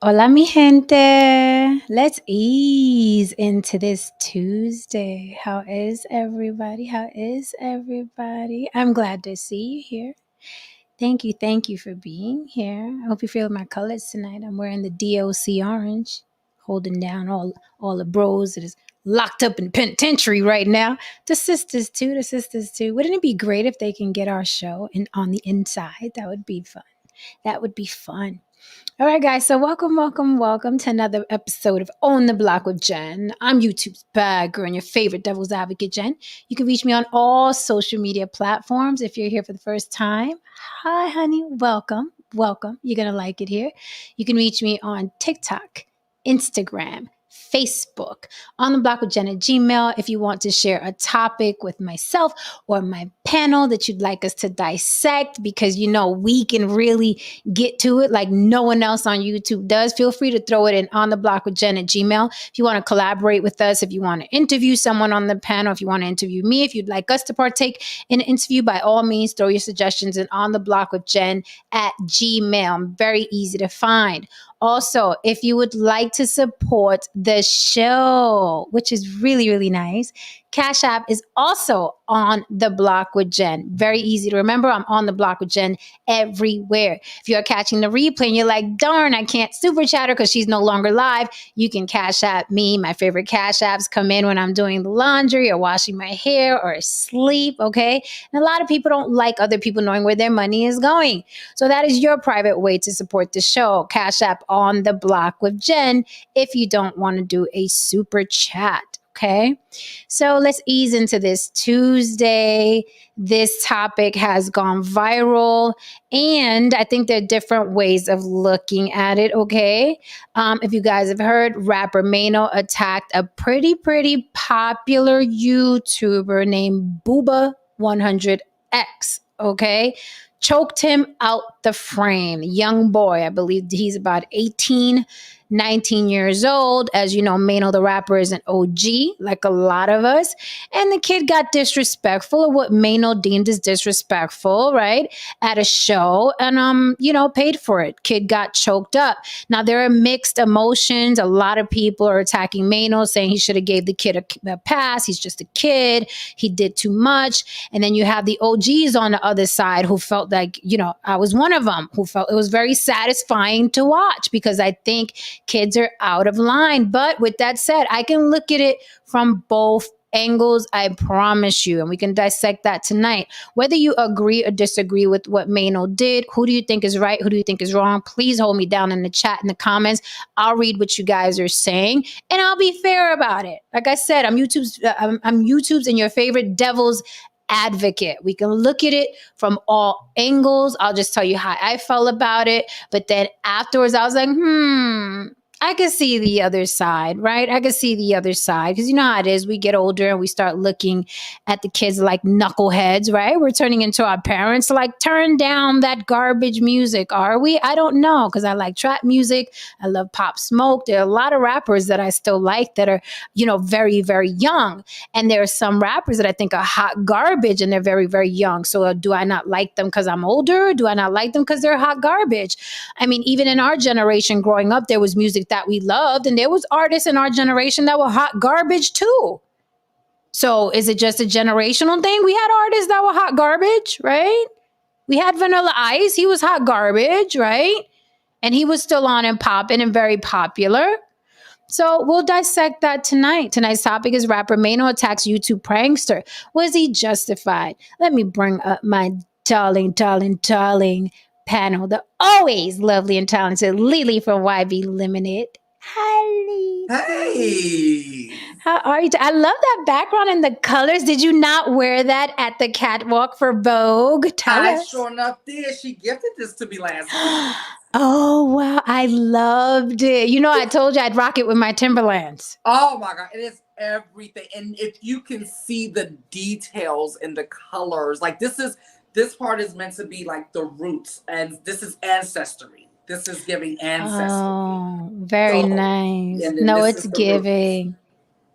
Hola, mi gente. Let's ease into this Tuesday. How is everybody? How is everybody? I'm glad to see you here. Thank you for being here. I hope you feel my colors tonight. I'm wearing the DOC orange, holding down all the bros that is locked up in penitentiary right now. The sisters too, the sisters too. Wouldn't it be great if they can get our show on the inside? That would be fun. That would be fun. All right, guys. So welcome to another episode of On the Block with Jen. I'm YouTube's bad girl and your favorite devil's advocate, Jen. You can reach me on all social media platforms. If you're here for the first time, hi, honey. Welcome. You're gonna like it here. You can reach me on TikTok, Instagram, Facebook, On the Block with Jen at Gmail. If you want to share a topic with myself or my panel that you'd like us to dissect, because we can really get to it like no one else on YouTube does, feel free to throw it in on the block with Jen at Gmail. If you want to collaborate with us, if you want to interview someone on the panel, if you want to interview me, if you'd like us to partake in an interview, by all means, throw your suggestions in on the block with Jen at Gmail. I'm very easy to find. Also, if you would like to support the show, which is really, really nice, Cash App is also on the block with Jen. Very easy to remember. I'm on the block with Jen everywhere. If you're catching the replay and you're like, darn, I can't super chat her because she's no longer live, you can Cash App me. My favorite Cash Apps come in when I'm doing the laundry or washing my hair or asleep, okay? And a lot of people don't like other people knowing where their money is going. So that is your private way to support the show. Cash App on the block with Jen if you don't want to do a super chat. Okay, so let's ease into this Tuesday. This topic has gone viral, and I think there are different ways of looking at it. Okay, if you guys have heard, rapper Maino attacked a pretty popular YouTuber named Buba 100X. Okay, choked him out the frame. Young boy, I believe he's about 18, 19 years old. As you know, Maino the rapper is an OG, like a lot of us. And the kid got disrespectful, or what Maino deemed as disrespectful, right? At a show, and paid for it. Kid got choked up. Now there are mixed emotions. A lot of people are attacking Maino, saying he should have gave the kid a pass. He's just a kid. He did too much. And then you have the OGs on the other side who felt like, I was one of them, who felt it was very satisfying to watch, because I think kids are out of line. But with that said, I can look at it from both angles, I promise you, and we can dissect that tonight. Whether you agree or disagree with what Maino did, who do you think is right, who do you think is wrong, please hold me down in the chat, in the comments. I'll read what you guys are saying, and I'll be fair about it. Like I said, I'm YouTube's and your favorite devil's advocate. We can look at it from all angles. I'll just tell you how I felt about it. But then afterwards, I was like, I could see the other side, right? I could see the other side, because you know how it is. We get older and we start looking at the kids like knuckleheads, right? We're turning into our parents, like, turn down that garbage music. Are we? I don't know, because I like trap music. I love Pop Smoke. There are a lot of rappers that I still like that are, very, very young. And there are some rappers that I think are hot garbage, and they're very, very young. So do I not like them because I'm older? Do I not like them because they're hot garbage? I mean, even in our generation growing up, there was music that we loved, and there was artists in our generation that were hot garbage too. So is it just a generational thing? We had artists that were hot garbage, right? We had Vanilla Ice. He was hot garbage, right? And he was still on and popping and very popular. So we'll dissect that tonight. Tonight's topic is rapper Maino attacks YouTube prankster. Was he justified? Let me bring up my darling panel, the always lovely and talented Lily from YB Limited. Hi, Lily. Hey. How are you? I love that background and the colors. Did you not wear that at the catwalk for Vogue? Tell us. Sure enough did. She gifted this to me last week. Oh, wow. I loved it. I told you I'd rock it with my Timberlands. Oh, my God. It is everything. And if you can see the details and the colors, like this part is meant to be like the roots, and this is ancestry. This is giving ancestry. Oh, very nice. No, it's giving.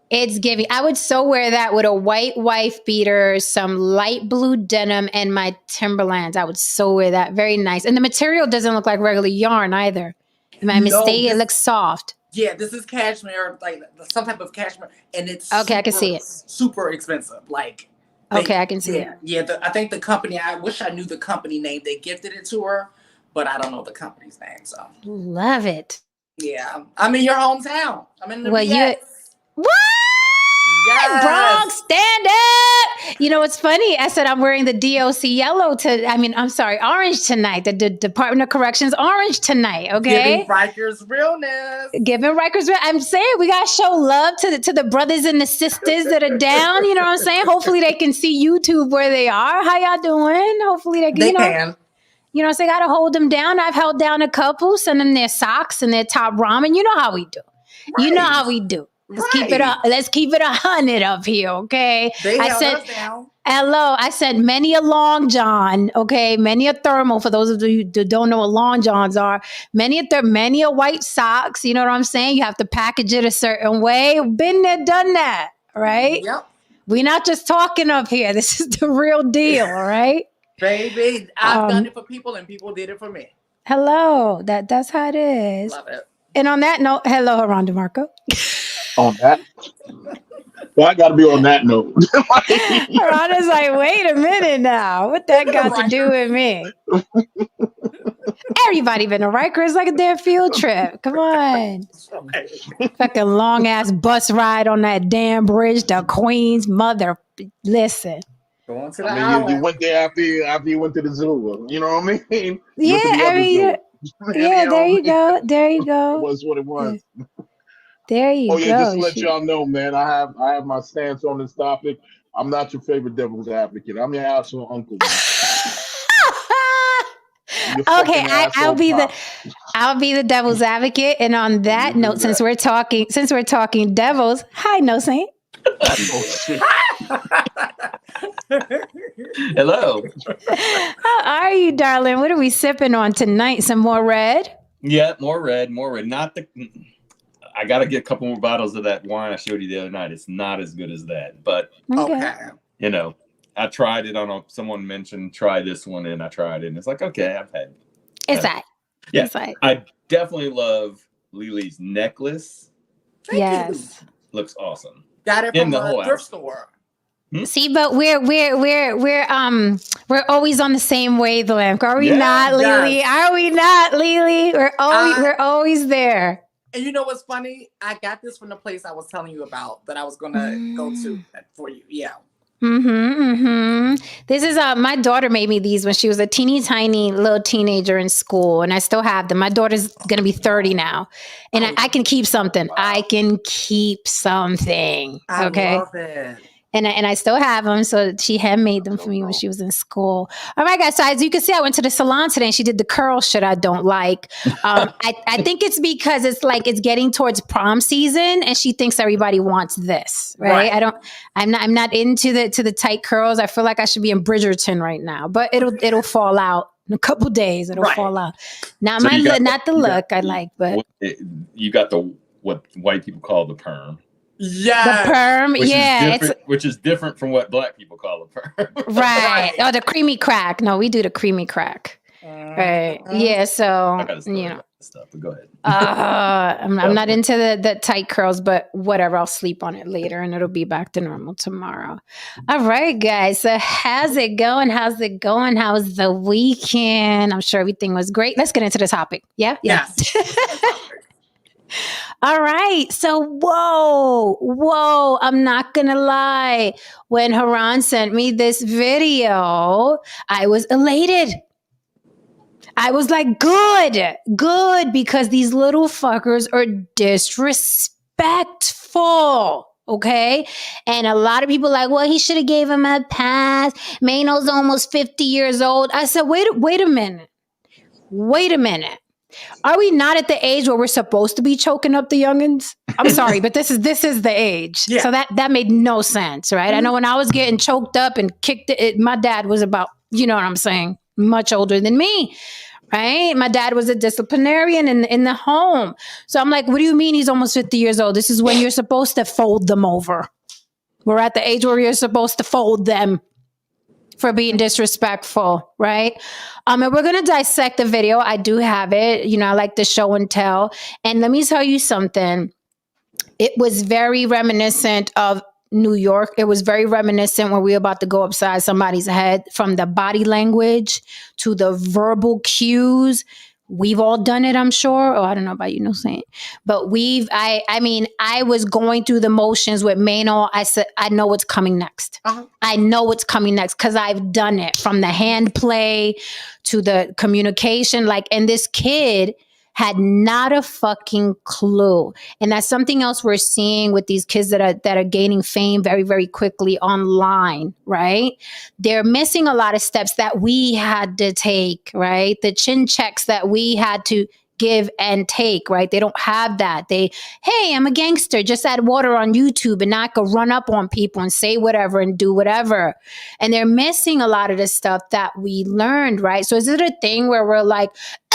It's giving. I would so wear that with a white wife beater, some light blue denim, and my Timberlands. I would so wear that. Very nice. And the material doesn't look like regular yarn either. Am I No, mistaken? It looks soft. yeah, this is cashmere, like some type of cashmere, and it's Okay, I can see it. super expensive. Like, Okay, I can see it. Yeah. I think the company. I wish I knew the company name. They gifted it to her, but I don't know the company's name. So Love it. yeah, I'm in your hometown. I'm in the Well, you BX. what? Bronx, Yes. stand up. You know what's funny? I said I'm wearing the DOC yellow I'm sorry, orange tonight. The Department of Corrections orange tonight. Giving Okay. Rikers realness. Giving Rikers. I'm saying we gotta show love to the brothers and the sisters that are down. You know what I'm saying? Hopefully they can see YouTube where they are. How y'all doing? Hopefully they can. You know what I'm saying? Gotta hold them down. I've held down a couple, send them their socks and their top ramen. You know how we do. Right. You know how we do. Let's keep it up. Let's keep it 100 up here, okay? They held us down. Hello. I sent many a long john, okay? Many a thermal for those of you who don't know what long johns are. Many a white socks. You know what I'm saying? You have to package it a certain way. Been there, done that, right? Yep. We're not just talking up here. This is the real deal, all right? Baby, I've done it for people and people did it for me. Hello. That's how it is. Love it. And on that note, hello, Haran DeMarco. On that, well, I got to be on that note. Haran is like, wait a minute now. What that got to do with me? Everybody been to Rikers like a damn field trip. Come on. Fucking long ass bus ride on that damn bridge to Queens. Mother, listen. Going to the you went there after you went to the zoo. You know what I mean? Yeah, yeah. There you go. There you go. It was what it was. There you go. Just to let y'all know, man, I have my stance on this topic. I'm not your favorite devil's advocate. I'm your asshole uncle. Okay, I'll be the devil's advocate. And on that note, since we're talking devils, hi, No Saint. Hello. How are you, darling? What are we sipping on tonight? Some more red? Yeah, more red. Not the. I got to get a couple more bottles of that wine I showed you the other night. It's not as good as that, but you know, I tried it on someone mentioned try this one, and I tried it, and it's like, okay, I've had. It's that. Yeah, it's like. I definitely love Lily's necklace. Yes, looks awesome. Got it from the thrift store. See, but we're always on the same wavelength. Are we not, Lily? Are we not, Lily? We're always there. And you know what's funny? I got this from the place I was telling you about that I was gonna go to for you. Yeah. This is my daughter made me these when she was a teeny tiny little teenager in school, and I still have them. My daughter's gonna be 30 now, and I can keep something. Wow. I can keep something. Okay. I love it. And I still have them. So she handmade them for me when she was in school. All right, guys. So as you can see, I went to the salon today and she did the curl shit I don't like. I think it's because it's getting towards prom season and she thinks everybody wants this, right? I'm not into the tight curls. I feel like I should be in Bridgerton right now, but it'll fall out in a couple days. It'll fall out. Not so not the look I like, but you got what white people call the perm. Yeah, the perm. Which is different from what black people call a perm. Right. Oh, the creamy crack. No, we do the creamy crack. Right. Yeah. So stuff. But go ahead. I'm not into the tight curls, but whatever. I'll sleep on it later, and it'll be back to normal tomorrow. All right, guys. So how's it going? How's the weekend? I'm sure everything was great. Let's get into the topic. Yeah. Yes. All right. So, whoa. I'm not going to lie. When Haran sent me this video, I was elated. I was like, good, because these little fuckers are disrespectful. Okay. And a lot of people like, well, he should have gave him a pass. Maino's almost 50 years old. I said, wait a minute. Are we not at the age where we're supposed to be choking up the youngins? I'm sorry, but this is the age. Yeah. So that made no sense, right? I know when I was getting choked up and kicked my dad was about, you know what I'm saying, much older than me, right? My dad was a disciplinarian in the home. So I'm like, what do you mean he's almost 50 years old? This is when you're supposed to fold them over. We're at the age where you're supposed to fold them. for being disrespectful, right? And we're going to dissect the video. I do have it. You know, I like the show and tell. And let me tell you something. It was very reminiscent of New York. It was very reminiscent when we were about to go upside somebody's head, from the body language to the verbal cues. We've all done it, I'm sure. Oh, I don't know about you, no saying, but I mean, I was going through the motions with Maino. I said, I know what's coming next. I know what's coming next because I've done it, from the hand play to the communication. Like, and this kid had not a fucking clue. And that's something else we're seeing with these kids that are gaining fame very, very quickly online, right? They're missing a lot of steps that we had to take, right? The chin checks that we had to give and take, right? They don't have that. Hey, I'm a gangster, just add water on YouTube and not go run up on people and say whatever and do whatever. And they're missing a lot of the stuff that we learned, right? So is it a thing where we're like,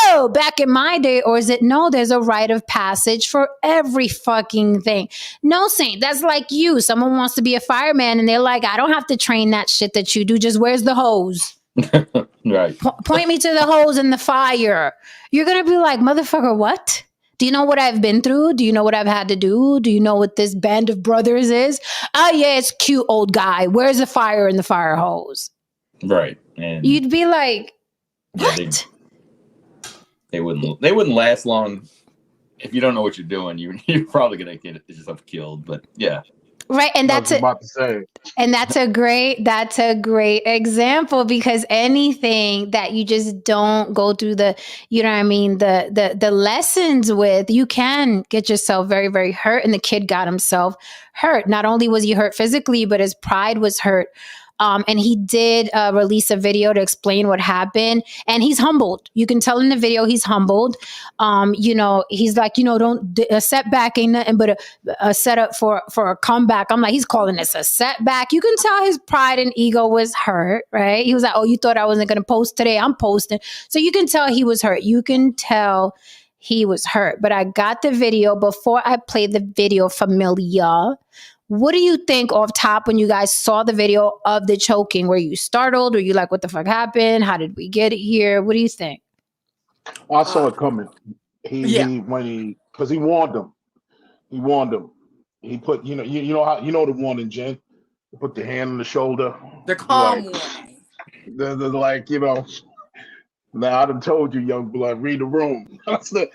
oh, back in my day, or is it, no, there's a rite of passage for every fucking thing? No, Saint, that's like you. Someone wants to be a fireman and they're like, I don't have to train that shit that you do. Just where's the hose? Right. Point me to the hose in the fire. You're going to be like, motherfucker, what? Do you know what I've been through? Do you know what I've had to do? Do you know what this band of brothers is? Oh, yeah, it's cute, old guy. Where's the fire in the fire hose? Right. And you'd be like, what? Yeah, they wouldn't last long. If you don't know what you're doing, you're probably going to get yourself killed. But yeah. Right. And that's a great example, because anything that you just don't go through the, you know what I mean, the lessons with, you can get yourself very, very hurt. And the kid got himself hurt. Not only was he hurt physically, but his pride was hurt. And he did release a video to explain what happened, and he's humbled. You can tell in the video he's humbled. You know, he's like, you know, a setback ain't nothing but a setup for a comeback. I'm like, he's calling this a setback. You can tell his pride and ego was hurt, right? He was like, oh, you thought I wasn't going to post today? I'm posting. So you can tell he was hurt. You can tell he was hurt. But I got the video. Before I play the video, Familia, what do you think off top when you guys saw the video of the choking? Were you startled? Were you like, what the fuck happened? How did we get it here? What do you think? I saw it coming. Because he warned him. He put, you know the warning, Jen. He put the hand on the shoulder. The calm warning. They're like, you know. Now I done told you, young blood, read the room. That's the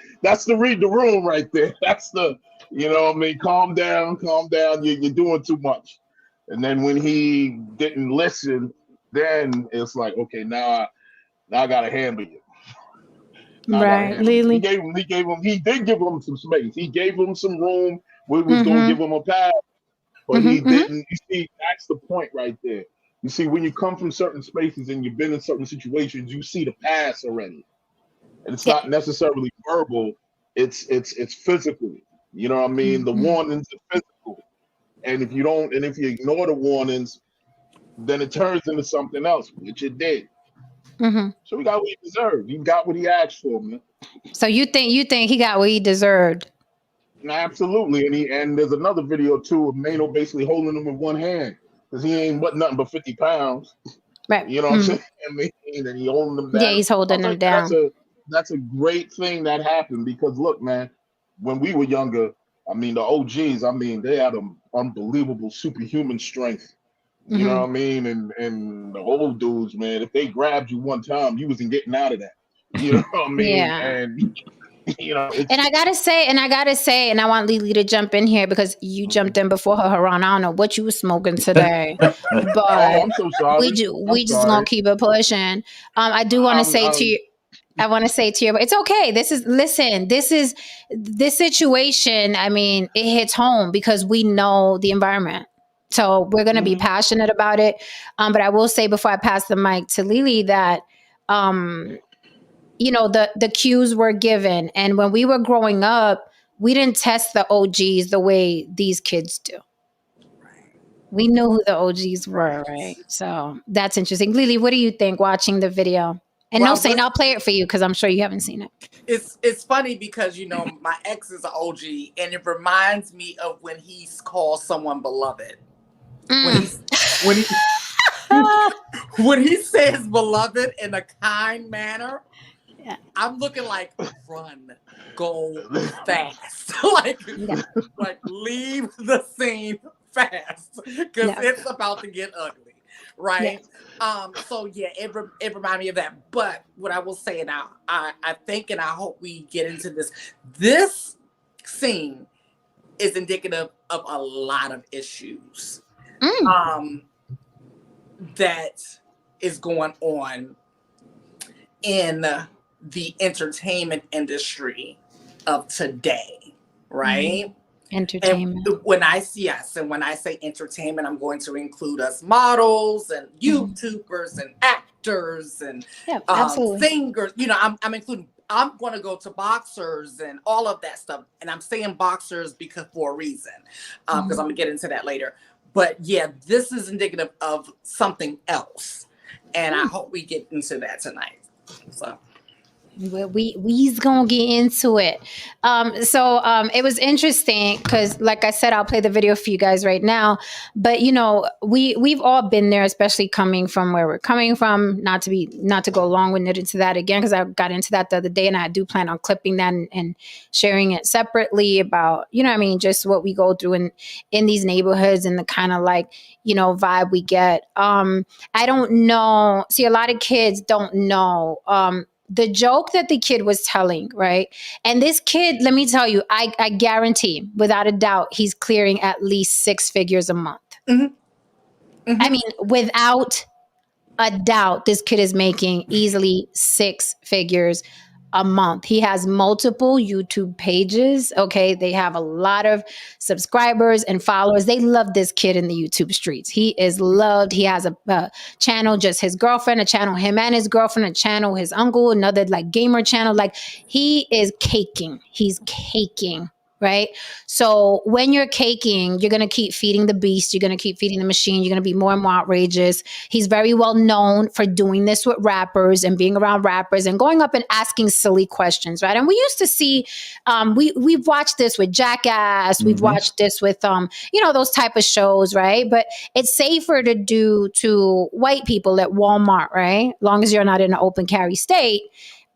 read the room right there. That's the, you know what I mean? Calm down. You're doing too much. And then when he didn't listen, then it's like, okay, now I gotta handle you. Right, Lily. He did give him some space. He gave him some room. We was gonna give him a pass, but he didn't. You see, that's the point right there. You see, when you come from certain spaces and you've been in certain situations, you see the past already, and it's not necessarily verbal. It's physical. You know what I mean? The warnings are physical, and if you ignore the warnings, then it turns into something else, which it did. So he got what he deserved. He got what he asked for, man. So you think he got what he deserved? Absolutely, and there's another video too of Maino basically holding him with one hand. Because he ain't nothing but 50 pounds. Right. You know what I'm saying? I mean, and he holding them down. Yeah, he's holding them down. That's a great thing that happened, because look, man, when we were younger, I mean, the OGs, I mean, they had an unbelievable superhuman strength. You know what I mean? And the old dudes, man, if they grabbed you one time, you wasn't getting out of that. You know what I mean? Yeah. And you know, and I gotta say, and I want Lily to jump in here because you jumped in before her, Haran. I don't know what you were smoking today, but I'm so sorry. we just gonna keep it pushing. I do want to say to you, but it's okay. This situation, I mean, it hits home because we know the environment. So we're going to be passionate about it. But I will say before I pass the mic to Lily that, you know, the cues were given. And when we were growing up, we didn't test the OGs the way these kids do. We knew who the OGs were, right? So that's interesting. Lily, what do you think watching the video? And no saying I'll play it for you because I'm sure you haven't seen it. It's funny because, you know, my ex is an OG and it reminds me of when he calls someone beloved. When he when he says beloved in a kind manner, yeah. I'm looking like run, go fast, like leave the scene fast because it's about to get ugly, right? So yeah, it reminded me of that. But what I will say now, I think, and I hope we get into this. This scene is indicative of a lot of issues that is going on in the entertainment industry of today, right? Entertainment. And when I say entertainment, I'm going to include us models and YouTubers and actors and singers. You know, I'm including. I'm going to go to boxers and all of that stuff. And I'm saying boxers because for a reason, because I'm going to get into that later. But yeah, this is indicative of something else. And I hope we get into that tonight. So we's gonna get into it. It was interesting because, like I said, I'll play the video for you guys right now. But you know, we've all been there, especially coming from where we're coming from. Not to go long-winded into that again, because I got into that the other day, and I do plan on clipping that and sharing it separately about, you know what I mean, just what we go through in these neighborhoods and the kind of like, you know, vibe we get. I don't know. See, a lot of kids don't know. The joke that the kid was telling, right? And this kid, let me tell you, I guarantee, without a doubt, he's clearing at least 6 figures a month. I mean, without a doubt, this kid is making easily 6 figures a month. He has multiple YouTube pages. Okay. They have a lot of subscribers and followers. They love this kid in the YouTube streets. He is loved. He has a channel, just his girlfriend, a channel, him and his girlfriend, a channel, his uncle, another like gamer channel. Like he is caking. He's caking. Right. So when you're caking, you're going to keep feeding the beast. You're going to keep feeding the machine. You're going to be more and more outrageous. He's very well known for doing this with rappers and being around rappers and going up and asking silly questions. Right. And we used to see, we've watched this with Jackass. We've watched this with, you know, those type of shows. Right. But it's safer to do to white people at Walmart. Right. As long as you're not in an open carry state.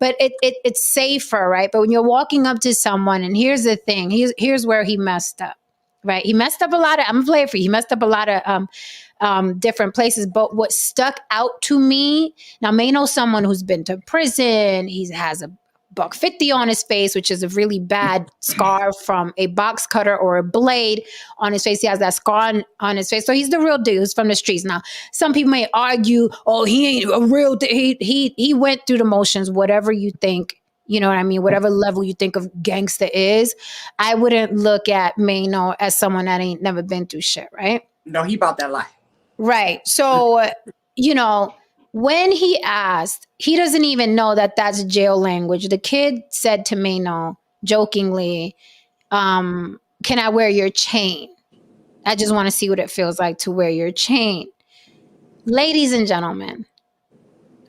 But it's safer, right? But when you're walking up to someone, and here's the thing, here's where he messed up, right? He messed up a lot of, I'm playing for you, he messed up a lot of different places. But what stuck out to me, now Maino's someone who's been to prison, he has a $150 on his face, which is a really bad scar from a box cutter or a blade on his face. He has that scar on his face. So he's the real deal. He's from the streets. Now, some people may argue, oh, he ain't a real he went through the motions, whatever you think, you know what I mean? Whatever level you think of gangster is. I wouldn't look at Maino as someone that ain't never been through shit, right? No, he about that life. Right. So, you know, when he asked, he doesn't even know that that's jail language. The kid said to Maino jokingly, can I wear your chain? I just want to see what it feels like to wear your chain. Ladies and gentlemen,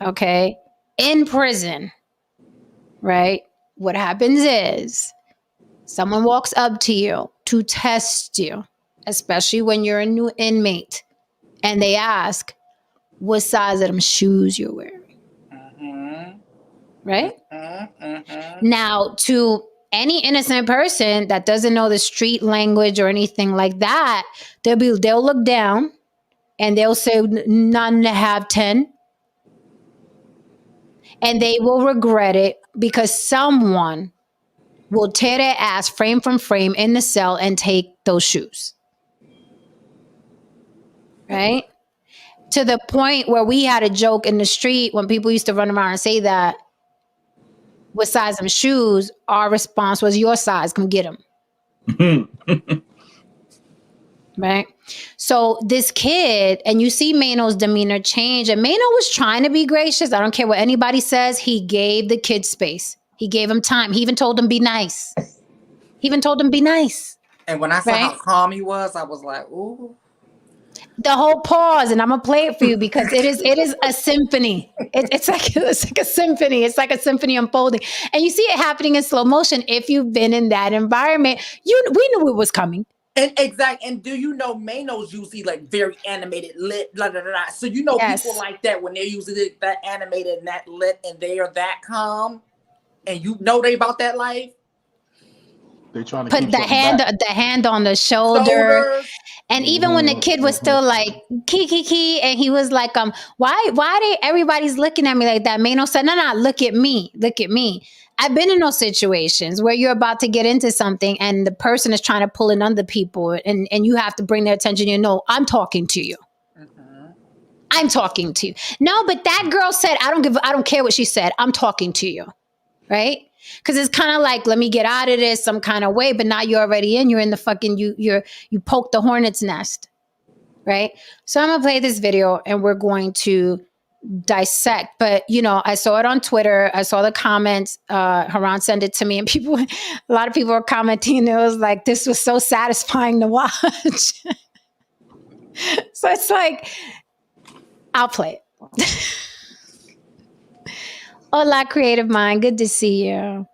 okay, in prison, right? What happens is someone walks up to you to test you, especially when you're a new inmate, and they ask, what size of them shoes you're wearing. Right? Now, to any innocent person that doesn't know the street language or anything like that, they'll look down and they'll say 9.5, 10. And they will regret it because someone will tear their ass frame from frame in the cell and take those shoes. Right? To the point where we had a joke in the street when people used to run around and say that, what size of shoes? Our response was, your size, come get them. Right? So this kid, and you see Maino's demeanor change, and Maino was trying to be gracious. I don't care what anybody says. He gave the kid space. He gave him time. He even told him be nice. And when I saw how calm he was, I was like, ooh. The whole pause, and I'm gonna play it for you because it is a symphony. It's like a symphony. It's like a symphony unfolding, and you see it happening in slow motion. If you've been in that environment, we knew it was coming. And exactly. And do you know Maino's usually like very animated, lit, blah, blah, blah, blah. So you know people like that when they're usually that animated and that lit and they are that calm, and you know they about that life. They trying to put keep the hand back. the hand on the shoulder. And even when the kid was still like key, and he was like, why everybody's looking at me like that? Maino said, no, look at me. I've been in those situations where you're about to get into something and the person is trying to pull in other people and you have to bring their attention. You know, I'm talking to you. I'm talking to you. No, but that girl said, I don't care what she said. I'm talking to you. Right? Because it's kind of like, let me get out of this some kind of way, but now you're already in. You're in the fucking you poke the hornet's nest, right? So I'm gonna play this video and we're going to dissect. But you know, I saw it on Twitter. I saw the comments. Haran sent it to me, and a lot of people were commenting. It was like, this was so satisfying to watch. So it's like, I'll play it. Hola, creative mind. Good to see you.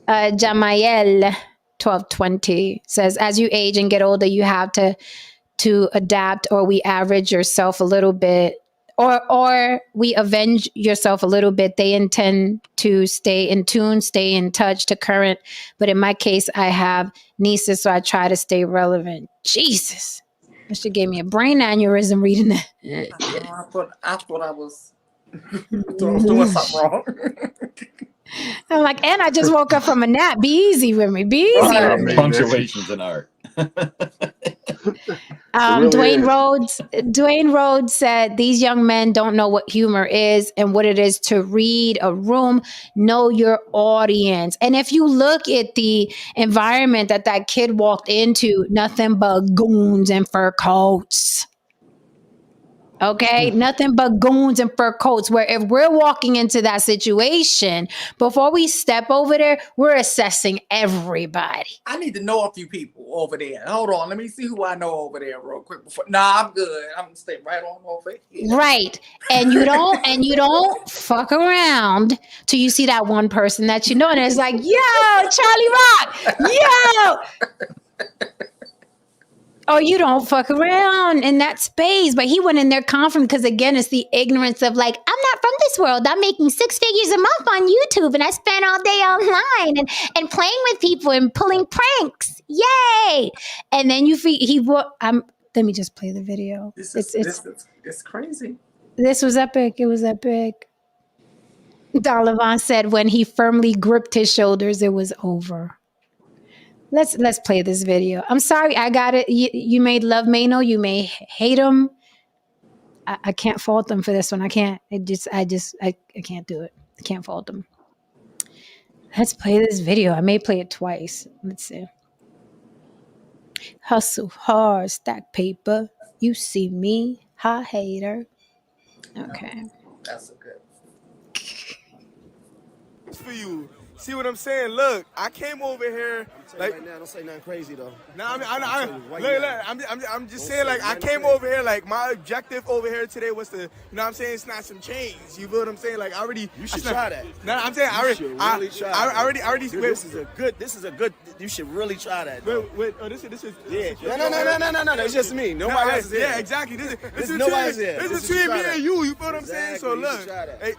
Jamael 1220 says, as you age and get older, you have to adapt, or we average yourself a little bit, or we avenge yourself a little bit. They intend to stay in tune, stay in touch to current. But in my case, I have nieces, so I try to stay relevant. Jesus. That shit gave me a brain aneurysm reading that. I thought I was doing something wrong. I'm like, and I just woke up from a nap. Be easy with me. Be easy with me. Punctuation's an art. Dwayne Rhodes said, these young men don't know what humor is and what it is to read a room. Know your audience. And if you look at the environment that kid walked into, nothing but goons and fur coats. Okay, nothing but goons and fur coats. Where if we're walking into that situation, before we step over there, we're assessing everybody. I need to know a few people over there. Hold on, let me see who I know over there real quick. Nah, I'm good. I'm gonna stay right on over here. Right, and you don't fuck around till you see that one person that you know, and it's like, yo, Charlie Rock, yo. Or you don't fuck around in that space. But he went in there confident because, again, it's the ignorance of like, I'm not from this world. I'm making 6 figures a month on YouTube and I spend all day online and playing with people and pulling pranks. Yay! And then let me just play the video. It's crazy. This was epic. It was epic. Dalavan said when he firmly gripped his shoulders, it was over. Let's play this video. I'm sorry, I got it. You may love Maino, you may hate him. I can't fault them for this one. I can't. I can't do it. I can't fault them. Let's play this video. I may play it twice. Let's see. Hustle hard, stack paper. You see me, ha hater. Okay. That's a good. For you. See what I'm saying? Look, I came over here like right now. Don't say nothing crazy though. Nah, I'm just saying like I came over here like my objective over here today was to, you know what I'm saying, snatch some chains. You feel what I'm saying? Like I already. You should try that. Nah, I'm saying I already. Dude, this is a good. You should really try that. Wait. Oh, this is. Yeah. No. It's just me. Nobody else is here. Yeah, exactly. This is nobody's here. This is between me and you. You feel what I'm saying? So You look. should try that. Hey,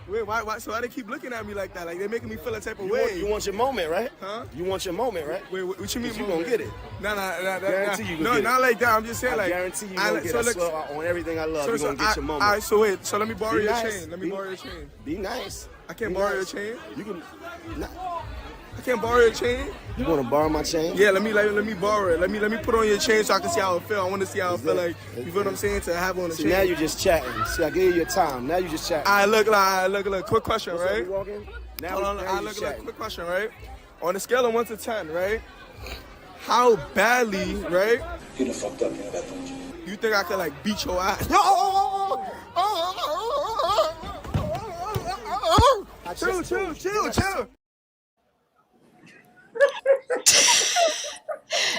wait, why? So why they keep looking at me like that? Like they're making me feel a type of way. You want your moment, right? Huh? You want your moment, right? Wait, what you mean? You gonna get it? Nah. Guarantee you gonna No, get not it. like that. I'm just saying, like, guarantee you gonna get it. I swear on everything I love, you're gonna get your moment. All right, so wait. So let me borrow Be your nice. chain. Let me borrow your chain. Be nice. I can't Be borrow nice. your chain. You can. I can't borrow your chain. You wanna borrow my chain? Yeah, let me borrow it. Let me put on your chain so I can see how it feel. I want to see how it feel like. You feel what I'm saying? To have on the See, chain. now you just chatting. See, I gave you your time. Now you just chatting. I look. Quick question, What's up, right? you walking? Now Hold on. now I you look. chatting. Quick question, right? On a scale of 1 to 10, right? How badly, right? You done fucked up, you know that, don't you? You think I could like beat your ass? Chill.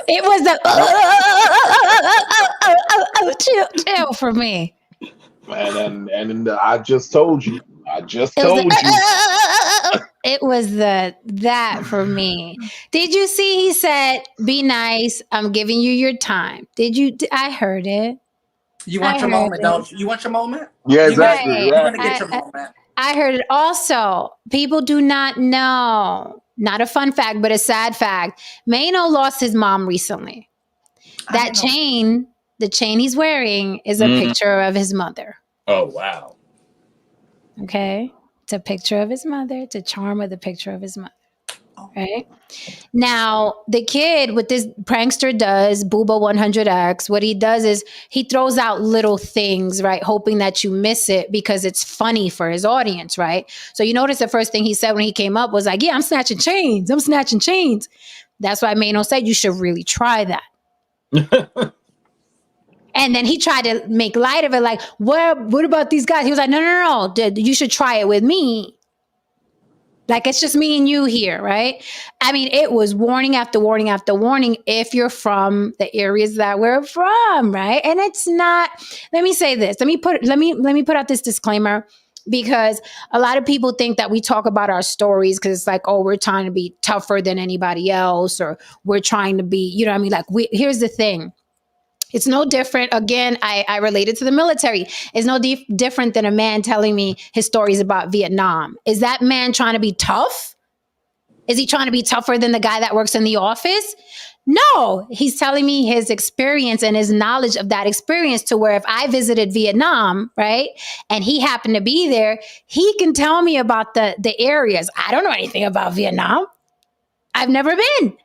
It was the chill for me. And I just told you. It was that for me. Did you see? He said, "Be nice. I'm giving you your time." Did you? I heard it. You I want your heard moment, it. don't you? You want your moment? Yeah, You're gonna exactly. Right. you're gonna get Exactly. your moment. I heard it also. People do not know. Not a fun fact, but a sad fact. Maino lost his mom recently. I That didn't know. chain, the chain he's wearing, is a picture of his mother. Oh, wow. Okay. It's a picture of his mother. It's a charm with a picture of his mother. Right. Now, the kid, what this prankster does, Buba 100X, what he does is he throws out little things, right? Hoping that you miss it because it's funny for his audience, right? So you notice the first thing he said when he came up was like, yeah, I'm snatching chains. I'm snatching chains. That's why Maino said you should really try that. And then he tried to make light of it, like, what about these guys? He was like, no, you should try it with me. Like, it's just me and you here, right? I mean, it was warning after warning after warning if you're from the areas that we're from, right? And it's not, let me say this. Let me put out this disclaimer, because a lot of people think that we talk about our stories because it's like, oh, we're trying to be tougher than anybody else, or we're trying to be, you know what I mean? Like, here's the thing. It's no different. Again, I related to the military. It's no different than a man telling me his stories about Vietnam. Is that man trying to be tough? Is he trying to be tougher than the guy that works in the office? No, he's telling me his experience and his knowledge of that experience, to where if I visited Vietnam, right, and he happened to be there, he can tell me about the areas. I don't know anything about Vietnam. I've never been.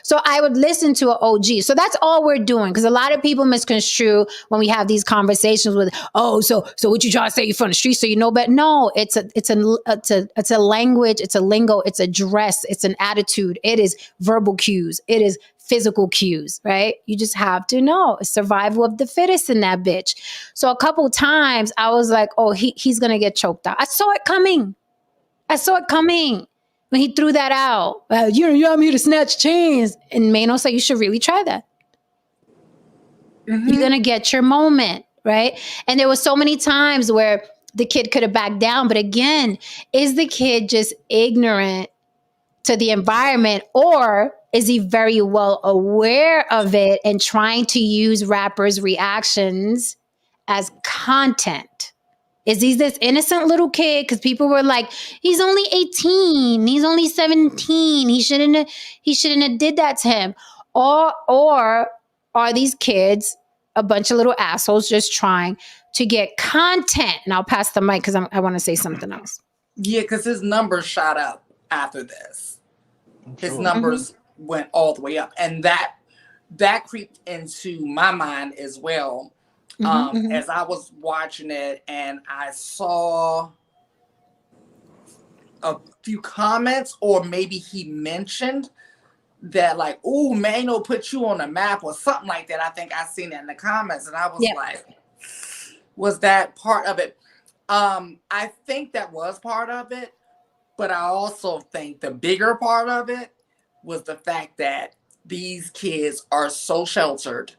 So I would listen to an OG. So that's all we're doing. Because a lot of people misconstrue when we have these conversations with, oh, so what you trying to say? You're from the street, so you know. But no, it's a language, it's a lingo, it's a dress, it's an attitude. It is verbal cues. It is physical cues, right? You just have to know. It's survival of the fittest in that bitch. So a couple times I was like, oh, he's gonna get choked out. I saw it coming. When he threw that out. I'm here to snatch chains. And Maino said, you should really try that. Mm-hmm. You're going to get your moment, right? And there was so many times where the kid could have backed down. But again, is the kid just ignorant to the environment, or is he very well aware of it and trying to use rappers' reactions as content? Is he this innocent little kid? Because people were like, he's only 18, he's only 17, he shouldn't have did that to him. Or are these kids a bunch of little assholes just trying to get content? And I'll pass the mic because I want to say something else. Yeah, because his numbers shot up after this. His numbers went all the way up. And that creeped into my mind as well. As I was watching it, and I saw a few comments, or maybe he mentioned that, like, "Ooh, Maino put you on the map," or something like that. I think I seen it in the comments, and I was like, was that part of it? I think that was part of it, but I also think the bigger part of it was the fact that these kids are so sheltered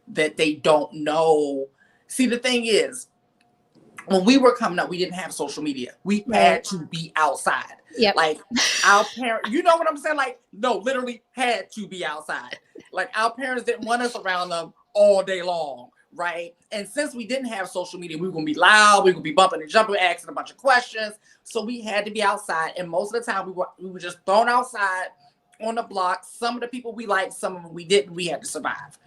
that they don't know. See, the thing is, when we were coming up, we didn't have social media. We had to be outside. Yep. Like, our parents, you know what I'm saying? Like, no, literally had to be outside. Like, our parents didn't want us around them all day long, right? And since we didn't have social media, we were going to be loud, we were going to be bumping and jumping, asking a bunch of questions. So we had to be outside. And most of the time, we were just thrown outside on the block. Some of the people we liked, some of them we didn't. We had to survive.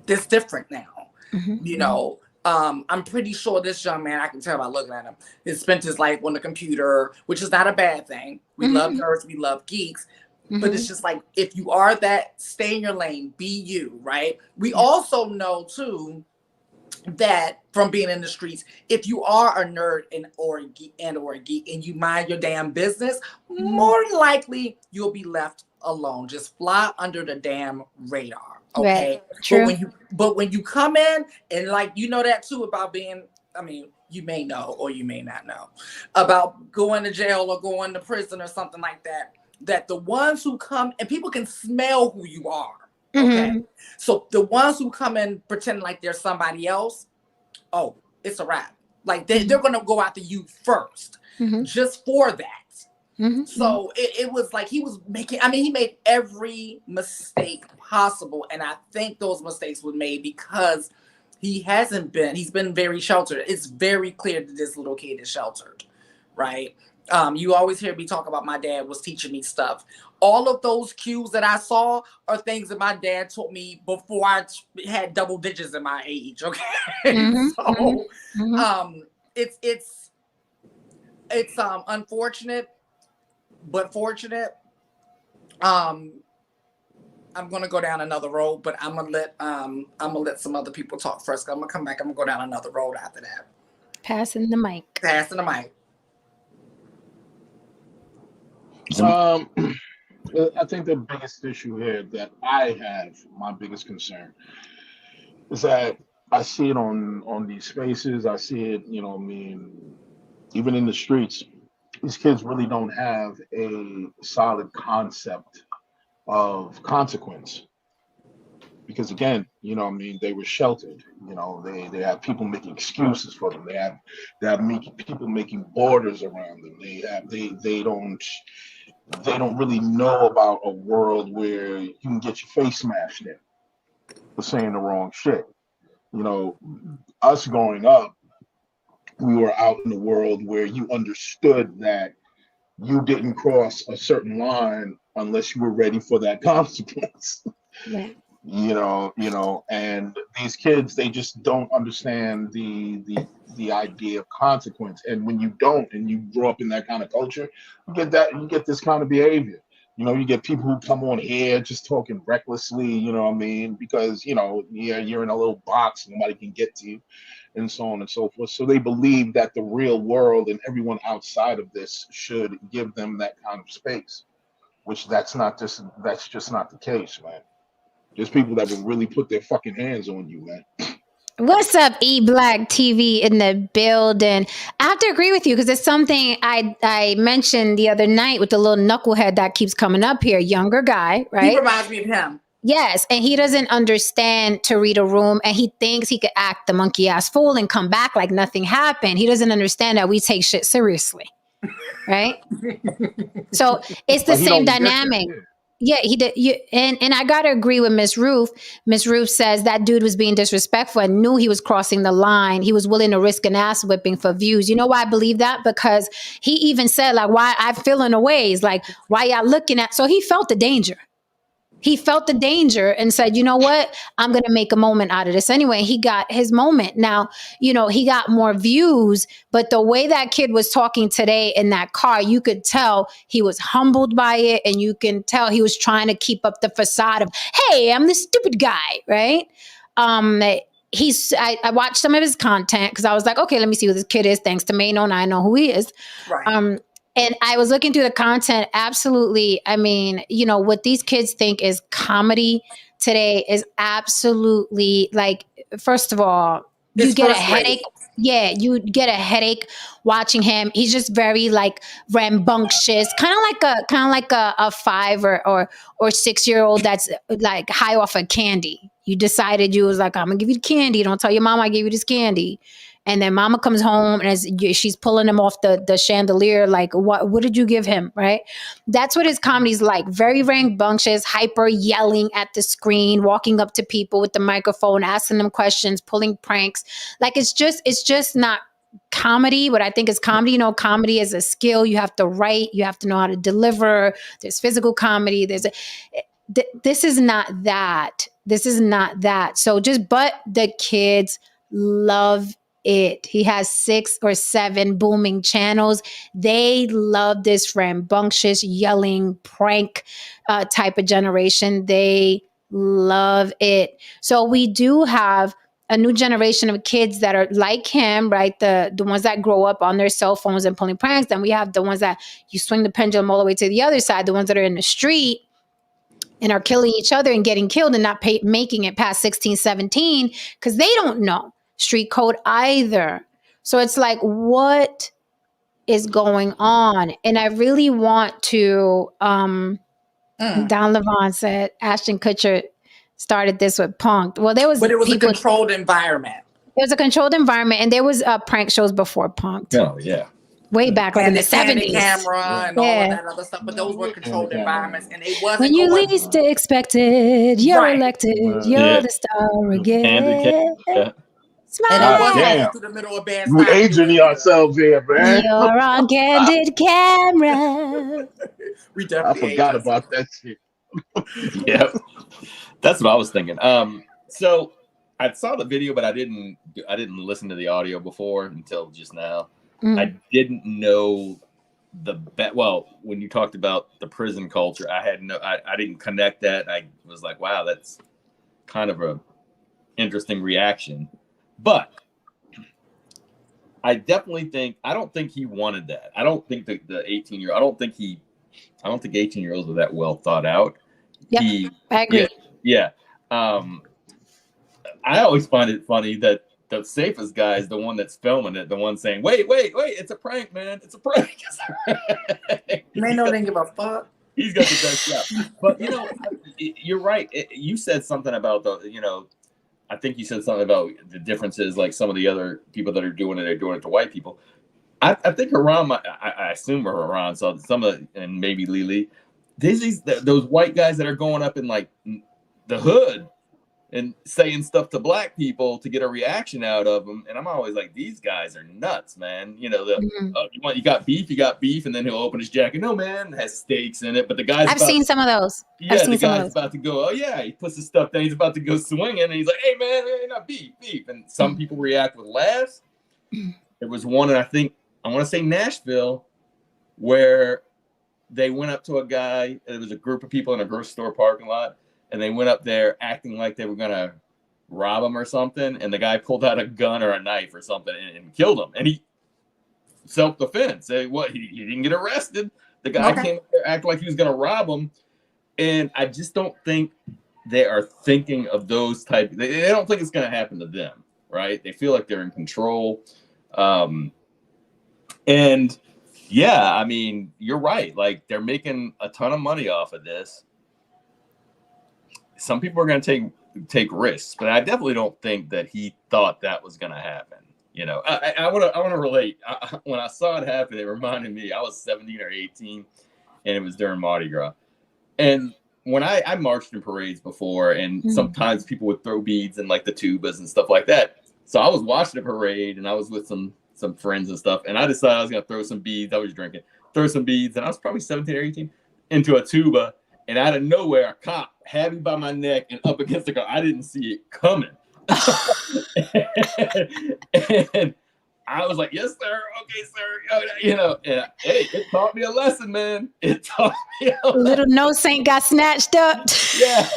It's different now. You know, I'm pretty sure this young man, I can tell by looking at him, has spent his life on the computer, which is not a bad thing. We love nerds, we love geeks, but it's just like, if you are that, stay in your lane, be you, right? We also know too that from being in the streets, if you are a nerd or a geek and you mind your damn business, more likely you'll be left alone. Just fly under the damn radar. Okay. Right. True. But when you come in, and like, you know that too about being, I mean, you may know or you may not know about going to jail or going to prison or something like that, that the ones who come, and people can smell who you are. Okay. So the ones who come in pretending like they're somebody else, oh, it's a wrap. Like they're going to go after you first, just for that. So it was like he was making, I mean, he made every mistake possible. And I think those mistakes were made because he's been very sheltered. It's very clear that this little kid is sheltered, right? You always hear me talk about my dad was teaching me stuff. All of those cues that I saw are things that my dad taught me before I had double digits in my age. Okay. So it's unfortunate, but fortunate. I'm gonna go down another road, but I'm gonna let some other people talk first. I'm gonna come back. I'm gonna go down another road after that. Passing the mic. I think the biggest issue here that I have, my biggest concern, is that I see it on these spaces. I see it, you know, I mean, even in the streets. These kids really don't have a solid concept of consequence. Because again, you know, I mean, they were sheltered. You know, they have people making excuses for them. They have people making borders around them. They don't really know about a world where you can get your face smashed in for saying the wrong shit. You know, us growing up, we were out in the world where you understood that you didn't cross a certain line unless you were ready for that consequence. Right. You know, and these kids, they just don't understand the idea of consequence. And when you don't, and you grow up in that kind of culture, you get this kind of behavior. You know, you get people who come on here just talking recklessly, you know what I mean? Because, you know, you're in a little box, nobody can get to you, and so on and so forth. So they believe that the real world and everyone outside of this should give them that kind of space, which that's just not the case, man. There's people that will really put their fucking hands on you, man. What's up, E-Black TV in the building? I have to agree with you because it's something I mentioned the other night with the little knucklehead that keeps coming up here, younger guy, right? He reminds me of him. Yes, and he doesn't understand to read a room, and he thinks he could act the monkey ass fool and come back like nothing happened. He doesn't understand that we take shit seriously, right? So it's the same dynamic. Yeah, he did. And I gotta agree with Miss Ruth. Miss Ruth says that dude was being disrespectful and knew he was crossing the line. He was willing to risk an ass whipping for views. You know why I believe that? Because he even said, like, why I feel in a ways, like, why y'all looking at? So he felt the danger. He felt the danger and said, you know what? I'm going to make a moment out of this. Anyway, he got his moment. Now, you know, he got more views, but the way that kid was talking today in that car, you could tell he was humbled by it. And you can tell he was trying to keep up the facade of, hey, I'm the stupid guy, right? I watched some of his content because I was like, okay, let me see who this kid is. Thanks to Maino, and I know who he is. Right. And I was looking through the content. Absolutely. I mean, you know, what these kids think is comedy today is absolutely, like, first of all, you get a headache. Yeah, you get a headache watching him. He's just very like rambunctious, kind of like a 5 or 6-year-old that's like high off of candy. You decided you was like, I'm gonna give you the candy. Don't tell your mom I gave you this candy. And then mama comes home and she's pulling him off the chandelier. Like, what did you give him? Right. That's what his comedy's like. Very rambunctious, hyper, yelling at the screen, walking up to people with the microphone, asking them questions, pulling pranks. Like, it's just not comedy. What I think is comedy, you know, comedy is a skill. You have to write, you have to know how to deliver. There's physical comedy. This is not that. This is not that. So but the kids love it. He has 6 or 7 booming channels. They love this rambunctious, yelling, prank type of generation. They love it. So we do have a new generation of kids that are like him, right? The ones that grow up on their cell phones and pulling pranks. Then we have the ones that you swing the pendulum all the way to the other side, the ones that are in the street and are killing each other and getting killed and not making it past 16, 17 because they don't know street code either. So it's like, what is going on? And I really want to, Don Levon said Ashton Kutcher started this with Punk'd. Well, but it was a controlled environment. It was a controlled environment, and there was prank shows before Punk'd. Oh, yeah. way back, like in the Candid 70s. camera and all of that other stuff, but those were controlled environments, and it wasn't when you going. least expected, you're elected, you're the star again. And it wasn't damn. going through the middle of bad We aging ourselves here, man. You're on candid camera. We definitely I forgot about that shit. Yeah, that's what I was thinking. So I saw the video, but I didn't listen to the audio before until just now. I didn't know well, when you talked about the prison culture, I didn't connect that. I was like, wow, that's kind of a interesting reaction. But I definitely think, I don't think he wanted that. I don't think the 18-year-old, I don't think 18-year-olds are that well thought out. Yep, I agree. Yeah. I always find it funny that the safest guy is the one that's filming it, the one saying, wait, it's a prank, man. It's a prank. Maino didn't give a fuck. He's got the best job. But, you're right. You said something about I think you said something about the differences, like some of the other people that are doing it, they're doing it to white people. I think Haran, I assume Haran, so and maybe Lily, those white guys that are going up in like the hood and saying stuff to black people to get a reaction out of them. And I'm always like, these guys are nuts, man. You got beef, and then he'll open his jacket. No, man, it has steaks in it. But the guy's I've seen some of those. Yeah, the guy's about to go, oh yeah, he puts his stuff down, he's about to go swinging, and he's like, hey man, not beef. And some people react with laughs. There was one, and I want to say Nashville, where they went up to a guy, it was a group of people in a grocery store parking lot, and they went up there acting like they were going to rob him or something. And the guy pulled out a gun or a knife or something and killed him. And he self-defense. He didn't get arrested. The guy came up there acting like he was going to rob him. And I just don't think they are thinking of those type. They don't think it's going to happen to them, right? They feel like they're in control. And yeah, I mean, you're right. Like, they're making a ton of money off of this. Some people are going to take risks, but I definitely don't think that he thought that was going to happen. I want to relate. When I saw it happen, it reminded me, I was 17 or 18, and it was during Mardi Gras. And when I marched in parades before, and sometimes people would throw beads in like the tubas and stuff like that. So I was watching the parade, and I was with some friends and stuff, and I decided I was going to throw some beads. I was drinking, throw some beads, and I was probably 17 or 18 into a tuba. And out of nowhere, a cop had me by my neck and up against the car. I didn't see it coming. And I was like, yes, sir. Okay, sir. And hey, it taught me a lesson, man. It taught me a little no saint got snatched up. Yeah.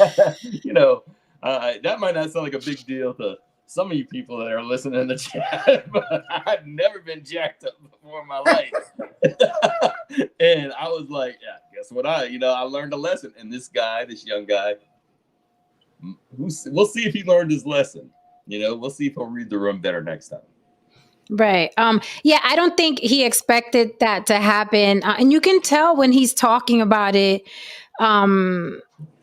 That might not sound like a big deal to some of you people that are listening in the chat, but I've never been jacked up before in my life. And I was like, yeah, guess what? I learned a lesson. And this young guy, we'll see if he learned his lesson. We'll see if he'll read the room better next time. Right. Yeah, I don't think he expected that to happen. And you can tell when he's talking about it.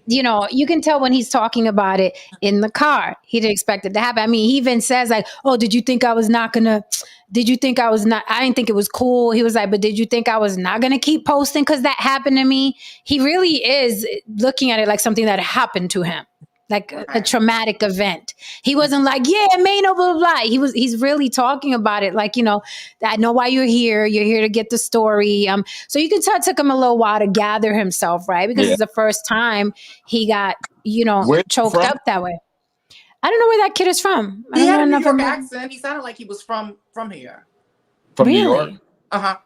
You can tell when he's talking about it in the car. He didn't expect it to happen. I mean, he even says like, oh, did you think I didn't think it was cool. He was like, but did you think I was not going to keep posting because that happened to me? He really is looking at it like something that happened to him, like a traumatic event. He wasn't like, yeah, Maino, blah, blah, blah. He's really talking about it like, I know why you're here. You're here to get the story. So you can tell it took him a little while to gather himself, right? Because it's the first time he got, choked up that way. I don't know where that kid is from. He had a New York accent. He sounded like he was from here. From New York?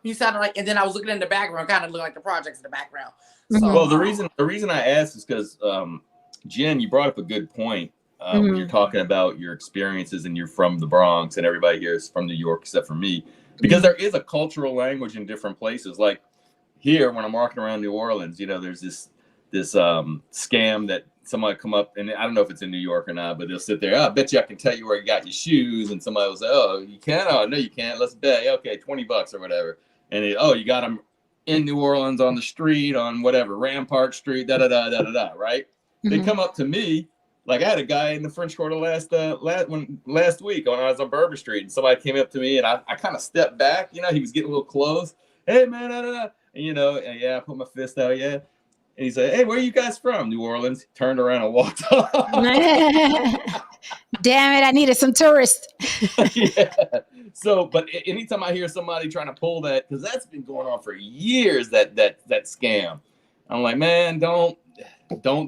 He sounded like, and then I was looking in the background, kind of looked like the projects in the background. Mm-hmm. So, well, the reason I asked is because, Jen, you brought up a good point when you're talking about your experiences, and you're from the Bronx, and everybody here is from New York except for me, because there is a cultural language in different places. Like here, when I'm walking around New Orleans, there's this scam that somebody come up, and I don't know if it's in New York or not, but they'll sit there. Oh, I bet you I can tell you where you got your shoes, and somebody will say, "Oh, you can? Oh, no, you can't. Let's bet. Okay, $20 or whatever." And you got them in New Orleans on the street on whatever Rampart Street, right? They come up to me Like I had a guy in the French Quarter last week when I was on Bourbon Street, and somebody came up to me, and I kind of stepped back. You know, he was getting a little close. Hey man, and, you know, and yeah, I put my fist out. Yeah, and he said, "Hey, where are you guys from?" New Orleans. He turned around and walked off. Damn it! I needed some tourists. Yeah. So, but anytime I hear somebody trying to pull that, because that's been going on for years, that scam, I'm like, man, don't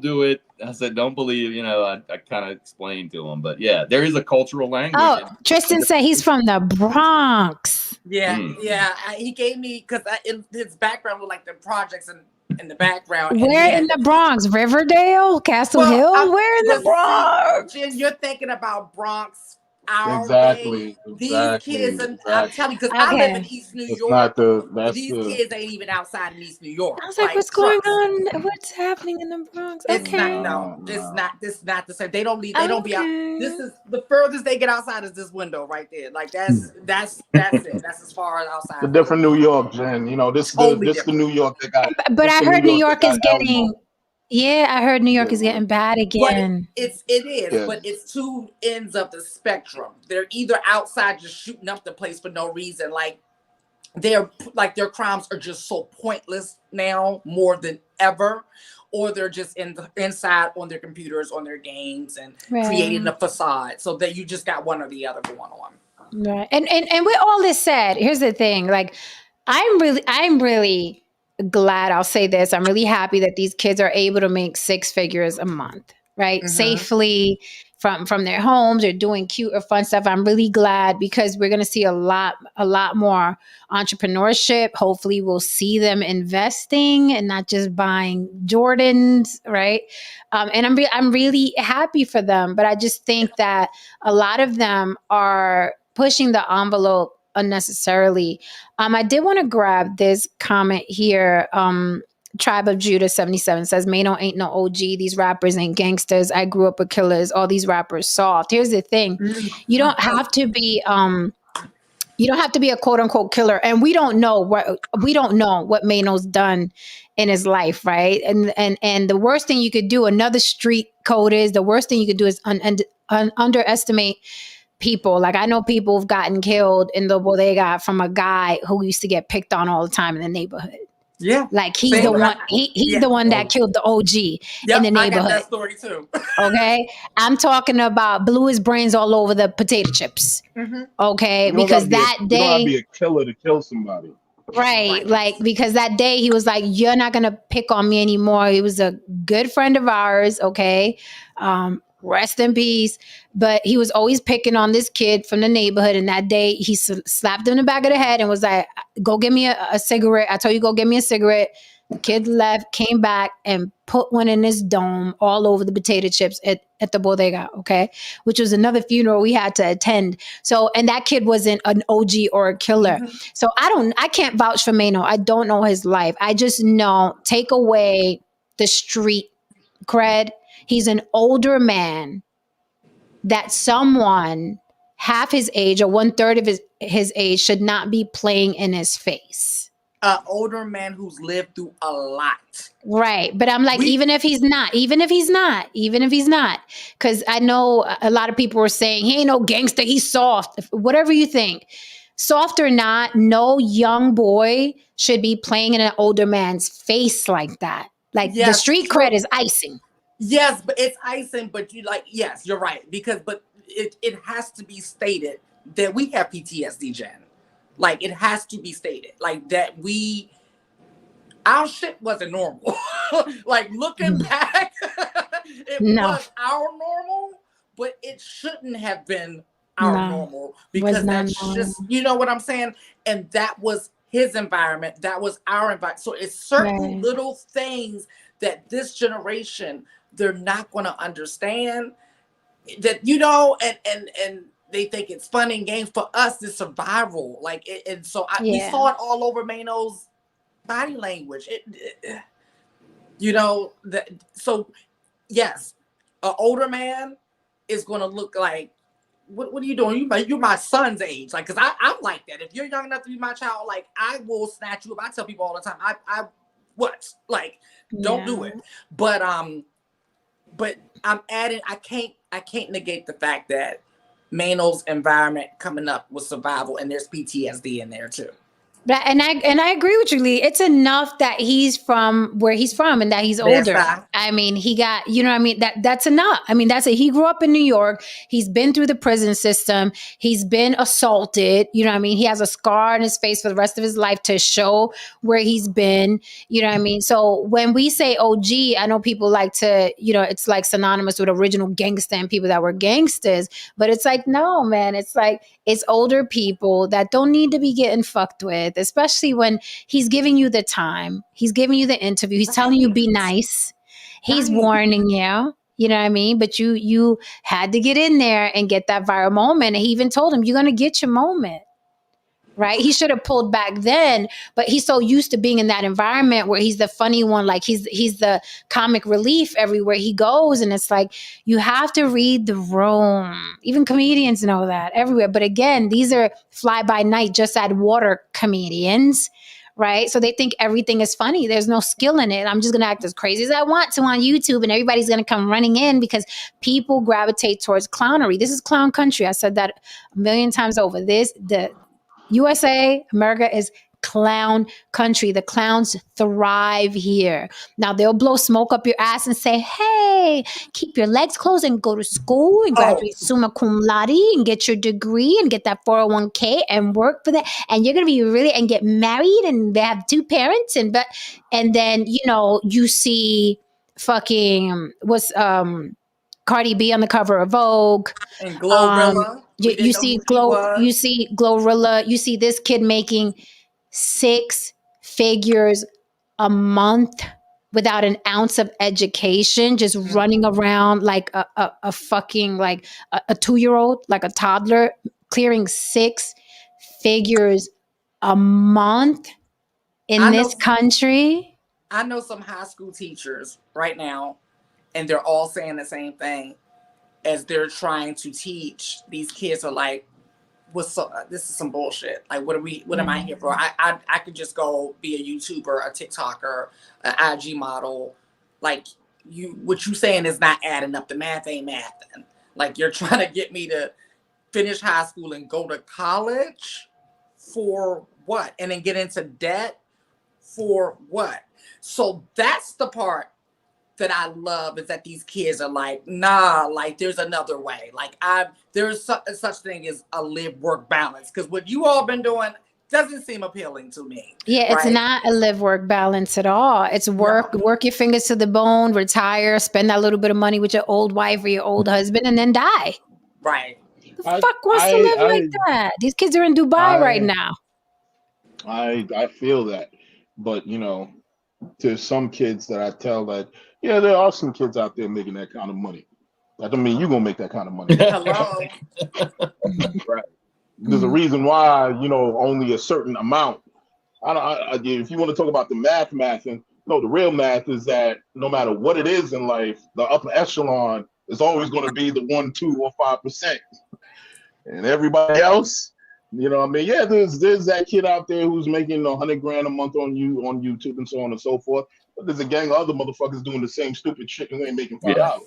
do it. I said, don't believe. You know, I kind of explained to him, but yeah, there is a cultural language. Oh, Tristan said he's from the Bronx. Yeah, yeah. He gave me because in his background was like the projects in the background. Where in the Bronx? Riverdale, Castle Hill. Where in the Bronx? Jen, you're thinking about Bronx. Exactly. These kids, I'm telling you, because I live in East New York. These kids ain't even outside in East New York. I was like, what's going on? What's happening in the Bronx? It's not the same. They don't leave. They don't be out. This is the furthest they get outside is this window right there. Like that's it. That's as far as outside. The different New York, Jen. You know, this the New York they got. But I heard New York is getting. Yeah, I heard New York is getting bad again. But it is, but it's two ends of the spectrum. They're either outside just shooting up the place for no reason, like their crimes are just so pointless now more than ever, or they're just inside on their computers, on their games, and creating a facade. So that you just got one or the other going on. Right, and with all this said, here's the thing: like, I'm really glad. I'll say this: I'm really happy that these kids are able to make 6 figures a month, right? Safely from their homes or doing cute or fun stuff. I'm really glad because we're going to see a lot more entrepreneurship. Hopefully we'll see them investing and not just buying Jordans, right? And I'm really happy for them, but I just think that a lot of them are pushing the envelope unnecessarily. I did want to grab this comment here. Tribe of Judah 77 says, Maino ain't no OG. These rappers ain't gangsters. I grew up with killers. All these rappers soft. Here's the thing. You don't have to be a quote unquote killer. And we don't know what Maino's done in his life, right? And the worst thing you could do, another street code is, the worst thing you could do is underestimate people. Like, I know people have gotten killed in the bodega from a guy who used to get picked on all the time in the neighborhood. Yeah, like he's the one. He's the one that killed the OG in the neighborhood. I got that story too. Okay, I'm talking about blew his brains all over the potato chips. Okay, because that day you don't have to be a killer to kill somebody. Right, like because that day he was like, "You're not gonna pick on me anymore." He was a good friend of ours. Okay, rest in peace. But he was always picking on this kid from the neighborhood. And that day he slapped him in the back of the head and was like, go get me a cigarette. I told you, go get me a cigarette. The kid left, came back and put one in his dome all over the potato chips at the bodega. Okay. Which was another funeral we had to attend. So, and that kid wasn't an OG or a killer. So I can't vouch for Maino. I don't know his life. I just know, take away the street cred. He's an older man that someone half his age or 1/3 of his age should not be playing in his face. An older man who's lived through a lot. Right. But I'm like, even if he's not, because I know a lot of people were saying, he ain't no gangster, he's soft. Whatever you think. Soft or not, no young boy should be playing in an older man's face like that. Like, the street cred is icing. Yes, but it's icing, but yes, you're right. But it has to be stated that we have PTSD, Jen. Like, it has to be stated. Like, that our shit wasn't normal. Like, looking back, it was our normal, but it shouldn't have been our normal. Because that's just, you know what I'm saying? And that was his environment. That was our environment. So it's certain little things that this generation, they're not going to understand, that, you know, and they think it's fun and games. For us, it's survival. Like, and so we saw it all over Maino's body language. You know, so yes, an older man is going to look like, what are you doing? You're my son's age. Like, because I'm like that. If you're young enough to be my child, like, I will snatch you up. I tell people all the time, don't do it. But But I'm adding. I can't negate the fact that Maino's environment coming up with survival, and there's PTSD in there too. And I agree with you, Lee. It's enough that he's from where he's from and that he's older. I mean, he got, you know what I mean? That's enough. I mean, he grew up in New York. He's been through the prison system. He's been assaulted. You know what I mean? He has a scar on his face for the rest of his life to show where he's been. You know what I mean? So when we say OG, I know people like to, you know, it's like synonymous with original gangster and people that were gangsters. But it's like, no, man. It's like, it's older people that don't need to be getting fucked with, especially when he's giving you the time. He's giving you the interview. He's telling you be nice. He's warning you. You know what I mean? But you had to get in there and get that viral moment. And he even told him, you're going to get your moment. Right? He should have pulled back then, but he's so used to being in that environment where he's the funny one, like he's the comic relief everywhere he goes. And it's like, you have to read the room. Even comedians know that everywhere. But again, these are fly by night, just add water comedians, right? So they think everything is funny. There's no skill in it. I'm just going to act as crazy as I want to on YouTube, and everybody's going to come running in because people gravitate towards clownery. This is clown country. I said that a million times over. The USA, America is clown country. The clowns thrive here. Now they'll blow smoke up your ass and say, hey, keep your legs closed and go to school and graduate summa cum laude and get your degree and get that 401k and work for that. And you're going to be and get married and they have 2 parents. And then, you know, you see fucking, Cardi B on the cover of Vogue. And Glorilla. You see Glorilla. You see this kid making 6 figures a month without an ounce of education, just running around like a fucking, like a 2-year-old, like a toddler, clearing 6 figures a month in this country. I know some high school teachers right now, and they're all saying the same thing as they're trying to teach. These kids are like, this is some bullshit. Like, what am I here for? I could just go be a YouTuber, a TikToker, an IG model. Like, what you saying is not adding up. The math ain't mathing. Like, you're trying to get me to finish high school and go to college for what? And then get into debt for what? So that's the part that I love, is that these kids are like, nah, like there's another way. Like there's such thing as a live-work balance. Because what you all been doing doesn't seem appealing to me. Yeah, it's not a live-work balance at all. It's work your fingers to the bone, retire, spend that little bit of money with your old wife or your old husband, and then die. Right. The fuck wants to live like that? These kids are in Dubai right now. I feel that. But, you know, there's some kids that I tell that, yeah, there are some kids out there making that kind of money. That don't mean you're going to make that kind of money. Hello. Right. There's a reason why, you know, only a certain amount. If you want to talk about the mathing, no, the real math is that no matter what it is in life, the upper echelon is always going to be the 1%, 2%, or 5%. And everybody else, you know what I mean? Yeah, there's that kid out there who's making $100,000 a month on YouTube and so on and so forth. But there's a gang of other motherfuckers doing the same stupid shit and they ain't making $5.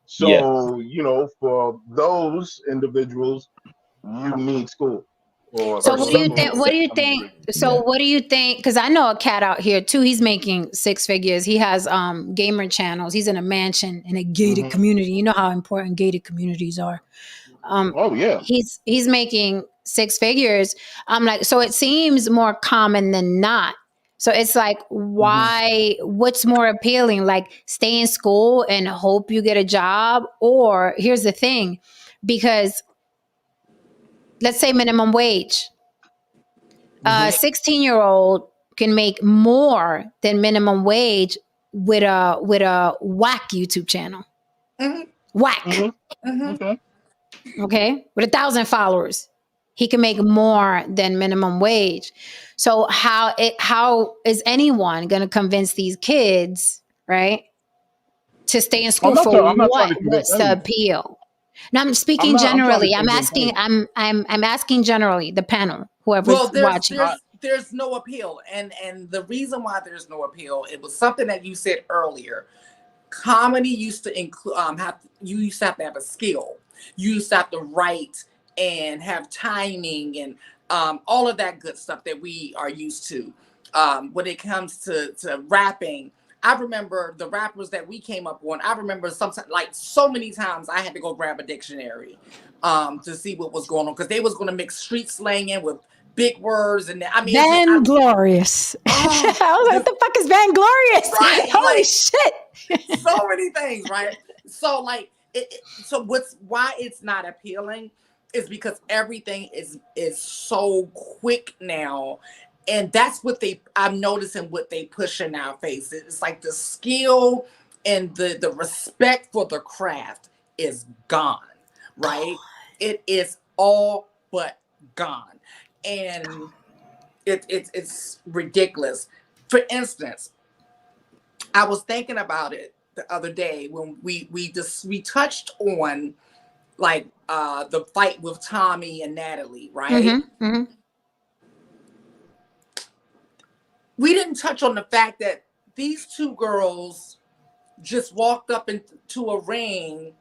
So, you know, for those individuals, you need school. So what do you think? What do you think? So what do you think? Because I know a cat out here too. He's making 6 figures. He has gamer channels. He's in a mansion in a gated community. You know how important gated communities are. He's making 6 figures. I'm like, so it seems more common than not. So it's like, why? What's more appealing? Like, stay in school and hope you get a job, or here's the thing, because let's say minimum wage. A 16-year-old can make more than minimum wage with a whack YouTube channel. Whack. Okay, with 1,000 followers, he can make more than minimum wage. So how is anyone going to convince these kids, right, to stay in school for what? What's the appeal? Now I'm speaking generally. I'm asking generally, the panel, whoever's watching. There's no appeal, and the reason why there's no appeal, it was something that you said earlier. comedy used to include you used to have to have a skill. You used to have to write and have timing and all of that good stuff that we are used to. When it comes to rapping, I remember the rappers that we came up on. I remember sometimes, like so many times, I had to go grab a dictionary to see what was going on, because they was going to mix street slang in with big words, and I mean, Vanglorious. I was like, what the fuck is Vanglorious? Right, Holy like, shit! So many things, right? So like, why it's not appealing is because everything is so quick now. And that's what I'm noticing what they push in our faces. It's like the skill and the respect for the craft is gone, right? It is all but gone. And it's ridiculous. For instance, I was thinking about it the other day when we touched on like the fight with Tommy and Natalie, right? Mm-hmm, mm-hmm. We didn't touch on the fact that these two girls just walked up into a ring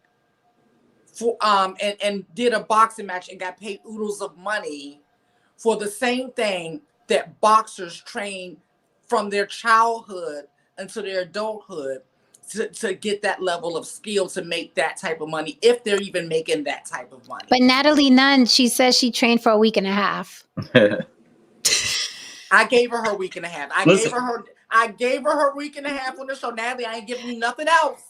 for and did a boxing match and got paid oodles of money for the same thing that boxers train from their childhood until their adulthood to get that level of skill to make that type of money, if they're even making that type of money. But Natalie Nunn, she says she trained for a week and a half. I gave her her week and a half. I gave her her week and a half on the show. Natalie, I ain't giving you nothing else.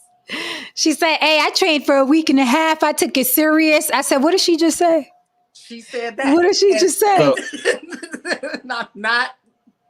She said, hey, I trained for a week and a half. I took it serious. I said, what did she just say? She said that. What did she just say? Not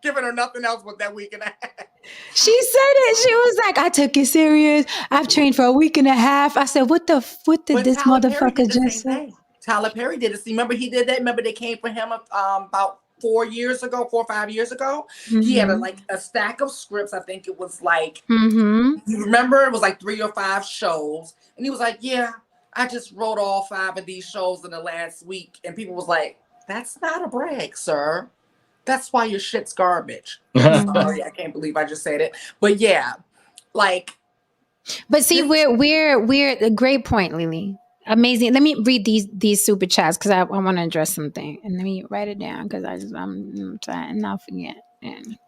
giving her nothing else but that week and a half. She said it. She was like, I took it serious. I've trained for a week and a half. I said, what did this Tyler motherfucker just say? Tyler Perry did it. See, remember he did that? Remember they came for him about 4 or 5 years ago? Mm-hmm. He had a stack of scripts. I think it was like, you remember, it was like 3 or 5 shows. And he was like, yeah, I just wrote all 5 of these shows in the last week. And people was like, that's not a brag, sir. That's why your shit's garbage. Sorry, I can't believe I just said it. But yeah, like. But see, we're a great point, Lily. Amazing. Let me read these super chats because I want to address something, and let me write it down because I'm trying not to forget. And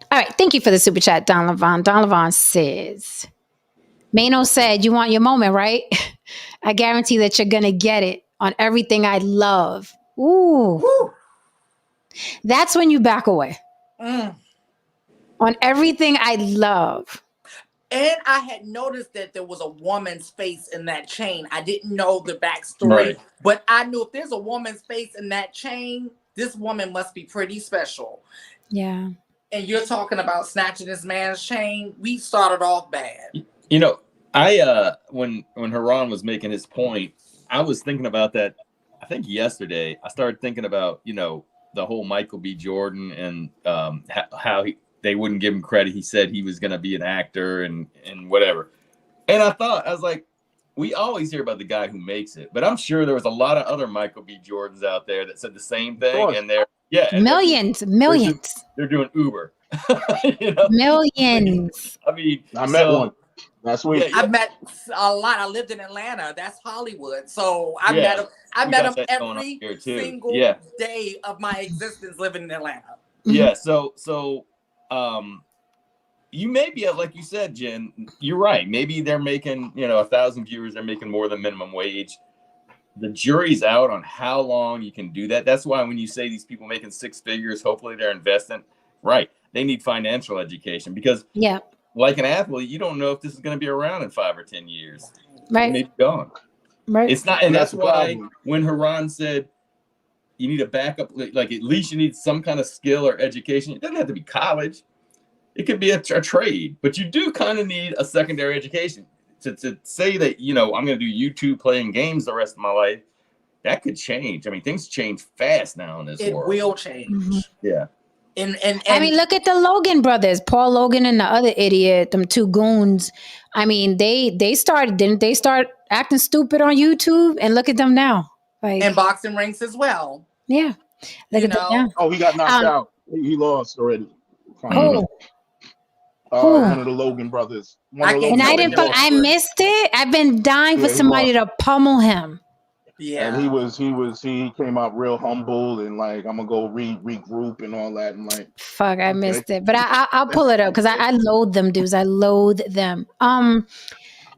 all right, thank you for the super chat, Don Levon. Don Levon says, Maino said, "You want your moment, right? I guarantee that you're gonna get it on everything I love." Ooh, woo. That's when you back away. On everything I love. And I had noticed that there was a woman's face in that chain. I didn't know the backstory, right, but I knew if there's a woman's face in that chain, this woman must be pretty special. Yeah. And you're talking about snatching this man's chain. We started off bad. You know, I when Haran was making his point, I was thinking about that. I think yesterday I started thinking about, you know, the whole Michael B. Jordan and how they wouldn't give him credit. He said he was going to be an actor and whatever. And I was like, we always hear about the guy who makes it, but I'm sure there was a lot of other Michael B. Jordans out there that said the same thing. And millions. They're doing Uber. You know? Millions. I mean, I met one last week. I met a lot. I lived in Atlanta. That's Hollywood. So I met him every single day of my existence living in Atlanta. Yeah. So you may be, like you said, Jen, you're right. Maybe they're making, 1,000 viewers, they're making more than minimum wage. The jury's out on how long you can do that. That's why when you say these people making 6 figures, hopefully they're investing, right? They need financial education because, like an athlete, you don't know if this is going to be around in 5 or 10 years. Right. It may be gone. Right. It's not, and that's why when Haran said you need a backup, like at least you need some kind of skill or education. It doesn't have to be college. It could be a trade, but you do kind of need a secondary education to say that, I'm going to do YouTube playing games the rest of my life. That could change. I mean, things change fast now in this world. It will change. Mm-hmm. Yeah. And I mean, look at the Logan brothers, Paul Logan and the other idiot, them 2 goons. I mean, didn't they start acting stupid on YouTube? And look at them now. And boxing rings as well. Yeah. Look at them now. Oh, he got knocked out. He lost already. One of the Logan brothers. And I didn't. I missed it. I've been dying for somebody to pummel him. Yeah. And he came out real humble and like, I'm gonna go regroup and all that, and like, fuck, I missed it, but I'll pull it up because I loathe them dudes. I loathe them. To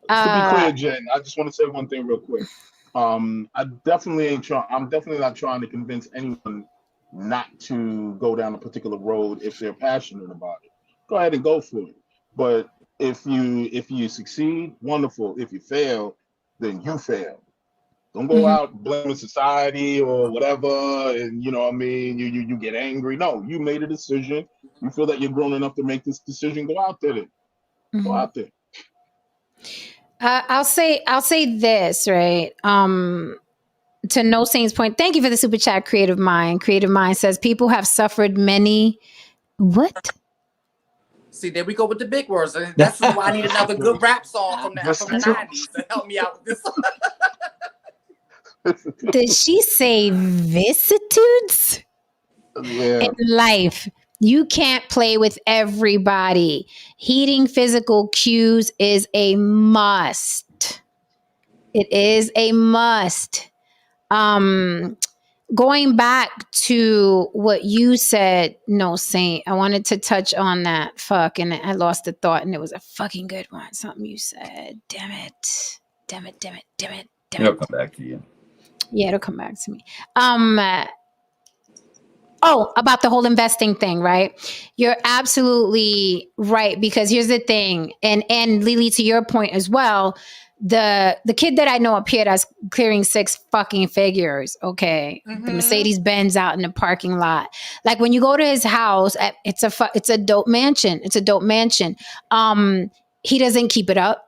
be clear, Jen, I just want to say one thing real quick. I'm definitely not trying to convince anyone not to go down a particular road if they're passionate about it. Go ahead and go for it. But if you succeed, wonderful. If you fail, then you fail. Don't go out blaming society or whatever, and you know what I mean. You get angry. No, you made a decision. You feel that you're grown enough to make this decision. Go out there. Go out there. I'll say this, right? To No Saint's point, thank you for the super chat, Creative Mind. Creative Mind says people have suffered many. What? See, there we go with the big words. That's why I need another good rap song from the 90s to help me out with this. Did she say vicissitudes? Yeah. In life, you can't play with everybody. Heeding physical cues is a must. It is a must. Going back to what you said, No Saint, I wanted to touch on that. Fuck, and I lost the thought, and it was a fucking good one. Something you said. Damn it. It'll come back to you. Yeah, it'll come back to me. About the whole investing thing, right? You're absolutely right, because here's the thing, and Lily, to your point as well, the kid that I know up here that's clearing 6 fucking figures, okay? The Mercedes Benz out in the parking lot. Like when you go to his house, it's a dope mansion. It's a dope mansion. He doesn't keep it up.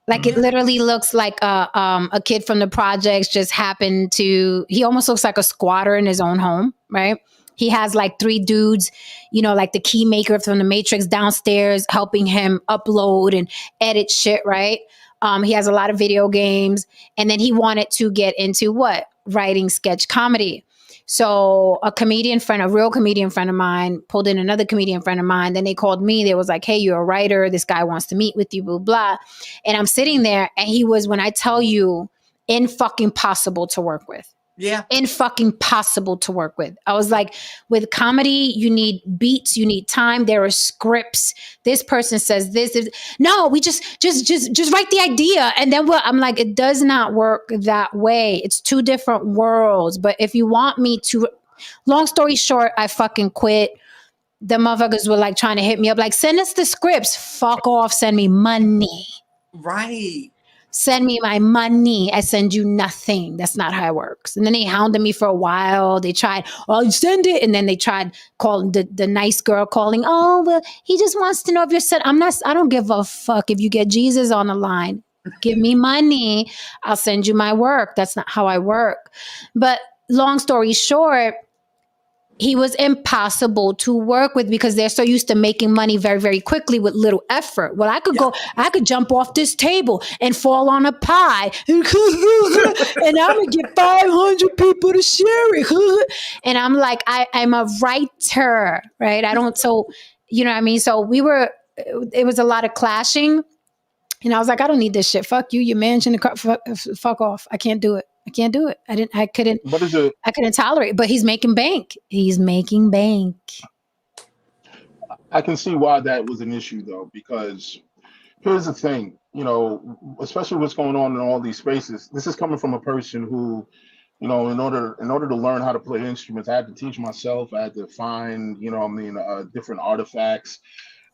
Like it literally looks like a kid from the projects just happened to, he almost looks like a squatter in his own home, right? He has like 3 dudes, you know, like the key maker from the Matrix downstairs helping him upload and edit shit, right? He has a lot of video games. And then he wanted to get into what? Writing sketch comedy. So a real comedian friend of mine pulled in another comedian friend of mine. Then they called me. They was like, hey, you're a writer. This guy wants to meet with you, blah, blah. And I'm sitting there and he was, when I tell you, fucking possible to work with. Yeah. Fucking possible to work with. I was like, with comedy, you need beats, you need time. There are scripts. This person says this. No, we just write the idea. And then I'm like, it does not work that way. It's 2 different worlds. But if you want me to, long story short, I fucking quit. The motherfuckers were like trying to hit me up, like, send us the scripts. Fuck off, send me money. Right. Send me my money. I send you nothing. That's not how it works. And then they hounded me for a while. They tried, send it. And then they tried calling the nice girl calling, well, he just wants to know if you're sent. I don't give a fuck if you get Jesus on the line. Give me money. I'll send you my work. That's not how I work. But long story short, he was impossible to work with because they're so used to making money very, very quickly with little effort. Well, I could jump off this table and fall on a pie and I'm going to get 500 people to share it. And I'm like, I'm a writer, right? So, you know what I mean? So it was a lot of clashing. And I was like, I don't need this shit. Fuck you, your mansion, fuck off. I can't do it. I couldn't tolerate it, but he's making bank. I can see why that was an issue though, because here's the thing, you know, especially what's going on in all these spaces. This is coming from a person who, you know, in order to learn how to play instruments, I had to teach myself. I had to find, different artifacts.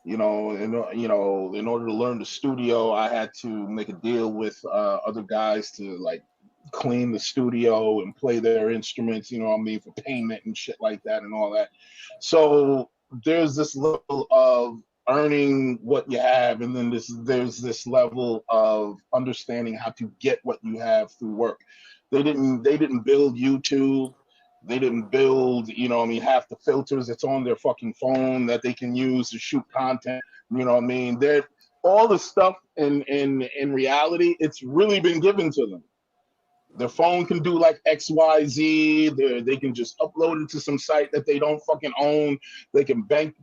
In order to learn the studio, I had to make a deal with other guys to like clean the studio and play their instruments, for payment and shit like that and all that. So there's this level of earning what you have, and then there's this level of understanding how to get what you have through work. They didn't build YouTube. They didn't build, half the filters that's on their fucking phone that they can use to shoot content. They're all the stuff in reality, it's really been given to them. Their phone can do like XYZ. They can just upload it to some site that they don't fucking own. They can bank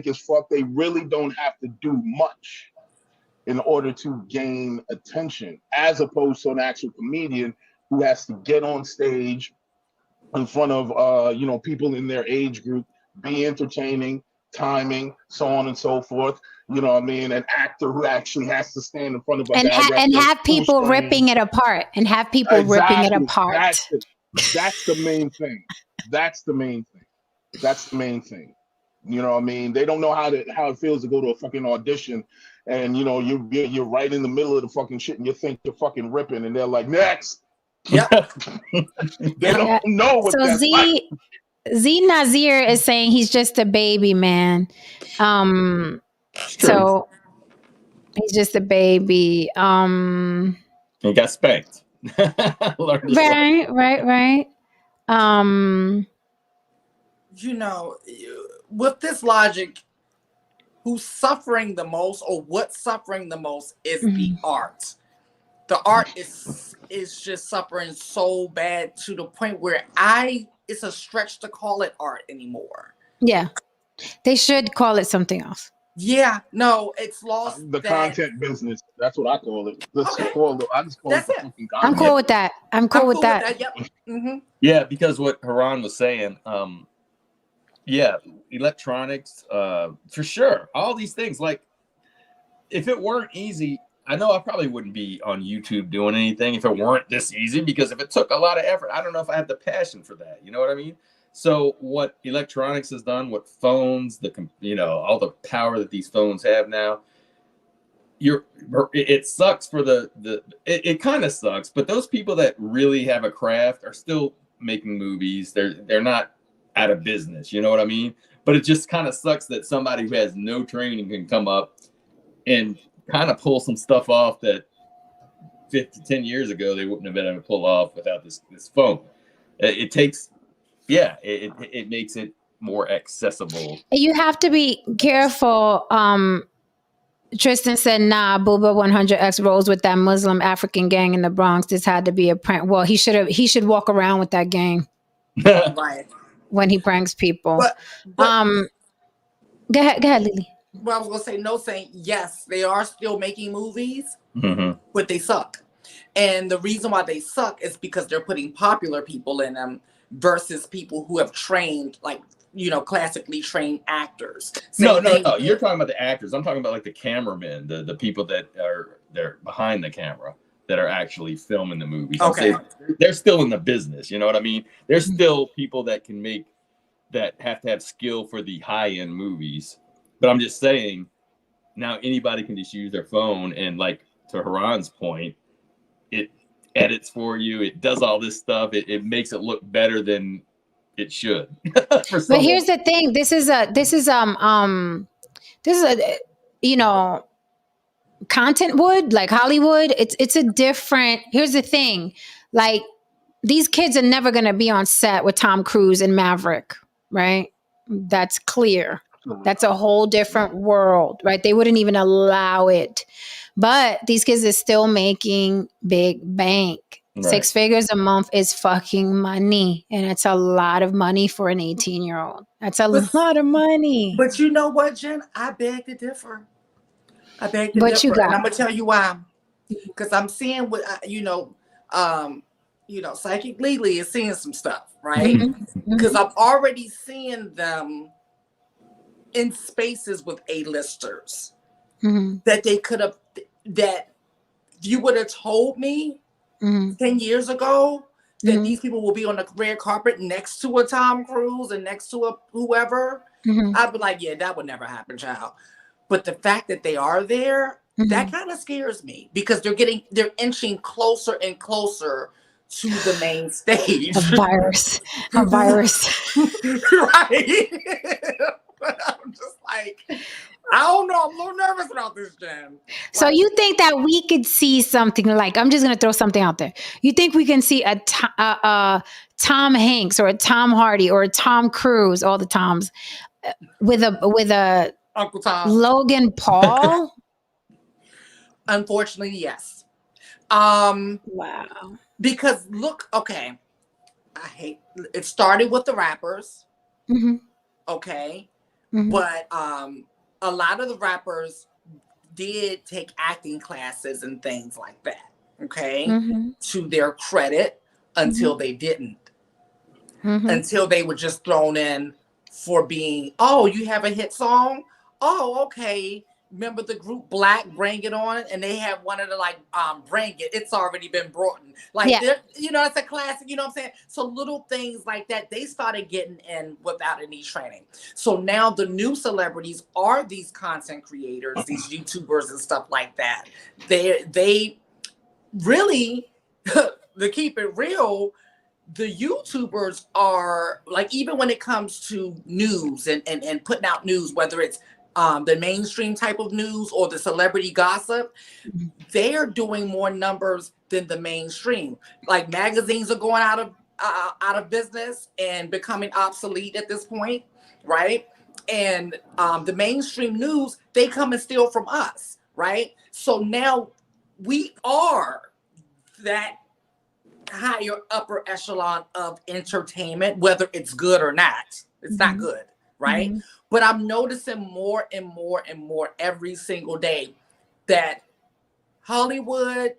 as fuck. They really don't have to do much in order to gain attention, as opposed to an actual comedian who has to get on stage in front of people in their age group, be entertaining, timing, so on and so forth. You know what I mean? An actor who actually has to stand in front of a director and have people ripping it apart, ripping it apart. That's the main thing. That's the main thing. You know what I mean? They don't know how it feels to go to a fucking audition, and you're right in the middle of the fucking shit, and you think you're fucking ripping, and they're like, next. Yeah. They don't know what that's like. Z Nazir is saying he's just a baby, man. So he's just a baby. He got spanked. Right. With this logic, who's suffering the most, or what's suffering the most, is the art. The art is just suffering so bad to the point where it's a stretch to call it art anymore. Yeah. They should call it something else. Yeah, no, it's lost the content business. That's what I call it. I just call it fucking content. I'm cool with that. I'm cool with that. Yep. Mm-hmm. Yeah, because what Haran was saying, electronics, for sure. All these things, like, if it weren't easy, I know I probably wouldn't be on YouTube doing anything if it weren't this easy, because if it took a lot of effort, I don't know if I have the passion for that. You know what I mean? So what electronics has done, what phones, all the power that these phones have now, it sucks for it kind of sucks, but those people that really have a craft are still making movies. They're not out of business. You know what I mean? But it just kind of sucks that somebody who has no training can come up and kind of pull some stuff off that 10 years ago they wouldn't have been able to pull off without this phone. It takes, it makes it more accessible. You have to be careful. Tristan said, nah, Buba 100X rolls with that Muslim African gang in the Bronx. This had to be a prank. Well, he should walk around with that gang. Right. When he pranks people. But go ahead, Lily. Well, I was going to say, saying yes, they are still making movies, but they suck. And the reason why they suck is because they're putting popular people in them versus people who have trained, like, classically trained actors. No. You're talking about the actors. I'm talking about like the cameramen, the people that they're behind the camera that are actually filming the movies. Okay. They're still in the business. You know what I mean? There's still people that have to have skill for the high-end movies. But I'm just saying, now anybody can just use their phone, and like to Haran's point, it edits for you. It does all this stuff. It makes it look better than it should. But here's the thing. This is a content wood, like Hollywood. It's a different. Here's the thing. Like, these kids are never going to be on set with Tom Cruise and Maverick, right? That's clear. That's a whole different world, right? They wouldn't even allow it. But these kids are still making big bank. Right. 6 figures a month is fucking money. And it's a lot of money for an 18-year-old. That's a lot of money. But you know what, Jen? I beg to differ. And I'm going to tell you why. Because I'm seeing what, Psychic Lily is seeing some stuff, right? Because I'm already seeing them in spaces with A-listers that they could have, that you would have told me 10 years ago that these people will be on the red carpet next to a Tom Cruise and next to a whoever, I'd be like, yeah, that would never happen, child. But the fact that they are there, that kind of scares me, because they're inching closer and closer to the main stage. A virus. Right. But I'm just like, I don't know. I'm a little nervous about this, Jen. So you think that we could see something like, I'm just going to throw something out there. You think we can see a Tom Hanks or a Tom Hardy or a Tom Cruise, all the Toms, with a Uncle Tom, Logan Paul? Unfortunately, yes. Wow. Because look, okay, it started with the rappers. Mm-hmm. Okay. Mm-hmm. But a lot of the rappers did take acting classes and things like that. Okay. Mm-hmm. To their credit, until they didn't. Until they were just thrown in for being, oh, you have a hit song? Oh, okay. Remember the group Black, Bring It On? And they have one of the Bring It. It's already been brought in. Like, you know, it's a classic, you know what I'm saying? So little things like that, they started getting in without any training. So now the new celebrities are these content creators, these YouTubers and stuff like that. They really, to keep it real, the YouTubers are like, even when it comes to news and putting out news, whether it's the mainstream type of news or the celebrity gossip, they are doing more numbers than the mainstream. Like magazines are going out of business and becoming obsolete at this point, right? And the mainstream news, they come and steal from us, right? So now we are that higher upper echelon of entertainment, whether it's good or not. It's not good, right? But I'm noticing more and more and more every single day that Hollywood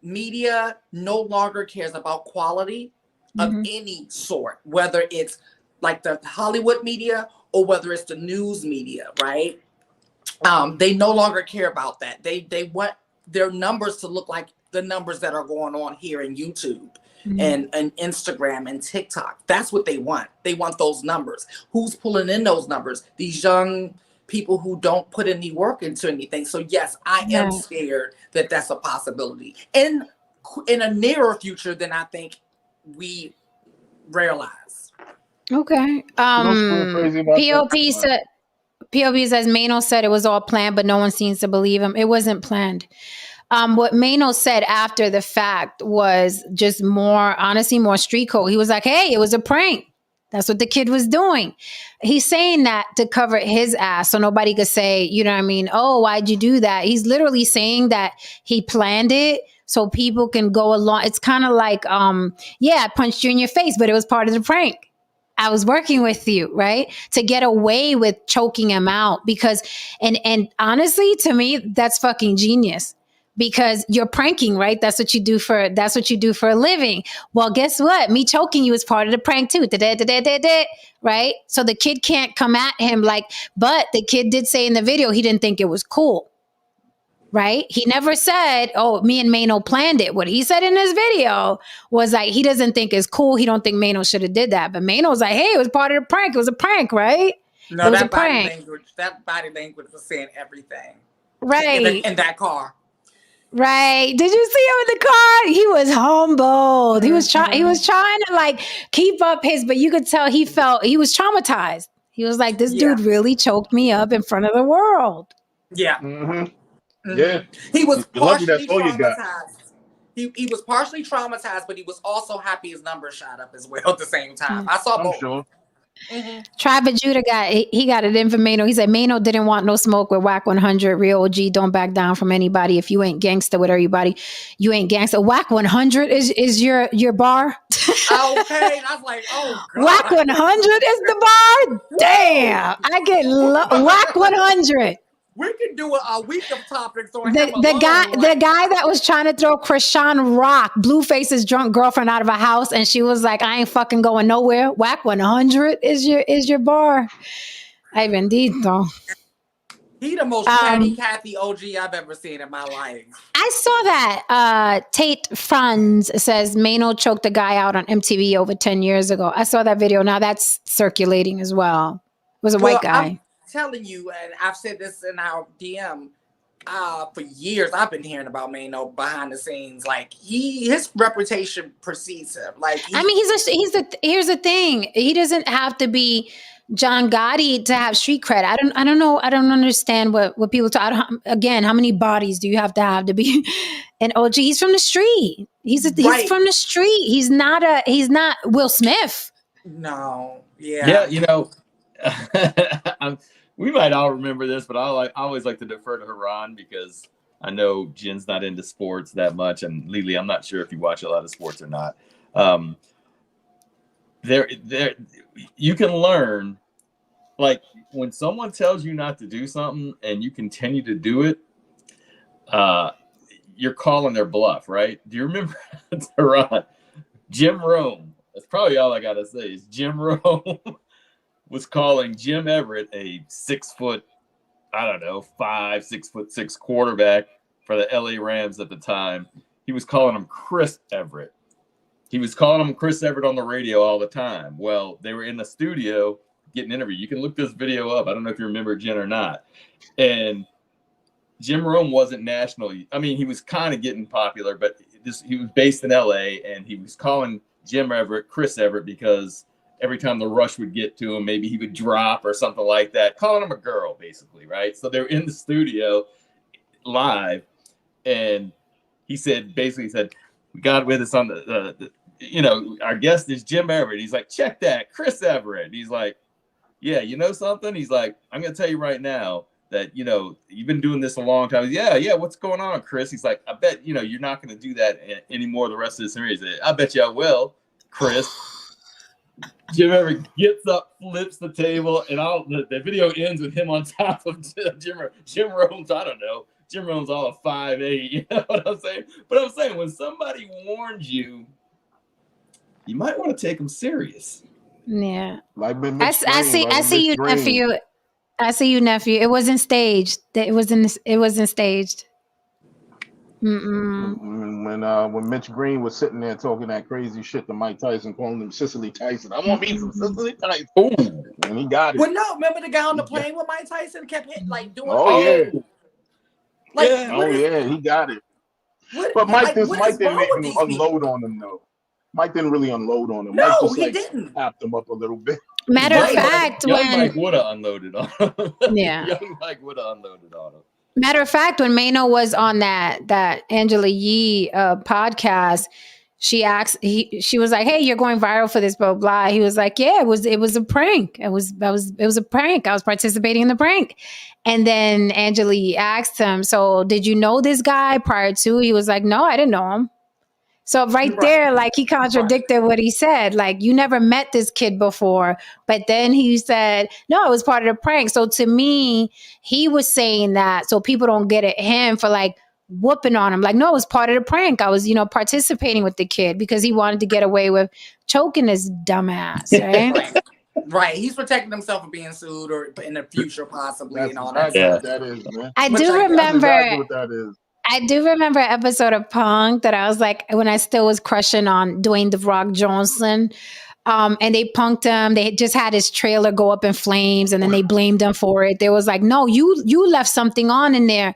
media no longer cares about quality of any sort, whether it's like the Hollywood media or whether it's the news media, right? They no longer care about that. They want their numbers to look like the numbers that are going on here in YouTube and Instagram and TikTok. That's what they want. They want those numbers. Who's pulling in those numbers? These young people who don't put any work into anything. So yes, I am scared that that's a possibility in a nearer future than I think we realize. Okay. POP said, POP says Maino said it was all planned, but no one seems to believe him. It wasn't planned. What Maino said after the fact was just more, honestly, more street code. He was like, hey, it was a prank. That's what the kid was doing. He's saying that to cover his ass so nobody could say, you know what I mean? Oh, why'd you do that? He's literally saying that he planned it so people can go along. It's kind of like, yeah, I punched you in your face, but it was part of the prank. I was working with you, right? To get away with choking him out because, and honestly, to me, that's fucking genius. Because you're pranking, right? That's what you do for a living. Well, guess what? Me choking you is part of the prank too. Right? So the kid can't come at him but the kid did say in the video he didn't think it was cool. Right? He never said, oh, me and Maino planned it. What he said in his video was like, he doesn't think it's cool. He don't think Maino should have did that. But Maino's like, hey, it was part of the prank. It was a prank, right? No, that body language was saying everything. Right. In that car. Right. Did you see him in the car? He was humbled. He was trying to keep up but you could tell he was traumatized. He was like, this dude really choked me up in front of the world. Yeah. Yeah. He was partially traumatized. He was partially traumatized, but he was also happy his numbers shot up as well at the same time. I saw both. Sure. Tribe of Judah got it in for Maino. He said Maino didn't want no smoke with Whack 100. Real OG, don't back down from anybody. If you ain't gangster with everybody, you ain't gangster. Whack 100 is your bar. Okay, I was like, oh God. Whack 100 is the bar. Damn, I get Whack 100. We can do a week of topics on the guy that was trying to throw Krishan Rock, Blueface's drunk girlfriend, out of a house, and she was like, I ain't fucking going nowhere. Whack 100 is your bar. Ay bendito. He the most chatty Cathy OG I've ever seen in my life. I saw that. Tate Franz says Maino choked a guy out on MTV over 10 years ago. I saw that video. Now that's circulating as well. It was a white guy. Telling you, and I've said this in our DM for years. I've been hearing about Maino behind the scenes. Like his reputation precedes him. Like here's the thing. He doesn't have to be John Gotti to have street cred. I don't know. I don't understand what people talk. Again, how many bodies do you have to be an OG? He's from the street. He's from the street. He's not Will Smith. No. Yeah. Yeah. You know. We might all remember this, but I always like to defer to Haran because I know Jen's not into sports that much, and Lily, I'm not sure if you watch a lot of sports or not. There, you can learn, like when someone tells you not to do something and you continue to do it, you're calling their bluff, right? Do you remember, Tehran, Jim Rome? That's probably all I gotta say is Jim Rome was calling Jim Everett a 6 foot, I don't know, 6'6" quarterback for the LA Rams at the time. He was calling him Chris Everett. He was calling him Chris Everett on the radio all the time. Well, they were in the studio getting interviewed. You can look this video up. I don't know if you remember Jen or not. And Jim Rome wasn't nationally. I mean, he was kind of getting popular, but he was based in LA, and he was calling Jim Everett Chris Everett because every time the rush would get to him, maybe he would drop or something like that, calling him a girl, basically, right? So they're in the studio live, and he basically said, we got with us on the our guest is Jim Everett. He's like, check that, Chris Everett. He's like, yeah, you know something? He's like, I'm going to tell you right now that, you've been doing this a long time. Yeah, what's going on, Chris? He's like, I bet, you're not going to do that anymore the rest of the series. I bet you I will, Chris. Jim Everett gets up, flips the table, and the video ends with him on top of Jim Rome's, I don't know. Jim Rome's all of 5'8", you know what I'm saying? But I'm saying when somebody warns you, you might want to take them serious. Yeah. Like I see you, nephew. I see you, nephew. It wasn't staged. It wasn't staged. When Mitch Green was sitting there talking that crazy shit to Mike Tyson, calling him Cicely Tyson. I want me some Cicely Tyson. Ooh. And he got it. Well, no, remember the guy on the plane with Mike Tyson kept hitting, doing. Yeah. Yeah. He got it. But Mike didn't unload on him though. Mike didn't really unload on him. No, Mike just he didn't. Tapped him up a little bit. Matter of fact, young Mike would have unloaded on him. Yeah. Young Mike would have unloaded on him. Matter of fact, when Maino was on that Angela Yee podcast, she was like, "Hey, you're going viral for this, blah blah." He was like, "Yeah, it was a prank. It was a prank. I was participating in the prank." And then Angela Yee asked him, "So did you know this guy prior to?" He was like, "No, I didn't know him." So right there, like he contradicted what he said. Like, you never met this kid before, but then he said, no, it was part of the prank. So to me, he was saying that so people don't get at him for like whooping on him. Like, no, it was part of the prank. I was, participating with the kid because he wanted to get away with choking his dumbass, right? Right. He's protecting himself from being sued or in the future possibly and all that. That's what that is, man. I do remember. That's exactly what that is. I do remember an episode of Punk that I was like, when I still was crushing on Dwayne "The Rock" Johnson, and they punked him. They just had his trailer go up in flames, and then they blamed him for it. They was like, "No, you left something on in there,"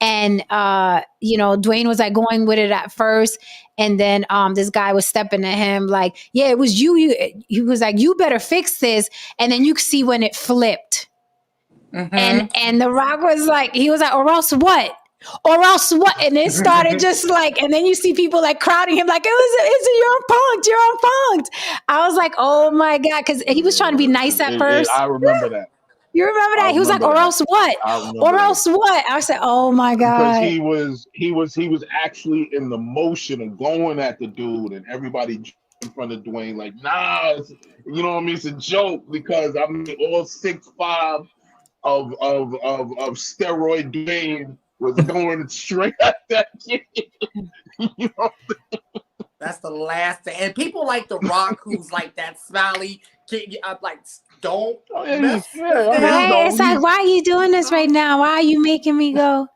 and Dwayne was like going with it at first, and then this guy was stepping at him like, "Yeah, it was you." He was like, "You better fix this," and then you could see when it flipped, and The Rock was like, "Or else what? Or else what?" And it started just like, and then you see people like crowding him, like, you're on punked. I was like, oh my God, because he was trying to be nice at first. I remember that. You remember that? He was like, or else what? Or else what? I said, oh my God. Because he was actually in the motion of going at the dude, and everybody in front of Dwayne, like, nah, you know what I mean? It's a joke because I mean all 6'5" of steroid Dwayne was going straight at that kid. You know? That's the last thing. And people like The Rock, who's like that smiley kid, I'm like, don't. It's like, why are you doing this right now? Why are you making me go?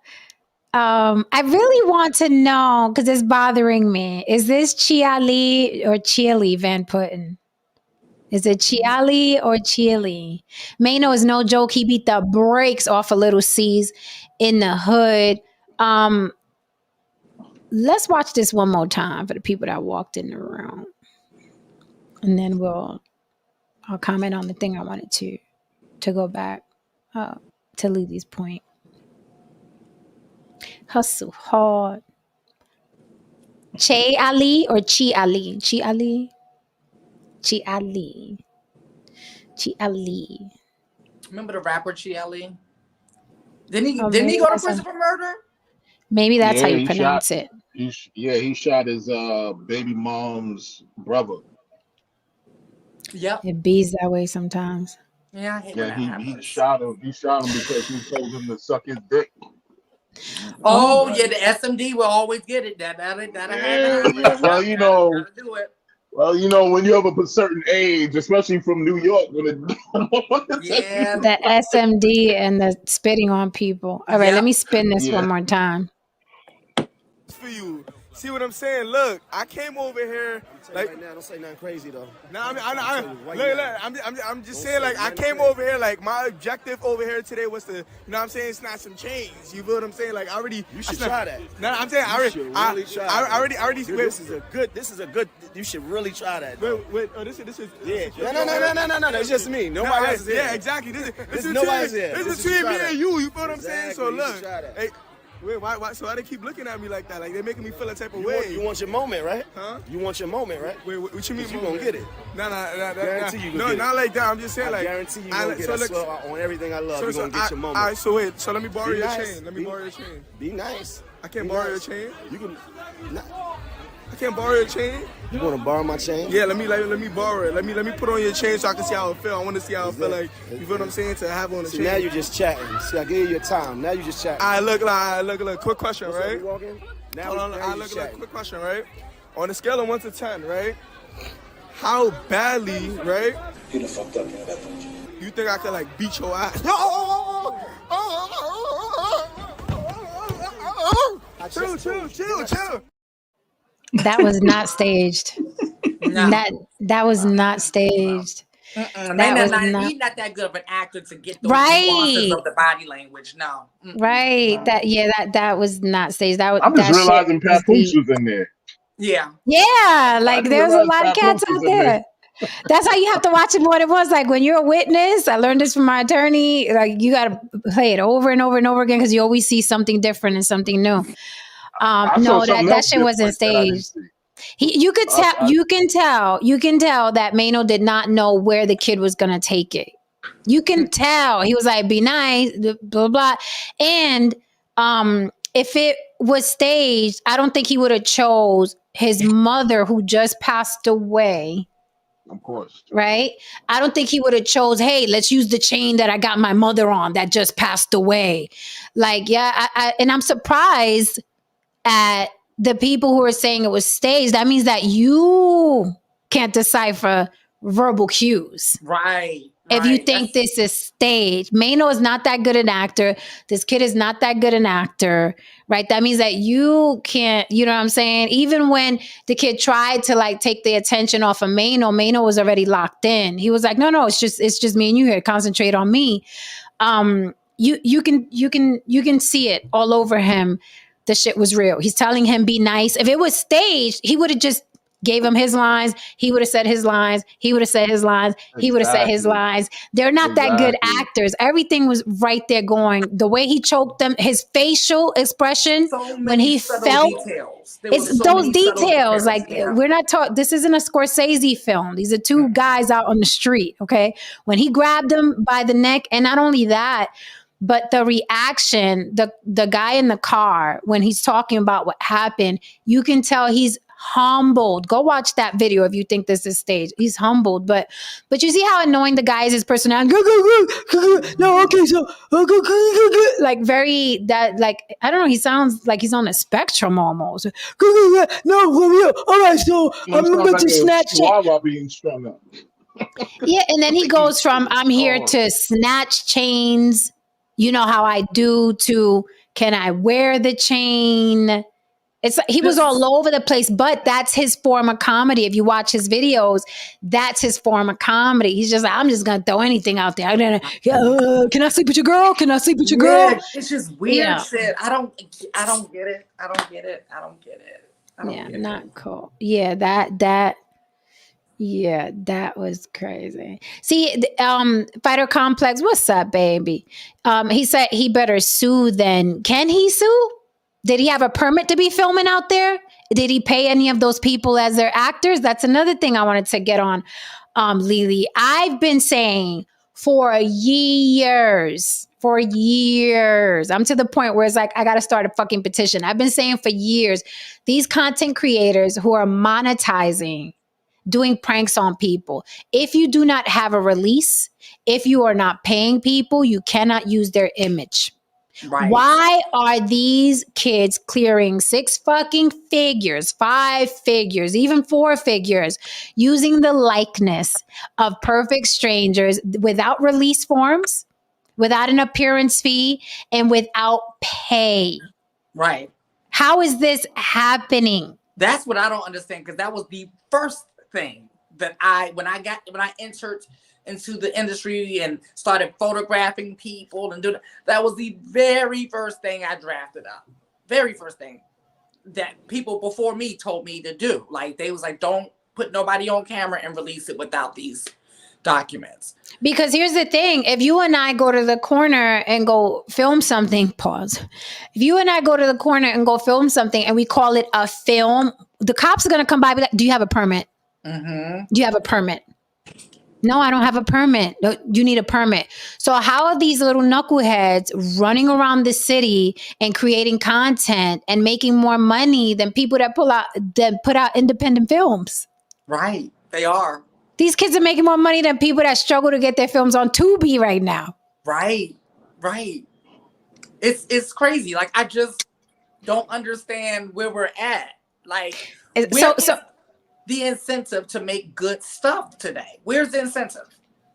I really want to know, because it's bothering me. Is this Chiali or Chiali Van Putten? Is it Chiali or Chiali? Maino is no joke. He beat the brakes off of Little C's in the hood. Let's watch this one more time for the people that walked in the room. And then I'll comment on the thing I wanted to go back to Lily's point. Hustle hard. Che Ali or Chi Ali? Chi Ali? Chi Ali. Chi Ali. Remember the rapper Chi Ali? Didn't he go to prison for murder? Maybe that's how you pronounce it. He shot his baby mom's brother. Yep. It bees that way sometimes. Yeah, I hate when that happens. He shot him. He shot him because he told him to suck his dick. Oh, yeah, the SMD will always get it. That'll happen. Yeah. Well, you know. Gotta do it. Well, you know, when you have a certain age, especially from New York, the SMD and the spitting on people. All right, let me spin this one more time. For you. See what I'm saying? Look, I came over here like right now, don't say nothing crazy though. Nah, I'm just saying like I came over here like my objective over here today was to, you know what I'm saying, snatch some chains. You feel what I'm saying? Like I already you should try that. No, I'm saying I already Dude, this is a good you should really try that. Wait, this is yeah. No, it's just me. Nobody else is here. Yeah, exactly. This is nobody's here. This is between me and you. You feel what I'm saying? So Exactly, you look. should try that. Hey, wait, why? So why they keep looking at me like that? Like they're making me feel a type of way. You want your moment, right? Huh? You want your moment, right? Wait, what you mean? You gonna get it? Nah. Guarantee you gonna no, get it. not like that. I'm just saying, I like, guarantee you gonna get it. I swear on everything I love, you're gonna get your moment. All right, so wait. So let me borrow Be your nice. chain. Let me borrow your chain. Be nice. I can't borrow your chain. You can. I can't borrow your chain. You want to borrow my chain? Yeah, let me borrow it. Let me put on your chain so I can see how it feel. I want to see how it feel like. You feel what I'm saying? To have on the chain. Now you're just chatting. See, I gave you your time. Now you just chatting. I look. Quick question, right? Now quick question, right? On a scale of 1 to 10, right? How badly, right? You done fucked up, you know that, don't you? You think I could like beat your ass? Chill. That was not staged. No. That was not staged. He's not that good of an actor to get those nuances of the body language. No. Right. That was not staged. I'm just realizing Papoose was in there. Yeah. Yeah, like there's a lot of cats out there. That's how you have to watch it more than once. Like when you're a witness, I learned this from my attorney. Like you got to play it over and over and over again because you always see something different and something new. No, that shit wasn't staged. You can tell that Maino did not know where the kid was gonna take it. You can tell. He was like, "Be nice," blah blah. And if it was staged, I don't think he would have chose his mother who just passed away. Of course. Right? I don't think he would have chose, hey, let's use the chain that I got my mother on that just passed away. Like, yeah, and I'm surprised at the people who are saying it was staged. That means that you can't decipher verbal cues. Right. If you think this is staged. Maino is not that good an actor. This kid is not that good an actor, right? That means that you can't, you know what I'm saying? Even when the kid tried to like take the attention off of Maino was already locked in. He was like, no, it's just me and you here. Concentrate on me. You can see it all over him. The shit was real. He's telling him be nice. If it was staged, he would have just gave him his lines. He would have said his lines. He would have said his lines. He would have said his lines. They're not that good actors. Everything was right there going. The way he choked them, his facial expression when he felt it's those details. Like we're not talking. This isn't a Scorsese film. These are two guys out on the street. Okay, when he grabbed him by the neck, and not only that, but the reaction, the guy in the car when he's talking about what happened, you can tell he's humbled. Go watch that video if you think this is staged. He's humbled, but you see how annoying the guy is. His personality. No, okay, so like very that like I don't know. He sounds like he's on a spectrum almost. No, all right. So I'm about to snatch it. Being strung up. Yeah, and then he goes from I'm here to snatch chains. You know how I do to can I wear the chain? It's he was all over the place, but that's his form of comedy. If you watch his videos, that's his form of comedy. He's just like, I'm just gonna throw anything out there. Can I sleep with your girl? Can I sleep with your girl? Yeah, it's just weird shit. I don't get it. I don't get it. Not cool. Yeah, that was crazy. See, Fighter Complex, what's up, baby? He said he better sue then. Can he sue? Did he have a permit to be filming out there? Did he pay any of those people as their actors? That's another thing I wanted to get on, Lily. I've been saying for years. For years. I'm to the point where it's like, I got to start a fucking petition. I've been saying for years, these content creators who are monetizing, doing pranks on people, if you do not have a release, if you are not paying people, you cannot use their image. Right. Why are these kids clearing 6 fucking figures, 5 figures, even 4 figures, using the likeness of perfect strangers without release forms, without an appearance fee, and without pay? Right. How is this happening? That's what I don't understand, because that was the first thing that when I entered into the industry and started photographing people and doing that was the very first thing I drafted up. Very first thing that people before me told me to do. Like, they was like, don't put nobody on camera and release it without these documents. Because here's the thing, if you and I go to the corner and go film something, pause. If you and I go to the corner and go film something and we call it a film, the cops are going to come by and be like, do you have a permit? Mm-hmm. Do you have a permit? No, I don't have a permit. No, you need a permit. So how are these little knuckleheads running around the city and creating content and making more money than people that put out independent films? Right. They are. These kids are making more money than people that struggle to get their films on Tubi right now. Right. Right. It's crazy. Like, I just don't understand where we're at. Like, so the incentive to make good stuff today? Where's the incentive?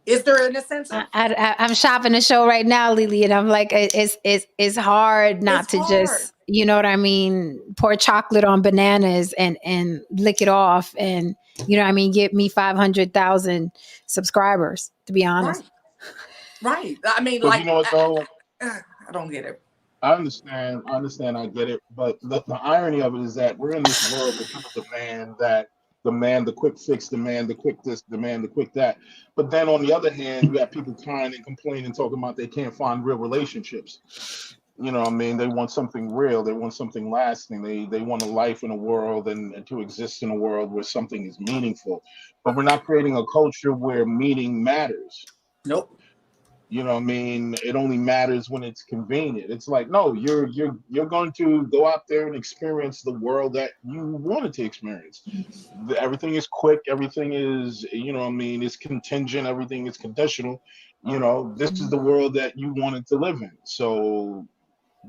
Is there an incentive? I'm shopping the show right now, Lily, and I'm like, it's hard not to just, you know what I mean, pour chocolate on bananas and lick it off, and you know what I mean, get me 500,000 subscribers, to be honest. Right. I mean, but like, you know what though? I don't get it. I understand, I get it, but the irony of it is that we're in this world where people demand the quick fix, demand the quick this, demand the quick that. But then on the other hand, you have people crying and complaining, talking about they can't find real relationships. You know what I mean? They want something real. They want something lasting. They want a life in a world and to exist in a world where something is meaningful. But we're not creating a culture where meaning matters. Nope. You know what I mean? It only matters when it's convenient. It's like, no, you're going to go out there and experience the world that you wanted to experience. Everything is quick. Everything is, you know what I mean, it's contingent. Everything is conditional. You know, this is the world that you wanted to live in. So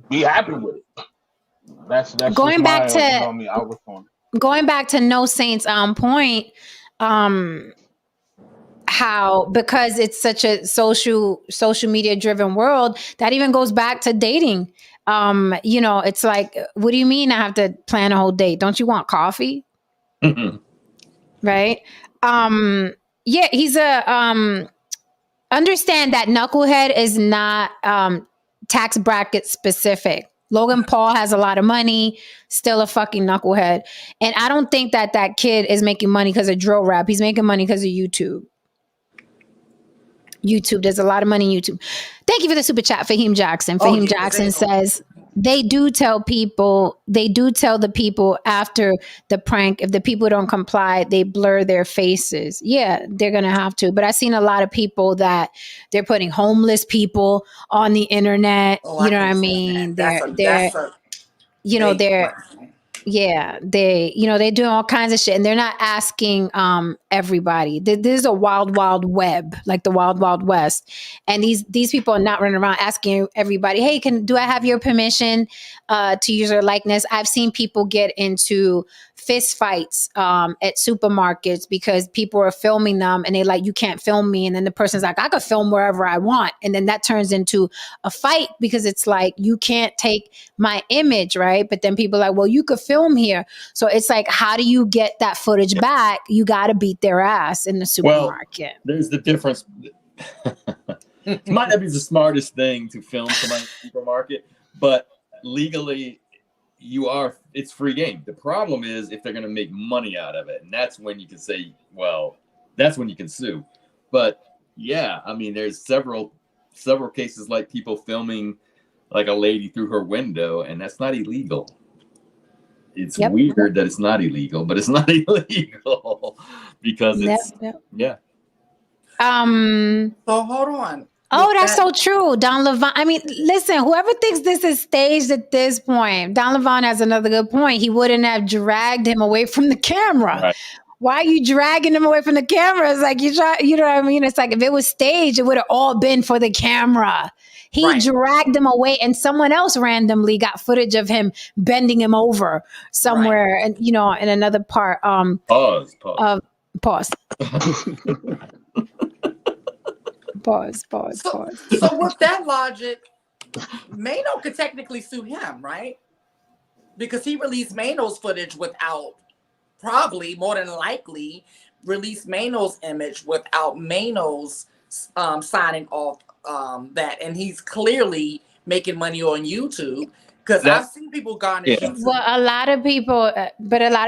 be happy with it. That's going back to, you know what I mean, outlook on it. Going back to No Saints point, how, because it's such a social media driven world, that even goes back to dating. You know, it's like, what do you mean I have to plan a whole date? Don't you want coffee? Right. Yeah, he's understand that knucklehead is not tax bracket specific. Logan Paul has a lot of money, still a fucking knucklehead. And I don't think that kid is making money because of drill rap. He's making money because of YouTube. There's a lot of money in YouTube. Thank you for the super chat, Fahim Jackson. Fahim Jackson says, they do tell the people after the prank, if the people don't comply, they blur their faces. Yeah, they're going to have to. But I've seen a lot of people that they're putting homeless people on the internet. You know what I mean? They're doing all kinds of shit, and they're not asking everybody. This is a wild, wild web, like the wild, wild west. And these people are not running around asking everybody, hey, do I have your permission to use your likeness? I've seen people get into fist fights at supermarkets because people are filming them and they like, you can't film me. And then the person's like, I could film wherever I want. And then that turns into a fight because it's like, you can't take my image, right? But then people are like, well, you could film here. So it's like, how do you get that footage back? You got to beat their ass in the supermarket. Well, there's the difference. It might not be the smartest thing to film somebody in the supermarket, but legally, it's free game. The problem is if they're going to make money out of it, and that's when you can say, well, that's when you can sue. But yeah, I mean, there's several cases like people filming like a lady through her window, and that's not illegal. It's weird that it's not illegal, but it's not illegal because it's yeah. So hold on. Oh, that's so true. Don Levine. I mean, listen, whoever thinks this is staged at this point, Don Levine has another good point. He wouldn't have dragged him away from the camera. Right. Why are you dragging him away from the camera? It's like you know what I mean? It's like if it was staged, it would have all been for the camera. He dragged him away, and someone else randomly got footage of him bending him over somewhere, and in another part. Pause. Pause. Pause. So with that logic, Maino could technically sue him, right? Because he released Maino's footage without, probably more than likely, released Maino's image without Maino's signing off that, and he's clearly making money on YouTube. Because I've seen people garnish YouTube. Well, a lot of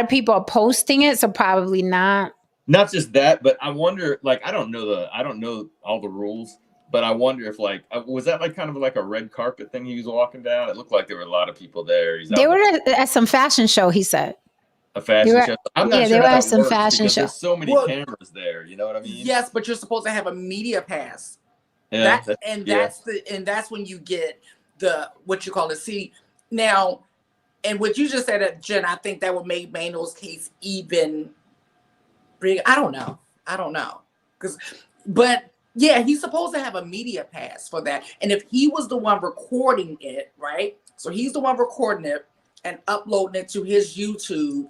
people are posting it, so probably not. Not just that, but I wonder, like, I don't know all the rules, but I wonder if, like, was that like kind of like a red carpet thing he was walking down? It looked like there were a lot of people there. They were at some fashion show, he said. A fashion show? I'm not sure they were how at some fashion show. There's so many cameras there, you know what I mean? Yes, but you're supposed to have a media pass. Yeah, that's when you get the what you call it. See, now, and what you just said, Jen, I think that would make Maino's case even big. I don't know. But yeah, he's supposed to have a media pass for that. And if he was the one recording it, right? So he's the one recording it and uploading it to his YouTube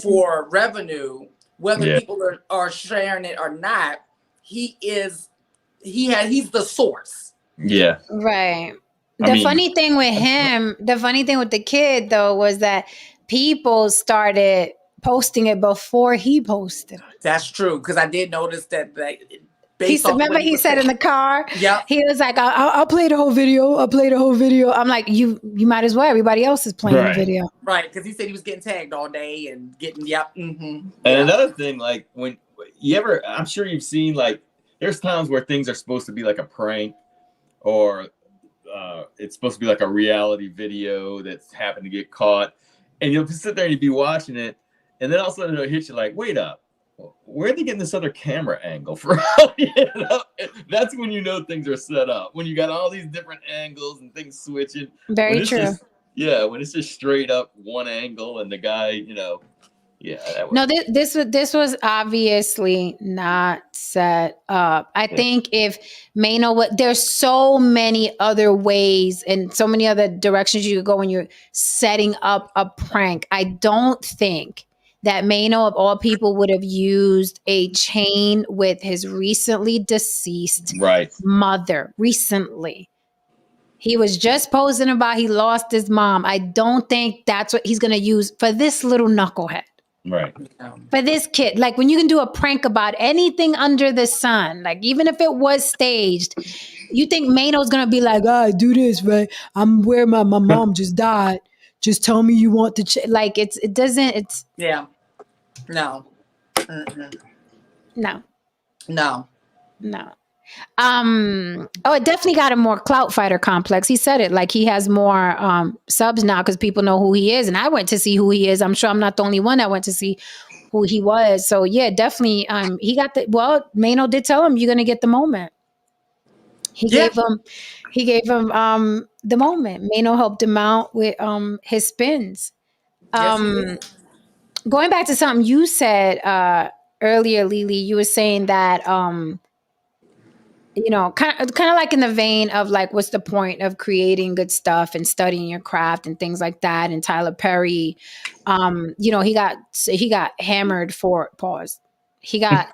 for revenue, whether people are sharing it or not, he's the source. Yeah. Right. The funny thing with the kid though was that people started posting it before he posted it. That's true, because I did notice that he said in the car, yeah, he was like, I'll play the whole video. I'm like, you might as well. Everybody else is playing the video. Right, because he said he was getting tagged all day and getting, And another thing, like when I'm sure you've seen, like, there's times where things are supposed to be like a prank or it's supposed to be like a reality video that's happened to get caught. And you'll sit there and you'll be watching it. And then all of a sudden it'll hit you like, wait up. Where are they getting this other camera angle from? That's when you know things are set up. When you got all these different angles and things switching. Very true. When it's just straight up one angle and the guy, this was obviously not set up. I think if Maino, there's so many other ways and so many other directions you could go when you're setting up a prank. I don't think that Maino, of all people, would have used a chain with his recently deceased mother. Recently. He was just posting about he lost his mom. I don't think that's what he's going to use for this little knucklehead. Right. For this kid. Like when you can do a prank about anything under the sun, like even if it was staged, you think Maino's going to be like, do this, right? I'm where my mom just died. Just tell me you want to like it doesn't. It's no. It definitely got a more clout fighter complex. He said it like he has more subs now because people know who he is, and I went to see who he is. I'm sure I'm not the only one that went to see who he was. So yeah, definitely. He got Maino did tell him you're gonna get the moment. He gave him the moment. Maino helped him out with his spins. Going back to something you said earlier, Lily, you were saying that kind of like in the vein of like, what's the point of creating good stuff and studying your craft and things like that. And Tyler Perry, he got hammered for pause. He got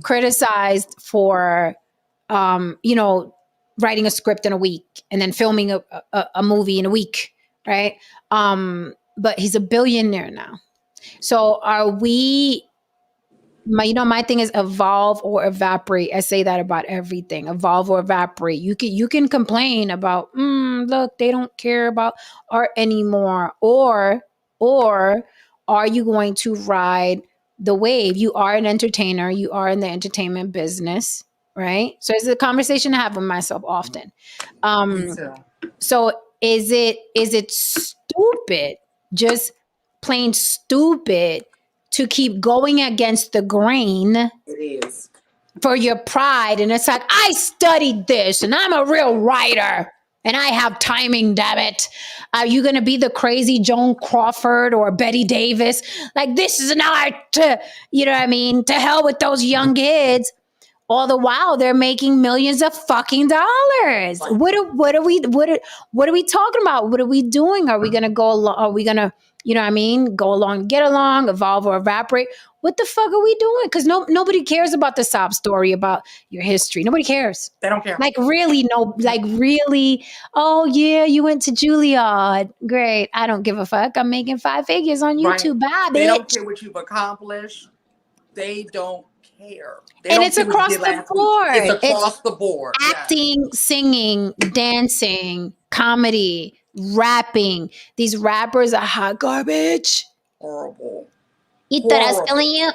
criticized for writing a script in a week and then filming a movie in a week, right? But he's a billionaire now. So are we, my thing is evolve or evaporate. I say that about everything. Evolve or evaporate. You can complain about, look, they don't care about art anymore. Or are you going to ride the wave? You are an entertainer. You are in the entertainment business, right? So it's a conversation I have with myself often. So is it stupid, just plain stupid, to keep going against the grain? It is. for your pride. And it's like, I studied this and I'm a real writer and I have timing, damn it. Are you going to be the crazy Joan Crawford or Betty Davis? Like, this is an art to, you know what I mean? To hell with those young kids. All the while they're making millions of fucking dollars. What are we talking about? What are we doing? Are we gonna go along? Are we gonna, you know what I mean, go along, get along, evolve or evaporate? What the fuck are we doing? Because nobody cares about the sob story about your history. Nobody cares. They don't care. Like really, really. Oh yeah, you went to Juilliard. Great. I don't give a fuck. I'm making 5 figures on YouTube. Bye, bitch. They don't care what you've accomplished. They don't care. And it's across the board. It's across the board. Acting, singing, dancing, comedy, rapping. These rappers are hot garbage. Horrible. You thought I was feeling you?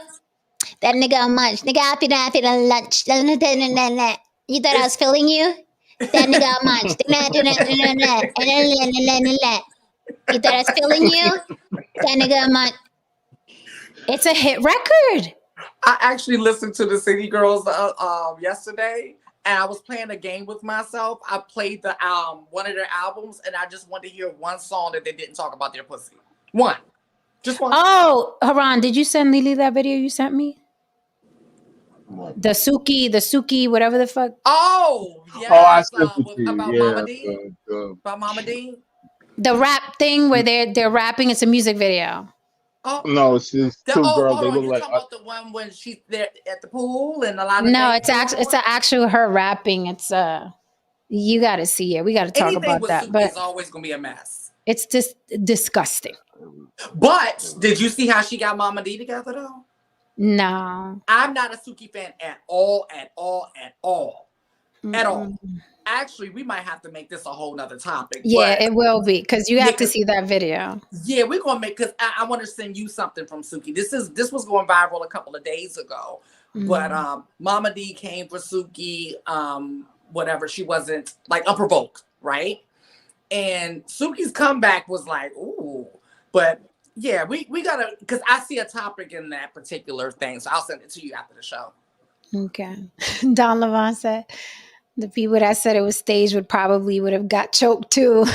That nigga how much? Nigga, I feel lunch. You thought I was feeling you? That nigga how much? You thought I was feeling you? That nigga how much? It's a hit record. I actually listened to the City Girls yesterday, and I was playing a game with myself. I played the one of their albums, and I just wanted to hear one song that they didn't talk about their pussy. One. Just one. Oh, Haran, did you send Lily that video you sent me? What? The Suki, whatever the fuck. Oh, yes. Oh, I sent it to you. About Mama D. About Mama D. The rap thing where they're rapping. It's a music video. Oh no, it's just two girls. They look like. Talking about the one when she's there at the pool and a lot of. No, it's actually her rapping. It's you got to see it. We got to talk about that. But it's always gonna be a mess. It's just disgusting. But did you see how she got Mama D together though? No, I'm not a Suki fan at all. Actually, we might have to make this a whole nother topic. Yeah, it will be because you have to see that video. Yeah, we're gonna make because I want to send you something from Suki. This was going viral a couple of days ago. But Mama D came for Suki, whatever. She wasn't like unprovoked, right? And Suki's comeback was like, ooh. But yeah, we gotta because I see a topic in that particular thing, so I'll send it to you after the show. Okay. Don Levon said. The people that said it was staged would have got choked too.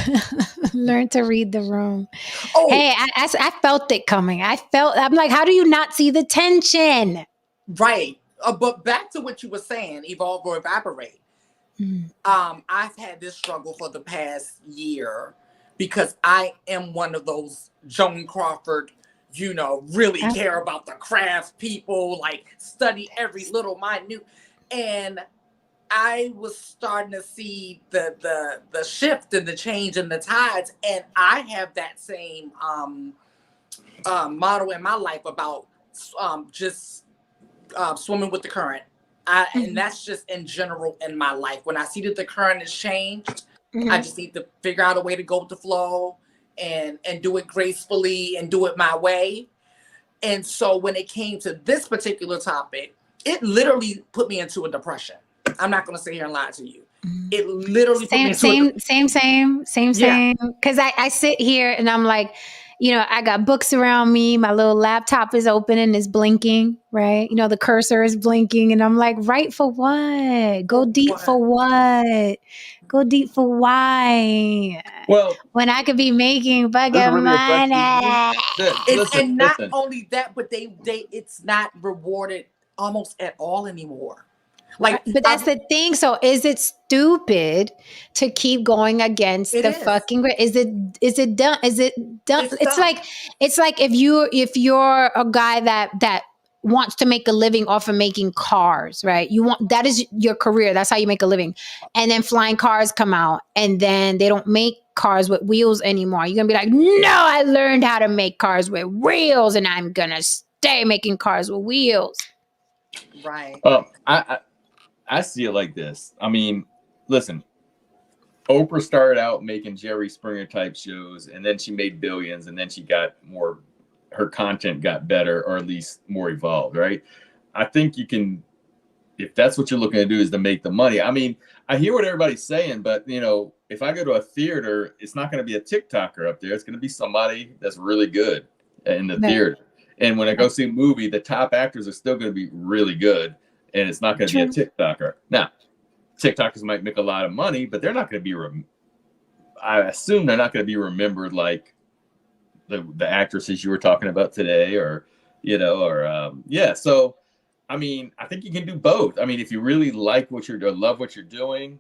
Learn to read the room. Oh. Hey, I felt it coming. I'm like, how do you not see the tension? Right. But back to what you were saying, evolve or evaporate. I've had this struggle for the past year because I am one of those Joan Crawford, really care about the craft people, like study every little minute. And I was starting to see the shift and the change in the tides, and I have that same motto in my life about just swimming with the current. And that's just in general in my life. When I see that the current has changed, I just need to figure out a way to go with the flow and do it gracefully and do it my way. And so when it came to this particular topic, it literally put me into a depression. I'm not going to sit here and lie to you. It literally same. Because I sit here and I'm like, I got books around me. My little laptop is open and is blinking, right? The cursor is blinking. And I'm like, right for what? Go deep for what? Go deep for why? Well, when I could be making fucking money. And not only that, but it's not rewarded almost at all anymore. But that's the thing. So is it stupid to keep going against the fucking grid? Is it done? Is it done? It's like if you're a guy that wants to make a living off of making cars, right? That is your career. That's how you make a living. And then flying cars come out and then they don't make cars with wheels anymore. You're gonna be like, no, I learned how to make cars with wheels and I'm gonna stay making cars with wheels. Right. I see it like this. I mean, listen, Oprah started out making Jerry Springer type shows, and then she made billions, and then she got more, her content got better, or at least more evolved, right? I think you can, if that's what you're looking to do is to make the money. I mean, I hear what everybody's saying, but if I go to a theater, it's not going to be a TikToker up there. It's going to be somebody that's really good in the theater. And when I go see a movie, the top actors are still going to be really good. and it's not going to be a TikToker. Now, TikTokers might make a lot of money, but they're not going to be. I assume they're not going to be remembered like the actresses you were talking about today, or yeah. So, I mean, I think you can do both. I mean, if you really like what you're doing, love what you're doing,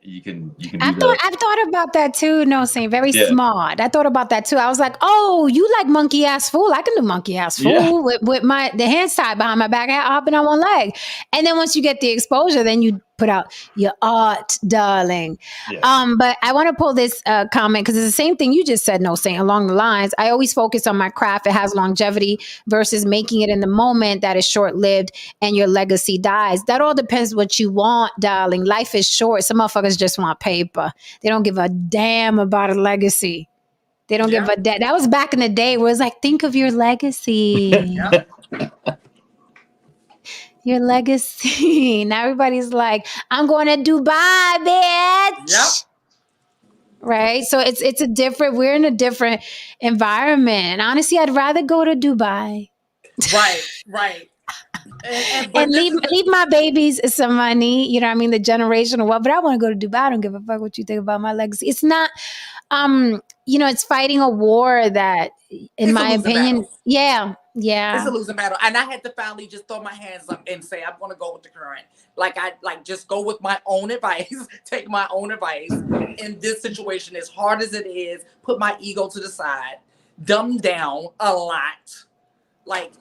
you can. I've thought about that too. No, saying very smart. I thought about that too. I was like, oh, you like monkey ass fool? I can do monkey ass fool with the hands tied behind my back, hopping on one leg. And then once you get the exposure, then you put out your art, darling. Yes. But I want to pull this comment because it's the same thing you just said, no, saying along the lines. I always focus on my craft. It has longevity versus making it in the moment that is short-lived and your legacy dies. That all depends what you want, darling. Life is short. Some motherfuckers just want paper. They don't give a damn about a legacy. They don't give a damn. That was back in the day where it's like, think of your legacy. Your legacy. Now everybody's like, I'm going to Dubai, bitch. Yep. Right? So we're in a different environment. And honestly, I'd rather go to Dubai. Right. And leave my babies some money, you know what I mean? The generational wealth. But I want to go to Dubai. I don't give a fuck what you think about my legacy. It's not, it's fighting a war that, in my opinion, it's a losing battle. And I had to finally just throw my hands up and say, I'm going to go with the current. Just go with my own advice, take my own advice in this situation, as hard as it is, put my ego to the side, dumb down a lot. Like,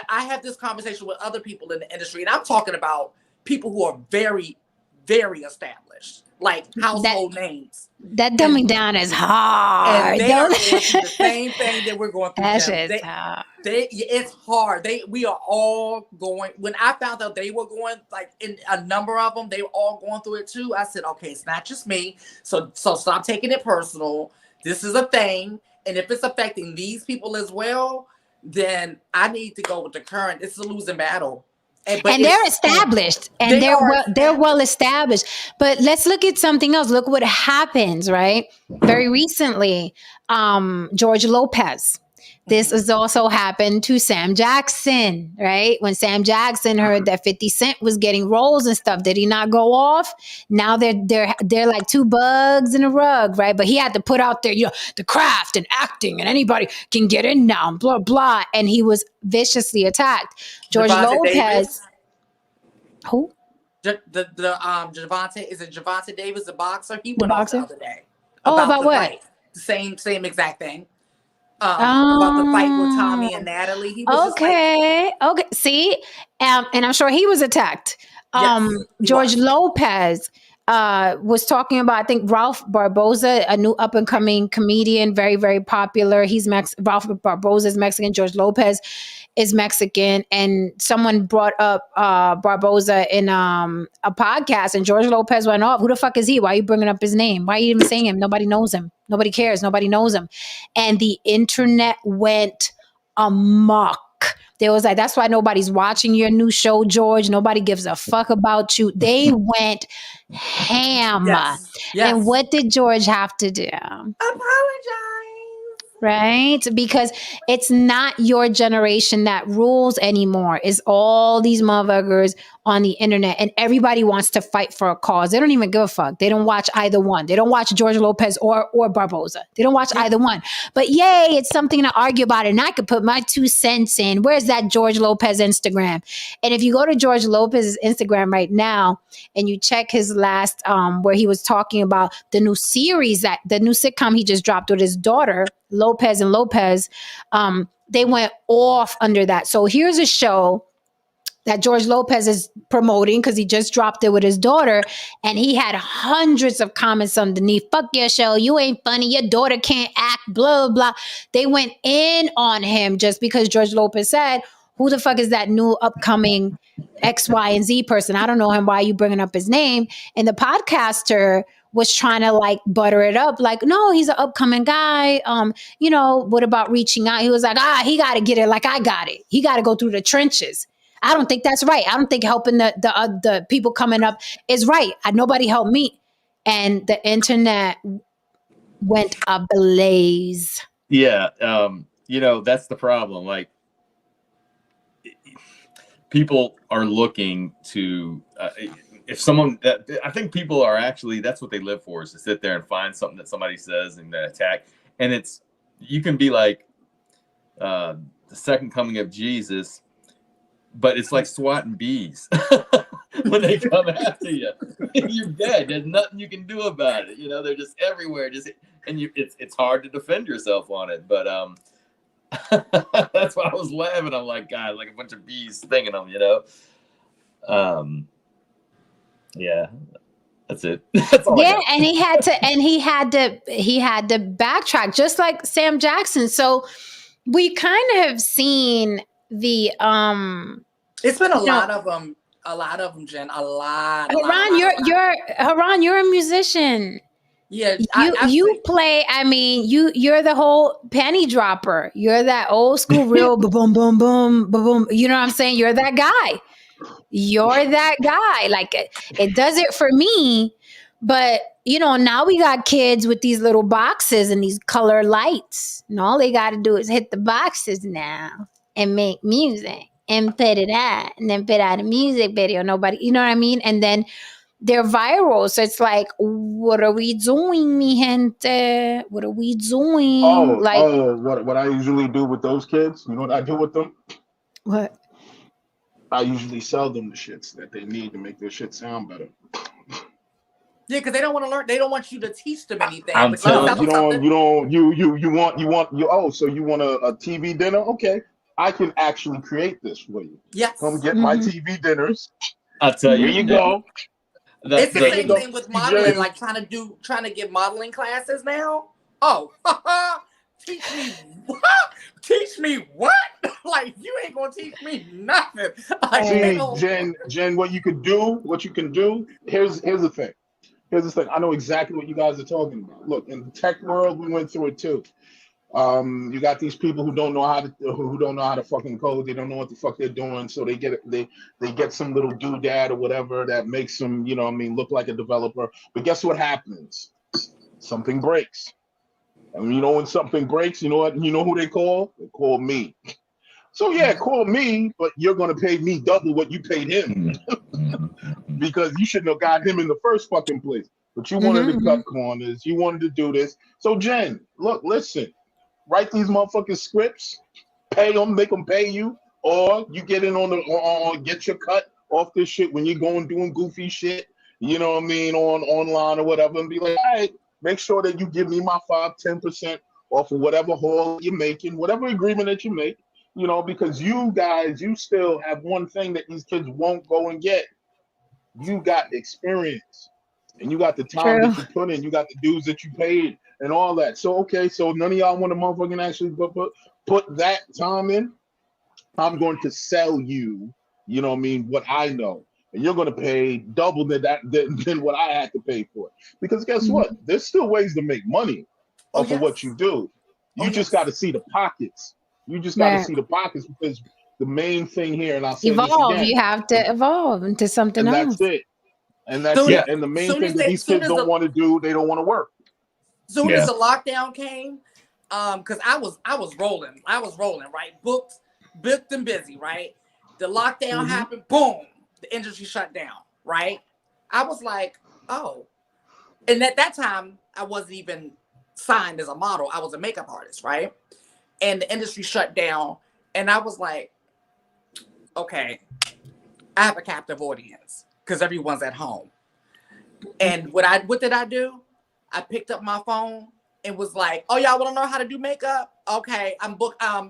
I have this conversation with other people in the industry, and I'm talking about people who are very, very established, like household names. That dumbing down is hard. And they are going through the same thing that we're going through. Hard. It's hard. We are all going. When I found out they were going, like in a number of them, they were all going through it too. I said, okay, it's not just me. So stop taking it personal. This is a thing, and if it's affecting these people as well, then I need to go with the current. It's a losing battle. And they're established, and they're well established. But let's look at something else. Look what happens, right? Very recently, George Lopez. This has also happened to Sam Jackson, right? When Sam Jackson heard that 50 Cent was getting roles and stuff, did he not go off? Now they're like two bugs in a rug, right? But he had to put out there, the craft and acting, and anybody can get in now, blah, blah. And he was viciously attacked. George Lopez. Davis? Who? Javante, is it Javante Davis, the boxer? He went off the other day. About what? Fight. Same exact thing. About the fight with Tommy and Natalie. He was okay. See, and I'm sure he was attacked. George Lopez was talking about, I think, Ralph Barboza, a new up and coming comedian, very, very popular. Ralph Barboza is Mexican. George Lopez is Mexican, and someone brought up Barboza in a podcast, and George Lopez went off. Who the fuck is he? Why are you bringing up his name? Why are you even saying him? Nobody knows him. Nobody cares. Nobody knows him. And the internet went amok. They was like, that's why nobody's watching your new show, George. Nobody gives a fuck about you. They went ham. Yes. And what did George have to do? Apologize. Right? Because it's not your generation that rules anymore. It's all these motherfuckers on the internet, and everybody wants to fight for a cause. They don't even give a fuck. They don't watch either one. They don't watch George Lopez or Barboza. They don't watch either one. But yay, it's something to argue about, and I could put my 2 cents in. Where's that George Lopez Instagram? And if you go to George Lopez's Instagram right now and you check his last, where he was talking about the new series, the new sitcom he just dropped with his daughter, Lopez and Lopez, they went off under that. So here's a show that George Lopez is promoting because he just dropped it with his daughter, and he had hundreds of comments underneath. Fuck your show. You ain't funny. Your daughter can't act, blah, blah. They went in on him just because George Lopez said, who the fuck is that new upcoming X, Y, and Z person? I don't know him. Why are you bringing up his name? And the podcaster was trying to like butter it up. Like, no, he's an upcoming guy. What about reaching out? He was like, he got to get it like I got it. He got to go through the trenches. I don't think that's right. I don't think helping the people coming up is right. Nobody helped me. And the internet went ablaze. Yeah. That's the problem. Like, people are looking to if someone that I think people are actually, that's what they live for, is to sit there and find something that somebody says and then attack. And it's, you can be like the second coming of Jesus, but it's like swatting bees. When they come after you, you're dead. There's nothing you can do about it. You know, they're just everywhere. And it's hard to defend yourself on it. But that's why I was laughing. I'm like, God, like a bunch of bees stinging them. You know. Yeah, that's it. That's all. Yeah, and he had to backtrack, just like Sam Jackson. So we kind of have seen the It's been a lot of them, Jen. A lot. Haran, you're a musician. Yeah, you play. I mean, you're the whole penny dropper. You're that old school real boom boom boom boom. You know what I'm saying? You're that guy. You're that guy. Like it does it for me. But you know, now we got kids with these little boxes and these color lights, and all they got to do is hit the boxes now and make music and put it out, and then put out a music video. Nobody, you know what I mean? And then they're viral. So it's like, what are we doing, mi gente? What are we doing? What I usually do with those kids, you know what I do with them? What? I usually sell them the shits that they need to make their shit sound better. Yeah, because they don't want to learn. They don't want you to teach them anything. So you want a TV dinner? Okay, I can actually create this for you. Yes. Come get my TV dinners. I'll tell you. Here you go. It's the same thing with modeling, like trying to get modeling classes now. Oh, teach me what? Teach me what? Like, you ain't gonna teach me nothing. Like, see, Jen, what you can do. Here's the thing. I know exactly what you guys are talking about. Look, in the tech world, we went through it too. You got these people who don't know how to fucking code. They don't know what the fuck they're doing. So they get some little doodad or whatever that makes them, you know what I mean, look like a developer. But guess what happens? Something breaks. And you know when something breaks, you know what? You know who they call? They call me. So yeah, call me, but you're gonna pay me double what you paid him. Because you shouldn't have got him in the first fucking place. But you wanted to cut corners. You wanted to do this. So Jen, look, listen. Write these motherfucking scripts, pay them, make them pay you, or you get in on get your cut off this shit when you're going doing goofy shit, you know what I mean, online or whatever, and be like, all right, make sure that you give me my 5-10% off of whatever haul you're making, whatever agreement that you make, you know, because you guys, you still have one thing that these kids won't go and get. You got experience. And you got the time that you put in, you got the dues that you paid and all that. So, okay, so none of y'all want to motherfucking actually put that time in. I'm going to sell you, you know what I mean, what I know. And you're going to pay double than what I had to pay for it. Because guess what? There's still ways to make money off of what you do. You just got to see the pockets. You just got to see the pockets, because the main thing here, and I'll say this again, you have to evolve into something else. That's it. And that's it. And the main thing that these kids don't want to do, they don't want to work. Soon as the lockdown came, because I was rolling, right? Booked and busy, right? The lockdown happened, boom, the industry shut down, right? I was like, oh. And at that time, I wasn't even signed as a model. I was a makeup artist, right? And the industry shut down. And I was like, okay, I have a captive audience because everyone's at home. And what did I do? I picked up my phone and was like, oh, y'all want to know how to do makeup? Okay, I'm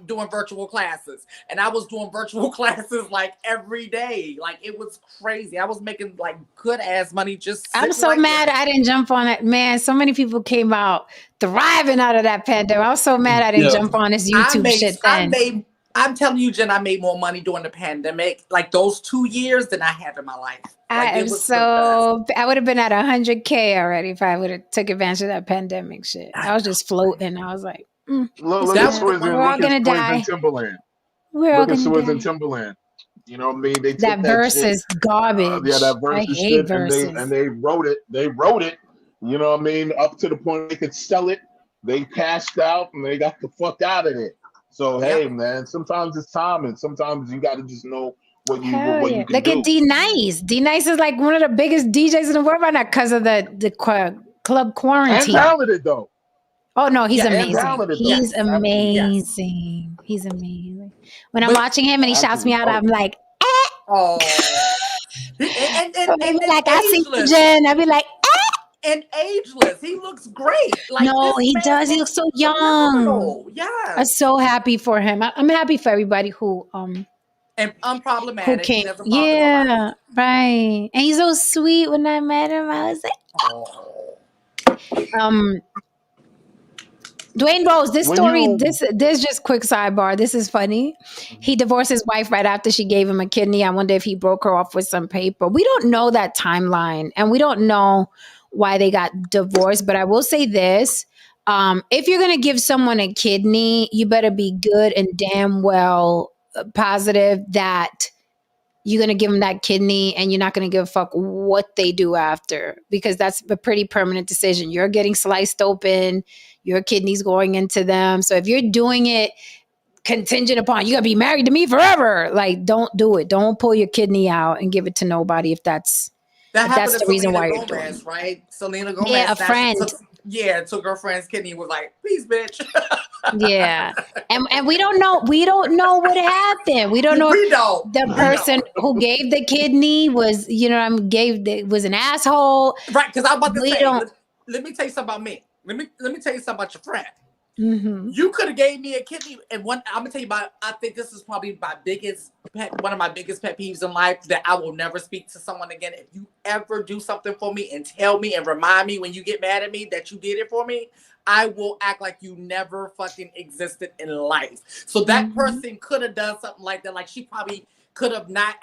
doing virtual classes. And I was doing virtual classes like every day. Like, it was crazy. I was making like good ass money just I'm so mad I didn't jump on it. Man, so many people came out thriving out of that pandemic. I was so mad I didn't jump on this YouTube shit then. I'm telling you, Jen, I made more money during the pandemic, like those 2 years, than I have in my life. I would have been at 100K already if I would have took advantage of that pandemic shit. I was just floating. I was like, look at Swizz, we're all gonna die. Timberland. We're all gonna Swizz die. and Timberland. You know what I mean? They that verse is garbage. That verse I hate verses. And they wrote it. You know what I mean? Up to the point they could sell it. They cashed out and they got the fuck out of it. So hey, man, sometimes it's timing. Sometimes you got to just know what you can Look do. at D Nice. D Nice is like one of the biggest DJs in the world right now because of the club And quarantine. talented though. Oh no, he's And amazing. talented though. He's amazing. He's amazing. When I'm watching him and he shouts me out, I'm like, oh. and like I see ageless. Jen, I'll be like, and ageless. He looks great. Like no, he does. He looks so young. Yeah. I'm so happy for him. I'm happy for everybody who and unproblematic. Who came, yeah, right. And he's so sweet. When I met him, I was like, Dwayne Rose, this story, this just quick sidebar. This is funny. He divorced his wife right after she gave him a kidney. I wonder if he broke her off with some paper. We don't know that timeline, and we don't know why they got divorced. But I will say this. If you're going to give someone a kidney, you better be good and damn well positive that you're going to give them that kidney and you're not going to give a fuck what they do after, because that's a pretty permanent decision. You're getting sliced open, your kidney's going into them. So if you're doing it contingent upon you're going to be married to me forever, like, don't do it. Don't pull your kidney out and give it to nobody if that's the reason why you're doing it. Right? Selena Gomez. Yeah, a friend. Took her friend's kidney and was like, please, bitch. Yeah. And we don't know what happened. We don't know the person who gave the kidney was, was an asshole. Right, because I'm about to say, let me tell you something about me. Let me tell you something about your friend. Mm-hmm. You could have gave me a kidney, and I'm gonna tell you about. I think this is probably one of my biggest pet peeves in life, that I will never speak to someone again. If you ever do something for me and tell me and remind me when you get mad at me that you did it for me, I will act like you never fucking existed in life. So that person could have done something like that. Like, she probably could have not.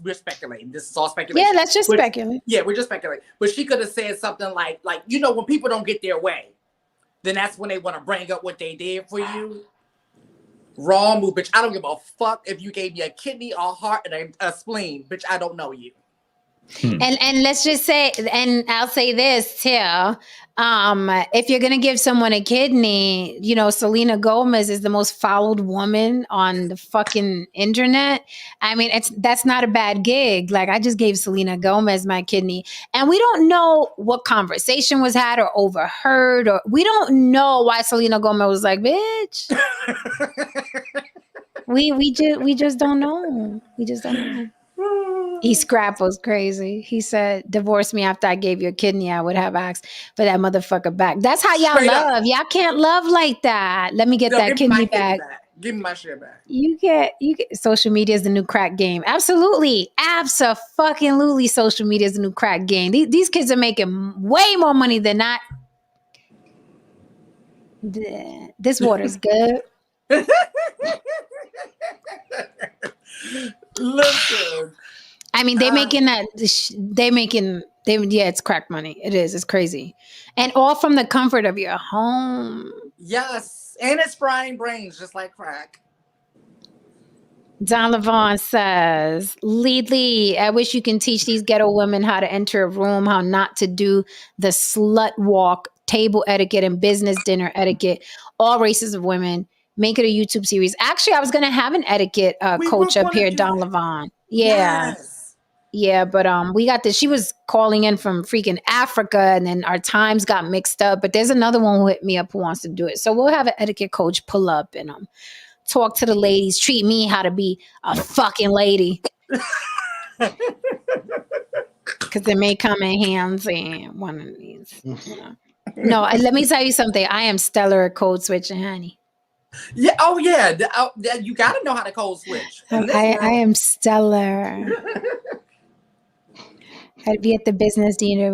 We're speculating. This is all speculation. Yeah, let's just speculate. Yeah, we're just speculating. But she could have said something like, when people don't get their way, then that's when they want to bring up what they did for you. Wrong move, bitch. I don't give a fuck if you gave me a kidney, a heart, and a spleen. Bitch, I don't know you. And let's just say, and I'll say this too, if you're gonna give someone a kidney, Selena Gomez is the most followed woman on the fucking internet. I mean, that's not a bad gig. Like, I just gave Selena Gomez my kidney, and we don't know what conversation was had or overheard, or we don't know why Selena Gomez was like, bitch. we just don't know. We just don't know. He scrap was crazy. He said, divorce me after I gave you a kidney. I would have asked for that motherfucker back. That's how y'all love. Y'all can't love like that. Let me get that kidney back. Give me my shit back. You get social media is the new crack game. Absolutely. Abso-fucking-lutely, social media is the new crack game. These kids are making way more money than that. This water's good. Listen. I mean, it's crack money. It is. It's crazy. And all from the comfort of your home. Yes. And it's frying brains just like crack. Don Levon says, Lee, I wish you can teach these ghetto women how to enter a room, how not to do the slut walk, table etiquette, and business dinner etiquette, all races of women. Make it a YouTube series. Actually, I was going to have an etiquette coach up here, Don Levon. Yeah. Yes. Yeah, but we got this. She was calling in from freaking Africa, and then our times got mixed up. But there's another one who hit me up who wants to do it. So we'll have an etiquette coach pull up and talk to the ladies, treat me how to be a fucking lady. Because they may come in hands one of these. No, let me tell you something. I am stellar at code switching, honey. Yeah. Oh, yeah. You got to know how to code switch. I am stellar. I'd be at the business dinner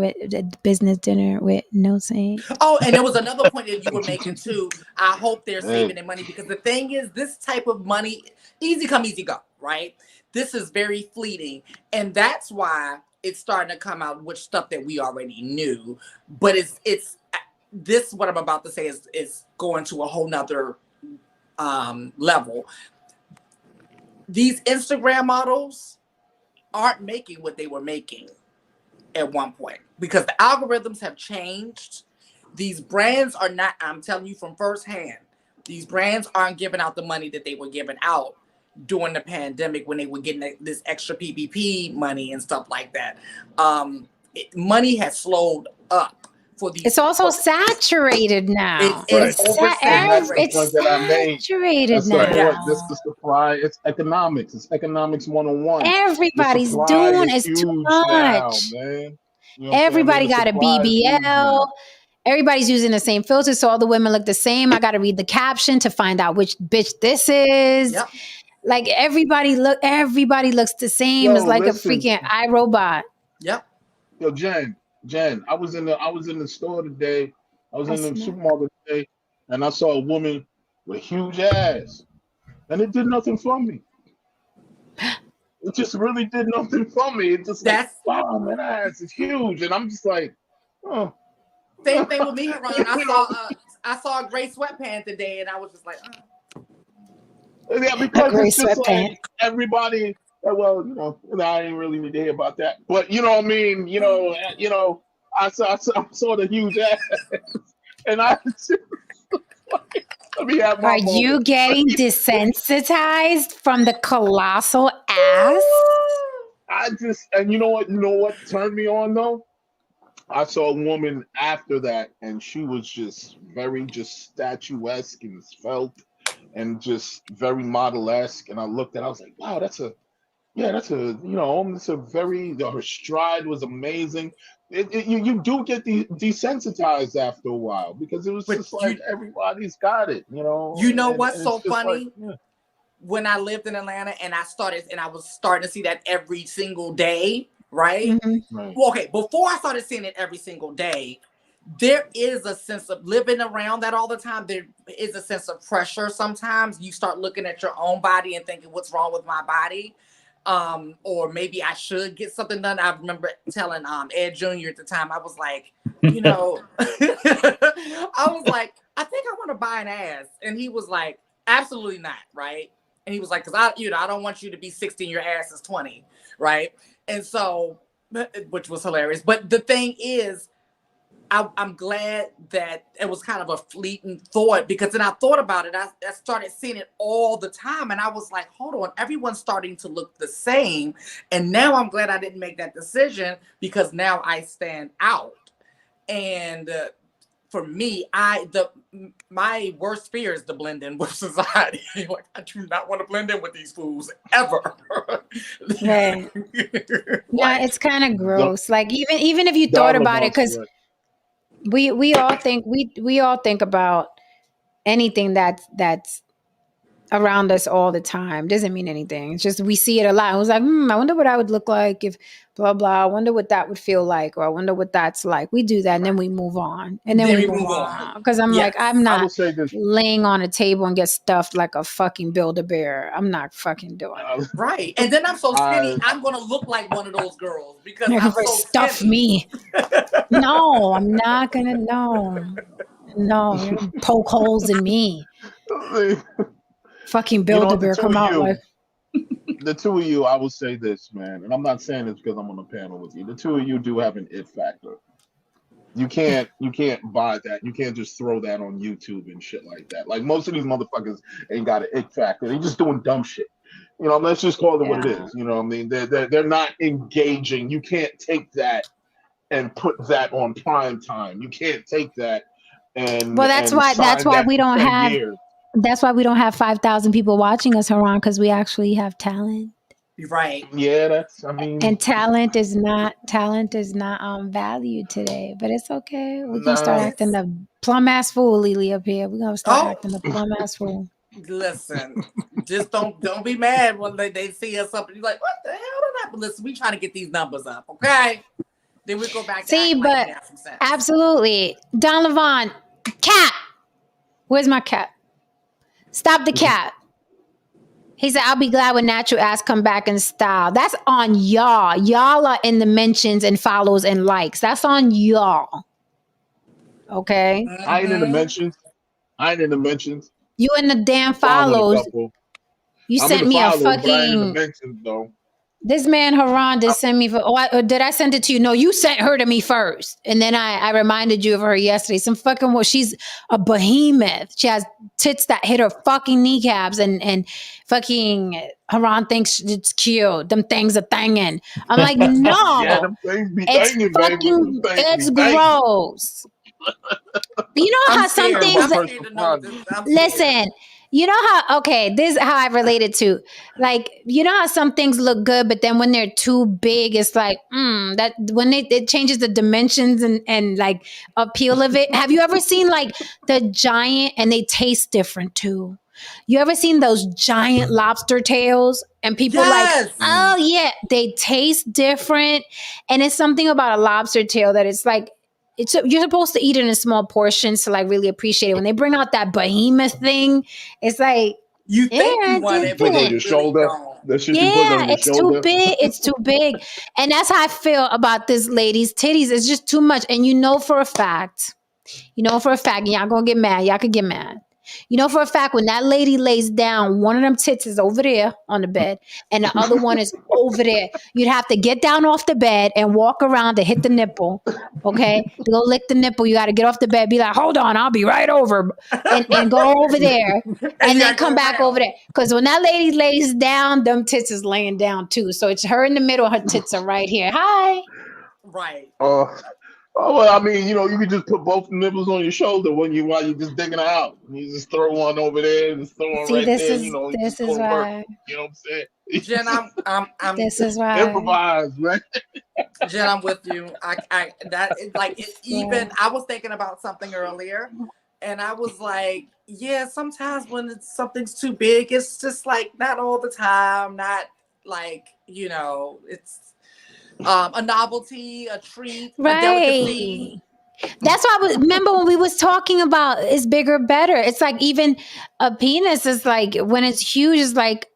with no saying. Oh, and there was another point that you were making too. I hope they're saving their money, because the thing is, this type of money, easy come, easy go, right? This is very fleeting, and that's why it's starting to come out with stuff that we already knew. But it's this, what I'm about to say is going to a whole nother level. These Instagram models aren't making what they were making at one point, because the algorithms have changed. These brands are not, I'm telling you from firsthand, these brands aren't giving out the money that they were giving out. during the pandemic when they were getting this extra PPP money and stuff like that. Money has slowed up for these. It's also saturated now. It's and that's the It's point that I made. saturated That's now. the point. This is supply. It's economics. It's economics 101. Everybody's The supply doing is it's too huge much. now, man. You know what I'm Everybody saying? got a BBL. Everybody's using the same filter, so all the women look the same. I got to read the caption to find out which bitch this is. Yep. Like everybody looks the same. Yo, it's like listen. a freaking iRobot. Yep. Yo, Jen, I was in the store today. I was in the supermarket today, and I saw a woman with a huge ass, and it did nothing for me. It just really did nothing for me. It just like, wow, man, that ass is huge, and I'm just like, oh. Same thing with me, Haran. I saw a gray sweatpant today, and I was just like, Yeah, because it's just like everybody. Well, I didn't really need to hear about that, but you know what I mean. I saw the huge ass, and I. Let me have my moment. You getting desensitized from the colossal ass? And you know what turned me on though? I saw a woman after that, and she was just very statuesque and svelte, and just very model-esque. And I looked at, I was like, wow, that's a very. Her stride was amazing. You do get desensitized after a while because it was just like everybody's got it, What's so funny? Like, when I lived in Atlanta and I was starting to see that every single day, right? Mm-hmm. Right. Well, okay, before I started seeing it every single day, there is a sense of living around that all the time. There is a sense of pressure. Sometimes you start looking at your own body and thinking, what's wrong with my body? Or maybe I should get something done. I remember telling Ed Jr. at the time, I was like, I was like, I think I want to buy an ass. And he was like, absolutely not, right? And he was like, because I don't want you to be 16, your ass is 20, right? And so, which was hilarious. But the thing is, I'm glad that it was kind of a fleeting thought, because then I thought about it. I started seeing it all the time. And I was like, hold on, everyone's starting to look the same. And now I'm glad I didn't make that decision, because now I stand out. And for me, my worst fear is to blend in with society. Like, I do not want to blend in with these fools ever. Right. Yeah, it's kind of gross. Like even if you thought about it, because we all think about anything that's around us all the time. Doesn't mean anything. It's just we see it a lot. I was like, I wonder what I would look like if blah blah. I wonder what that would feel like, or I wonder what that's like. We do that, and then we move on, and then we move on. Because I'm like, I'm not laying on a table and get stuffed like a fucking Build-A-Bear. I'm not fucking doing it. Right, and then I'm so skinny. I'm gonna look like one of those girls because I'm so stuff skinny. Me. No, I'm not gonna. No, you're gonna poke holes in me. Fucking Build-A-Bear come out like. The two of you, I will say this, man, and I'm not saying this because I'm on a panel with you. The two of you do have an it factor. You can't buy that. You can't just throw that on YouTube and shit like that. Like, most of these motherfuckers ain't got an it factor. They're just doing dumb shit. Let's just call it what it is. You know what I mean? They're not engaging. You can't take that and put that on prime time. You can't take that and that's why we don't have. That's why we don't have 5,000 people watching us, Haran, because we actually have talent. Right. Yeah, and talent is not valued today, but it's okay. We're gonna start acting the plum ass fool, Lily, up here. We're gonna start acting the plum ass fool. Listen, just don't be mad when they see us up and you're like, what the hell did that? But listen, we trying to get these numbers up, okay? Then we go back to but absolutely. Don Levon, cat. Where's my cat? Stop the cat. He said, I'll be glad when natural ass come back in style. That's on y'all. Y'all are in the mentions and follows and likes. That's on y'all. Okay? I ain't in the mentions. You in the damn follows. You sent me a fucking... mentions, though. This man Haran did send me or did I send it to you? No, you sent her to me first. And then I reminded you of her yesterday. Some fucking she's a behemoth. She has tits that hit her fucking kneecaps and fucking Haran thinks it's cute. Them things are thangin'. I'm like, no. Yeah, them things be it's thangin', fucking baby. it's gross. You know how some things listen, you know how this is how I related to, like, you know how some things look good, but then when they're too big, it's like that when it changes the dimensions and like appeal of it. Have you ever seen like the giant, and they taste different too? You ever seen those giant lobster tails and people like, oh yeah, they taste different, and it's something about a lobster tail that it's like you're supposed to eat it in small portions to like really appreciate it. When they bring out that behemoth thing, it's like you think you want it, but on your shoulder. That shit you put on your it's shoulder. too big. It's too big, and that's how I feel about this lady's titties. It's just too much, and you know for a fact, and y'all gonna get mad. Y'all could get mad. You know for a fact when that lady lays down, one of them tits is over there on the bed and the other one is over there. You'd have to get down off the bed and walk around to hit the nipple. Okay? To go lick the nipple, you got to get off the bed, be like, hold on, I'll be right over. And go over there and then come back over there. Because when that lady lays down, them tits is laying down too. So it's her in the middle, her tits are right here. Hi. Right. Oh, well, I mean, you can just put both nipples on your shoulder while you're just digging her out. You just throw one over there and just throw one right there. This is why. You know what I'm saying? Jen, I'm this is why. Improvise, man. Jen, I'm with you. I was thinking about something earlier, and I was like, yeah, sometimes when something's too big, it's just like not all the time, not like, it's a novelty, a treat, a delicacy. That's why remember when we was talking about it's bigger, better. It's like even a penis is like when it's huge, it's like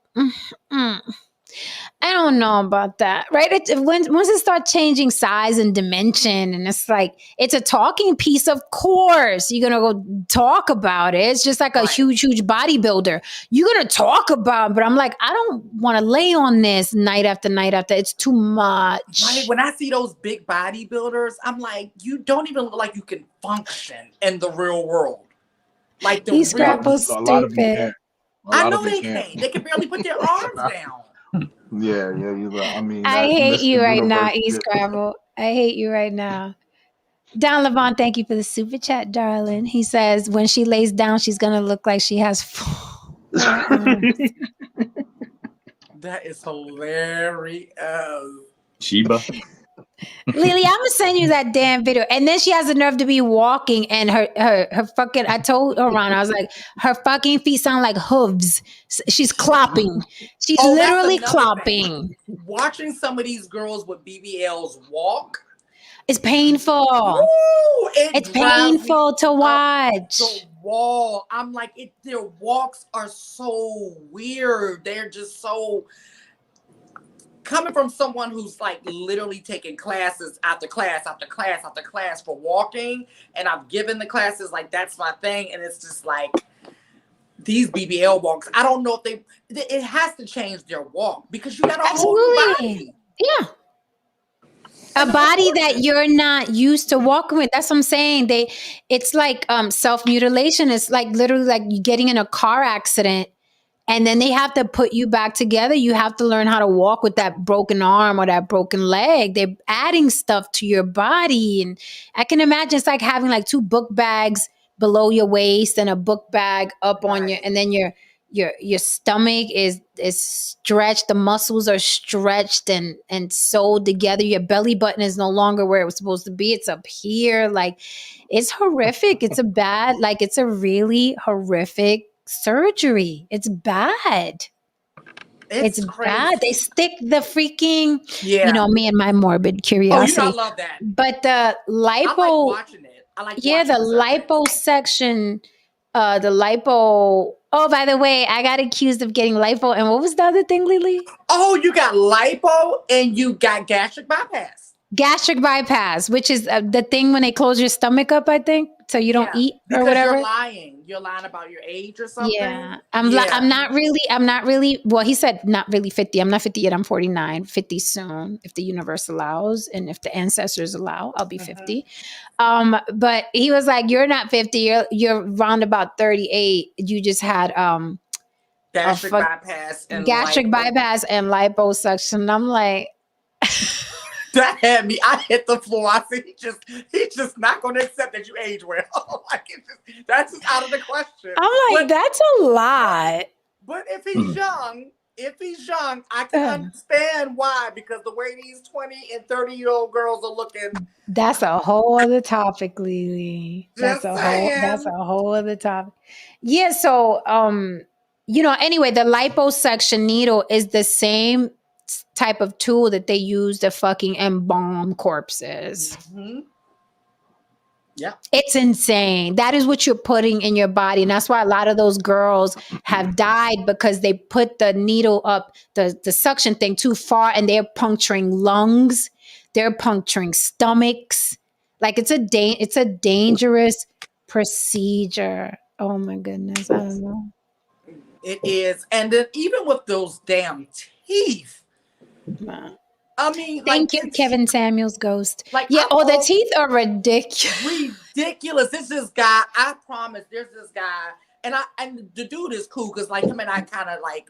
I don't know about that, right? Once it starts changing size and dimension, and it's like it's a talking piece. Of course, you're gonna go talk about it. It's just like a huge bodybuilder. You're gonna talk about it, but I'm like, I don't want to lay on this night after night after. It's too much. Right. When I see those big bodybuilders, I'm like, you don't even look like you can function in the real world. Like these rappers stupid. I know they can't. They can barely put their arms down. Yeah, you're right. I mean, I hate you right now, E Scrabble. I hate you right now. Don Levon, thank you for the super chat, darling. He says when she lays down, she's gonna look like she has That is hilarious. Sheba. Lily, I'm gonna send you that damn video. And then she has the nerve to be walking and her fucking, I told Ron, I was like, her fucking feet sound like hooves. She's clopping. She's literally clopping. Watching some of these girls with BBLs walk. It's painful. Ooh, it's painful to watch. The wall. I'm like, their walks are so weird. They're just so... Coming from someone who's like literally taking classes after class after class after class for walking, and I've given the classes, like that's my thing, and it's just like these BBL walks. I don't know if it has to change their walk because you got a whole body. Yeah. A body that you're not used to walking with. That's what I'm saying. It's like self-mutilation. It's like literally like you getting in a car accident. And then they have to put you back together. You have to learn how to walk with that broken arm or that broken leg. They're adding stuff to your body. And I can imagine it's like having like two book bags below your waist and a book bag up on your, and then your stomach is stretched. The muscles are stretched and sewed together. Your belly button is no longer where it was supposed to be. It's up here. Like, it's horrific. It's a really horrific surgery. It's bad. It's bad. They stick the freaking, me and my morbid curiosity. Oh, I love that. But the lipo, I like watching it. the liposuction, the lipo. Oh, by the way, I got accused of getting lipo. And what was the other thing, Lily? Oh, you got lipo and you got gastric bypass. Gastric bypass, which is the thing when they close your stomach up, I think, so you don't eat or whatever. You're lying. You're lying about your age or something. Yeah, I'm not really. Well, he said not really 50. I'm not 50 yet. I'm 49. 50 soon, if the universe allows, and if the ancestors allow, I'll be 50. But he was like, "You're not 50. You're around about 38. You just had gastric bypass and liposuction." And I'm like. That had me. I hit the floor. I said, he's just not going to accept that you age well. That's just out of the question. I'm like, that's a lot. But if he's young, I can understand why. Because the way these 20 and 30-year-old girls are looking. That's a whole other topic, Lily. That's a whole other topic. Yeah. So, anyway, the liposuction needle is the same type of tool that they use to fucking embalm corpses. Mm-hmm. Yeah. It's insane. That is what you're putting in your body. And that's why a lot of those girls have died, because they put the needle up, the suction thing too far, and they're puncturing lungs. They're puncturing stomachs. Like it's a dangerous procedure. Oh my goodness. I don't know. It is. And then even with those damn teeth. I mean, thank you, Kevin Samuels Ghost. The teeth are ridiculous. Ridiculous. This guy, I promise, there's this guy, and the dude is cool because like him and I kind of like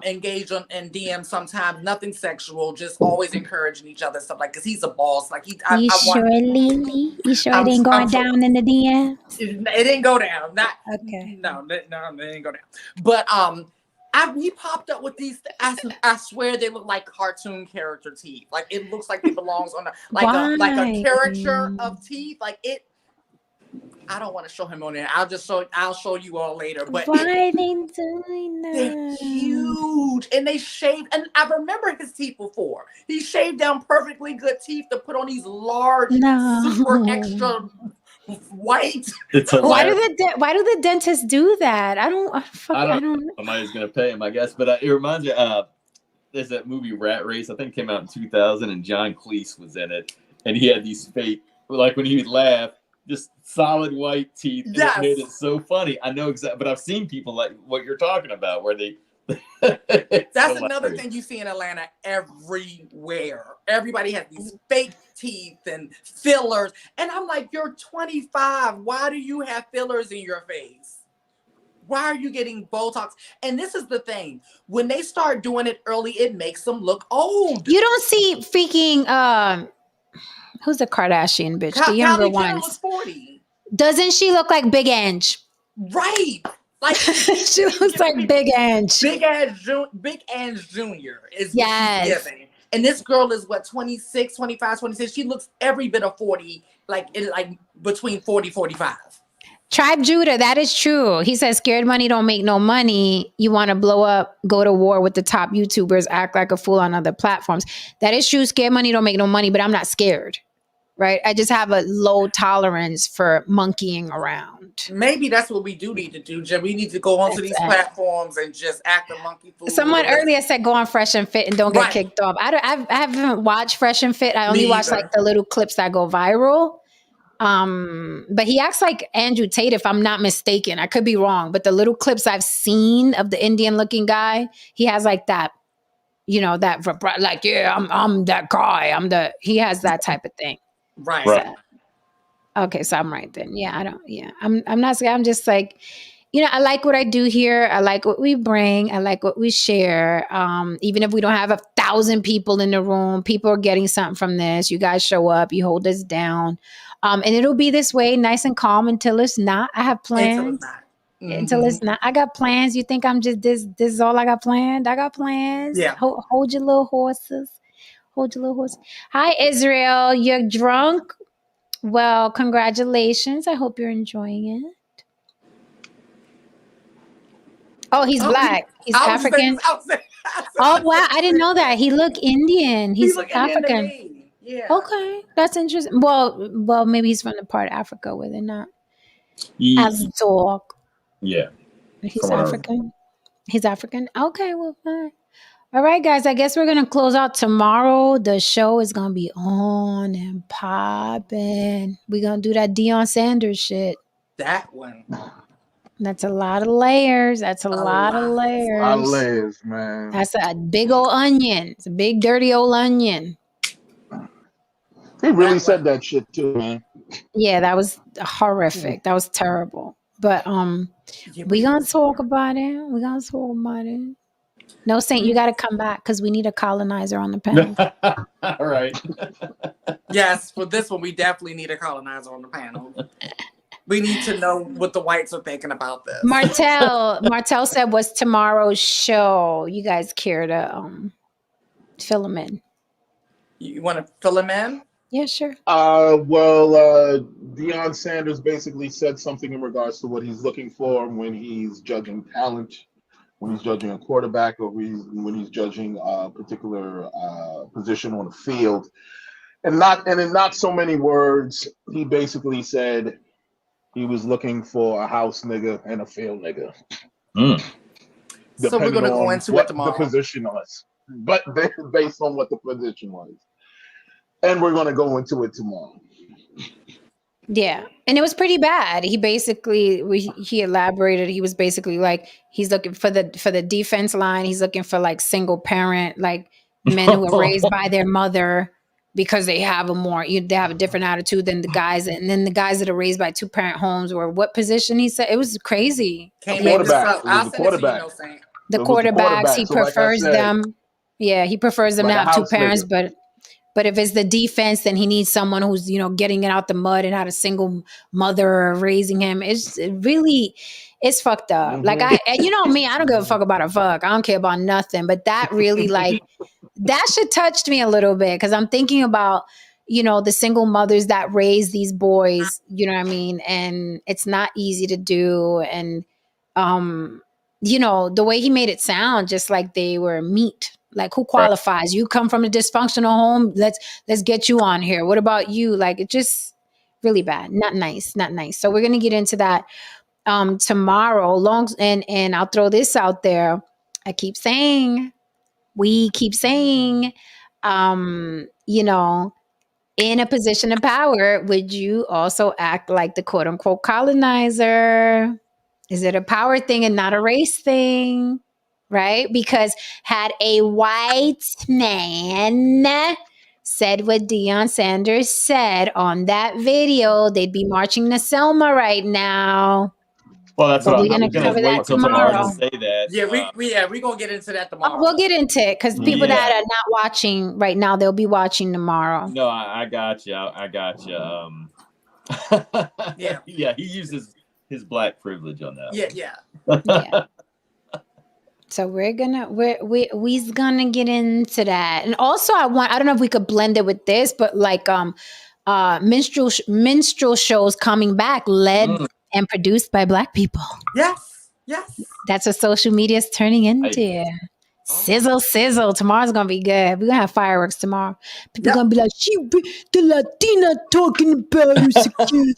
engage in DM sometimes. Nothing sexual, just always encouraging each other, stuff like. Because he's a boss. Like You sure it ain't going down in the DM? It didn't go down. Okay. No, it didn't go down. But he popped up with these. I swear they look like cartoon character teeth. Like it looks like it belongs on a caricature of teeth. Like it. I don't want to show him on there. I'll show you all later. But why are they doing that? They're huge, and they shaved. And I remember his teeth before. He shaved down perfectly good teeth to put on these large, super extra white. Why do the dentists do that? I don't know. Somebody's gonna pay him, I guess. But it reminds me. There's that movie Rat Race. I think it came out in 2000, and John Cleese was in it, and he had these fake, like when he would laugh, just solid white teeth. Yes. It made it so funny. I know exactly, but I've seen people like what you're talking about, where they. That's another thing you see in Atlanta everywhere. Everybody has these fake teeth and fillers, and I'm like, you're 25. Why do you have fillers in your face? Why are you getting Botox? And this is the thing: when they start doing it early, it makes them look old. You don't see freaking who's the Kardashian bitch? The younger ones. Looks 40. Doesn't she look like Big Ange? Right. Like she looks like Big Ange. Big Ange Jr. is what she's giving. And this girl is what, 26, 25, 26. She looks every bit of 40, like between 40, 45. Tribe Judah, that is true. He says, scared money don't make no money. You want to blow up, go to war with the top YouTubers, act like a fool on other platforms. That is true. Scared money don't make no money, but I'm not scared. Right? I just have a low tolerance for monkeying around. Maybe that's what we do need to do, Jim. We need to go onto these platforms and just act a monkey fool. Someone earlier said go on Fresh and Fit and don't get kicked off. I haven't watched Fresh and Fit. I only watch like the little clips that go viral. But he acts like Andrew Tate, if I'm not mistaken. I could be wrong, but the little clips I've seen of the Indian looking guy, he has like that, that like, yeah, I'm that guy. He has that type of thing. Right. Okay, so I'm right then. Yeah, I'm not scared. I'm just like, I like what I do here. I like what we bring. I like what we share. Even if we don't have 1,000 people in the room, people are getting something from this. You guys show up, you hold us down. And it'll be this way, nice and calm until it's not. I have plans. Until it's not. I got plans. You think I'm just this is all I got planned? I got plans. Yeah. Hold your little horses. Hold your little horse. Hi, Israel. You're drunk? Well, congratulations. I hope you're enjoying it. Oh, he's black. He's African. Oh, wow. I didn't know that. He looked Indian. He's African. Indian. Yeah. Okay. That's interesting. Well, maybe he's from the part of Africa where they're not as dog. Yeah. He's African. He's African. Okay, well, fine. All right, guys. I guess we're gonna close out tomorrow. The show is gonna be on and popping. We're gonna do that Deion Sanders shit. That one. That's a lot of layers. That's a lot of layers. A lot of layers, man. That's a big old onion. It's a big dirty old onion. He really said that shit too, man. Yeah, that was horrific. That was terrible. But we gonna talk about it. We gonna talk about it. No, Saint, you got to come back because we need a colonizer on the panel. All right. Yes, for this one, we definitely need a colonizer on the panel. We need to know what the whites are thinking about this. Martel said, "What's tomorrow's show? You guys care to fill him in? You want to fill him in? Yeah, sure. Deion Sanders basically said something in regards to what he's looking for when he's judging talent, when he's judging a quarterback, or when he's judging a particular position on the field. And in not so many words, he basically said he was looking for a house nigga and a field nigga. So we're going to go into it tomorrow. The position was. But based on what the position was. And we're going to go into it tomorrow. Yeah. And it was pretty bad. He basically, he elaborated. He was basically like, he's looking for the defense line. He's looking for like single parent, like men who are raised by their mother because they have they have a different attitude than the guys. And then the guys that are raised by 2-parent homes, or what position he said. It was crazy. The quarterbacks. The quarterbacks, he prefers them. Yeah, he prefers them to have 2 parents, but if it's the defense, then he needs someone who's, getting it out the mud and had a single mother raising him. It's fucked up. Mm-hmm. Like me, I don't give a fuck about a fuck. I don't care about nothing. But that really that shit touched me a little bit because I'm thinking about, the single mothers that raise these boys, you know what I mean? And it's not easy to do. And, the way he made it sound, just like they were meat. Like, who qualifies? Right. You come from a dysfunctional home. Let's get you on here. What about you? Like, it's just really bad. Not nice. So we're gonna get into that tomorrow. And I'll throw this out there. We keep saying, in a position of power, would you also act like the quote unquote colonizer? Is it a power thing and not a race thing? Right? Because had a white man said what Deion Sanders said on that video, they'd be marching to Selma right now. Well, that's what we're going to wait till tomorrow to say that. Yeah, we're going to get into that tomorrow. We'll get into it because people that are not watching right now, they'll be watching tomorrow. No, I got you. Yeah. Yeah, he uses his black privilege on that. Yeah. So we're gonna get into that. And also I don't know if we could blend it with this, but like minstrel shows coming back led and produced by Black people. Yes. That's what social media is turning into. Sizzle. Tomorrow's gonna be good. We're gonna have fireworks tomorrow. People gonna be like, the Latina talking about us again.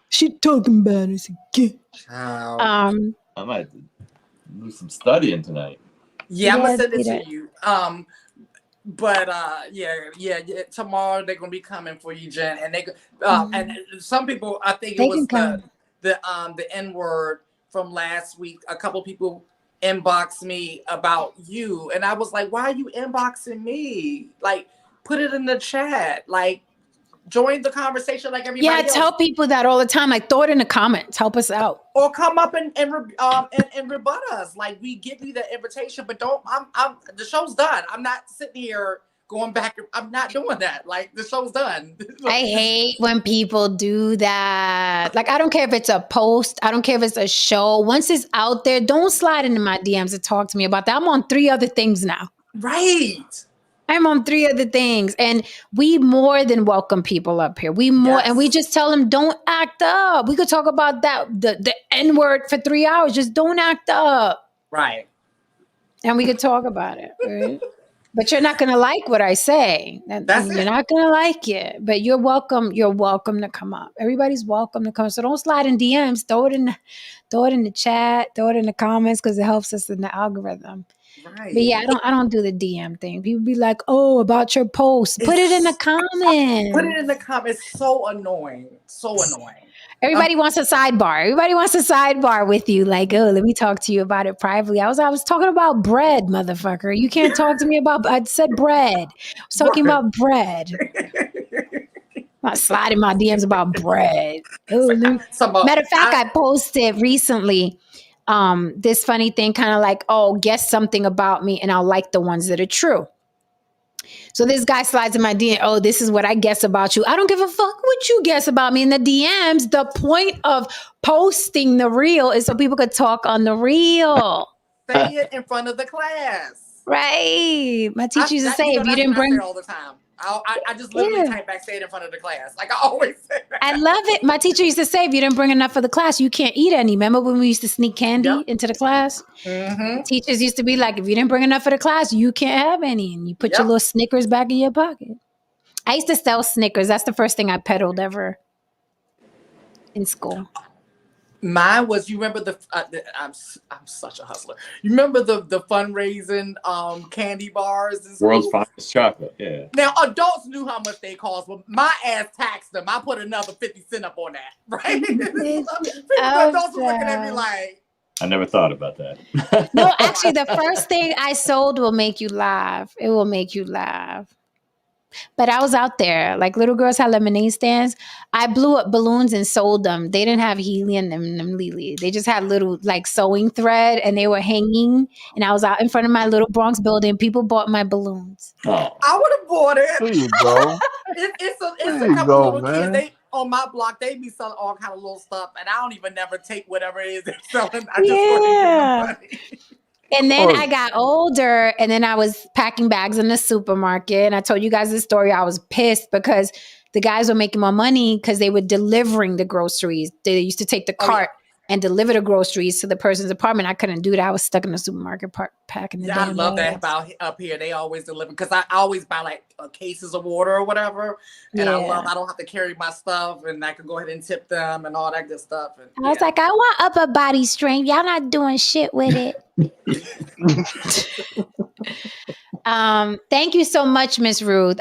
She talking about us again. I might do some studying tonight. Yeah, I'm gonna send it to you. But tomorrow they're gonna be coming for you, Jen, and they and some people, I think it was the N-word from last week. A couple people inboxed me about you, and I was like, "Why are you inboxing me? Like, put it in the chat. Like, join the conversation like everybody else." Tell people that all the time. Like, throw it in the comments. Help us out. Or come up and rebut us. Like, we give you the invitation, but don't. I'm the show's done. I'm not sitting here going back. I'm not doing that. Like, the show's done. I hate when people do that. Like, I don't care if it's a post. I don't care if it's a show. Once it's out there, don't slide into my DMs and talk to me about that. I'm on 3 other things now. Right. I'm on 3 other things, and we more than welcome people up here. And we just tell them, don't act up. We could talk about that, the N-word for 3 hours. Just don't act up. Right. And we could talk about it. Right? But you're not going to like what I say. You're not going to like it, but you're welcome. You're welcome to come up. Everybody's welcome to come. So don't slide in DMs. Throw it in the chat. Throw it in the comments because it helps us in the algorithm. But yeah, I don't do the DM thing. People be like, "Oh, about your post, put it in the comments." Put it in the comments. So annoying. So annoying. Everybody wants a sidebar. Everybody wants a sidebar with you. Like, oh, let me talk to you about it privately. I was talking about bread, motherfucker. You can't talk to me about. I said bread. I was talking about bread. Not sliding my DMs about bread. Oh, matter of fact, I posted recently this funny thing, kind of like, oh, guess something about me, and I'll like the ones that are true. So this guy slides in my DM, oh, this is what I guess about you. I don't give a fuck what you guess about me in the DMs. The point of posting the reel is so people could talk on the reel. Say it in front of the class. Right. My teacher used to say, if you didn't bring... I say all the time. I just literally type back, say it in front of the class. Like I always say that. I love it. My teacher used to say, if you didn't bring enough for the class, you can't eat any. Remember when we used to sneak candy into the class? Mm-hmm. Teachers used to be like, if you didn't bring enough for the class, you can't have any. And you put your little Snickers back in your pocket. I used to sell Snickers. That's the first thing I peddled ever in school. Mine was, you remember I'm such a hustler. You remember the fundraising candy bars? In World's finest chocolate, yeah. Now adults knew how much they cost, but my ass taxed them. I put another 50 cents up on that, right? Adults were looking at me like. I never thought about that. No, actually, the first thing I sold will make you laugh. It will make you laugh. But I was out there, like little girls had lemonade stands. I blew up balloons and sold them. They didn't have helium in them, Lily. They just had little like sewing thread and they were hanging. And I was out in front of my little Bronx building. People bought my balloons. Oh. I would have bought it. There you go. It's a couple little kids. They on my block, they be selling all kind of little stuff, and I don't even never take whatever it is they're selling. I just want to give them money. And then I got older and then I was packing bags in the supermarket. And I told you guys this story. I was pissed because the guys were making more money because they were delivering the groceries. They used to take the cart and deliver the groceries to the person's apartment. I couldn't do that. I was stuck in the supermarket packing the I love that about up here. They always deliver because I always buy like cases of water or whatever. And I don't have to carry my stuff and I can go ahead and tip them and all that good stuff. And, I was like, I want upper body strength. Y'all not doing shit with it. Thank you so much, Miss Ruth.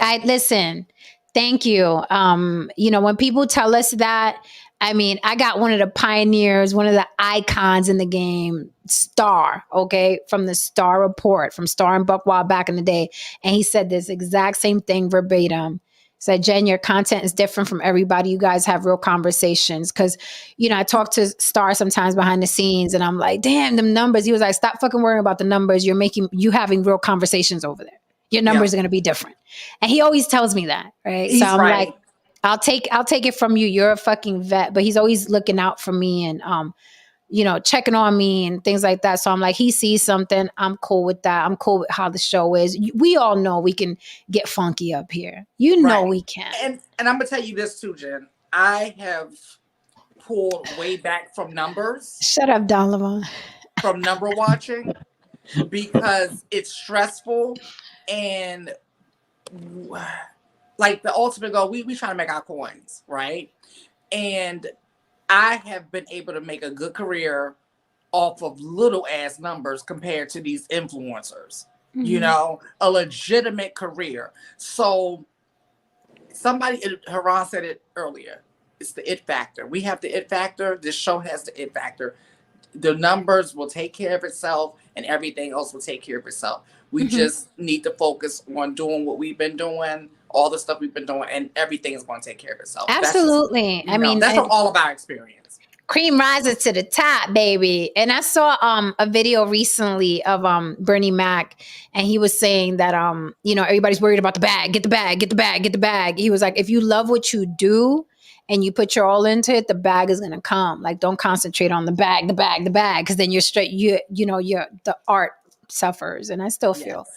Thank you. When people tell us that, I mean, I got one of the pioneers, one of the icons in the game, Star, okay, from the Star Report, from Star and Buckwild back in the day. And he said this exact same thing verbatim. Said, Jen, your content is different from everybody. You guys have real conversations. Because, I talk to Star sometimes behind the scenes and I'm like, damn, them numbers. He was like, stop fucking worrying about the numbers. You having real conversations over there. Your numbers are going to be different. And he always tells me that, right? He's so I'm right. like, I'll take it from you. You're a fucking vet, but he's always looking out for me and, checking on me and things like that. So I'm like, he sees something. I'm cool with that. I'm cool with how the show is. We all know we can get funky up here. Know we can. And I'm going to tell you this too, Jen. I have pulled way back from numbers. Shut up, Donovan. From number watching because it's stressful and like the ultimate goal, we trying to make our coins, right? And I have been able to make a good career off of little ass numbers compared to these influencers, a legitimate career. So Haran said it earlier. It's the it factor. We have the it factor. This show has the it factor. The numbers will take care of itself and everything else will take care of itself. We just need to focus on doing what we've been doing, all the stuff we've been doing, and everything is going to take care of itself. Absolutely. That's all of our experience. Cream rises to the top, baby. And I saw a video recently of Bernie Mac, and he was saying that everybody's worried about the bag. Get the bag, get the bag, get the bag. He was like, if you love what you do and you put your all into it, the bag is gonna come. Like, don't concentrate on the bag, because then you're straight. The art suffers, and I still feel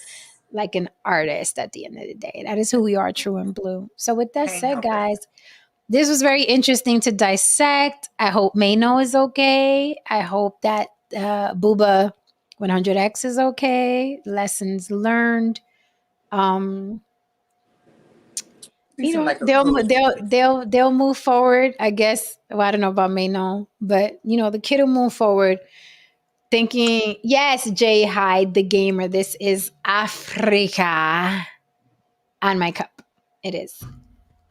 like an artist at the end of the day. That is who we are, true and blue. So with that said, guys, this was very interesting to dissect. I hope Maino is okay. I hope that Buba 100X is okay. Lessons learned. They'll move forward, I guess. Well, I don't know about Maino, but the kid will move forward. Thinking, yes, Jay Hyde, the gamer. This is Africa on my cup. It is.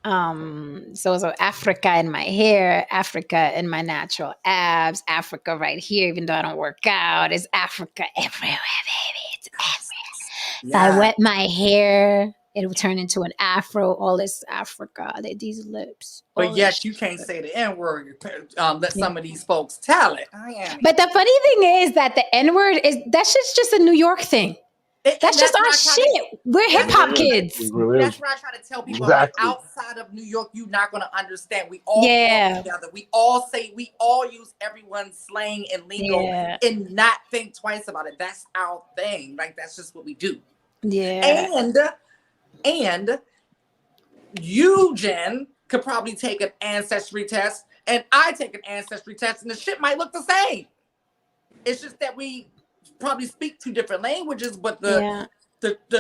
So Africa in my hair, Africa in my natural abs, Africa right here, even though I don't work out, it's Africa everywhere, baby. It's everywhere. If I wet my hair, it will turn into an afro. All this Africa, these lips. But yet you can't say the N-word. Let some of these folks tell it. But the funny thing is that the N-word that shit's just a New York thing. That's just our shit. We're hip hop kids. That's what I try to tell people. Exactly. Like, outside of New York, you're not going to understand. We all talk together. We all use everyone's slang and lingo and not think twice about it. That's our thing. Like, that's just what we do. Yeah. And you, Jen, could probably take an ancestry test, and I take an ancestry test, and the shit might look the same. It's just that we probably speak two different languages, but the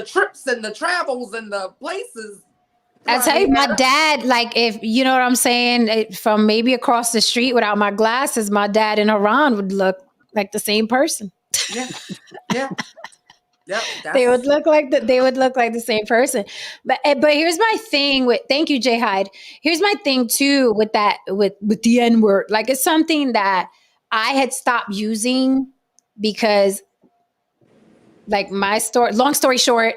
trips and the travels and the places. I tell you, my dad, like, if you know what I'm saying, from maybe across the street without my glasses, my dad in Iran would look like the same person. Yeah. They would look like the same person. But here's my thing with, thank you, Jay Hyde. Here's my thing too with that, with the N-word. Like, it's something that I had stopped using because, like, long story short,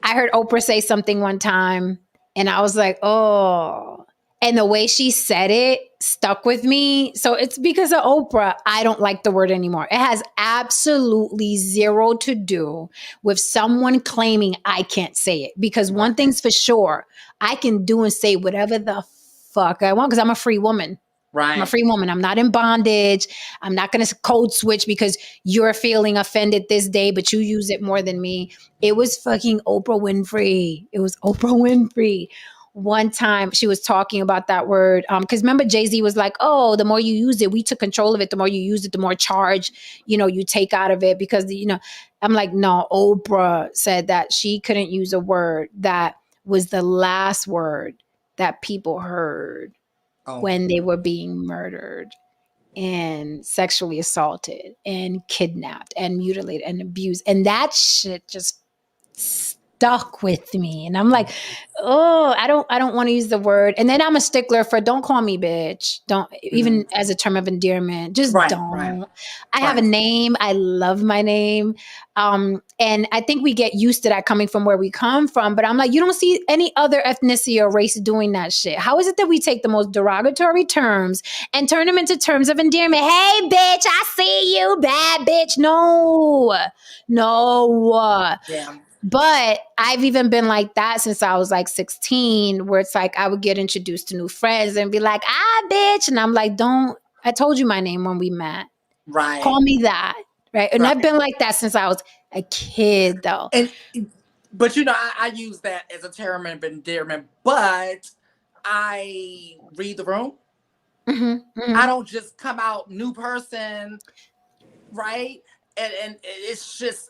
I heard Oprah say something one time and I was like, oh, and the way she said it stuck with me. So it's because of Oprah, I don't like the word anymore. It has absolutely zero to do with someone claiming I can't say it. Because one thing's for sure, I can do and say whatever the fuck I want because I'm a free woman. Right. I'm a free woman. I'm not in bondage. I'm not going to code switch because you're feeling offended this day, but you use it more than me. It was fucking Oprah Winfrey. It was Oprah Winfrey. One time she was talking about that word. Because remember, Jay-Z was like, oh, the more you use it, we took control of it. The more you use it, the more charge, you take out of it. Because, I'm like, no, Oprah said that she couldn't use a word that was the last word that people heard when they were being murdered and sexually assaulted and kidnapped and mutilated and abused. And that shit just stuck with me. And I'm like, oh, I don't want to use the word. And then I'm a stickler for don't call me bitch. Don't, even as a term of endearment, just don't. Right. I have a name. I love my name. And I think we get used to that coming from where we come from. But I'm like, you don't see any other ethnicity or race doing that shit. How is it that we take the most derogatory terms and turn them into terms of endearment? Hey, bitch, I see you, bad bitch. No. Yeah. But I've even been like that since I was like 16, where it's like I would get introduced to new friends and be like, bitch. And I'm like, I told you my name when we met. Right. Call me that. Right. And I've been like that since I was a kid, though. But I use that as a term of endearment, but I read the room. Mm-hmm. I don't just come out new person. Right. And it's just,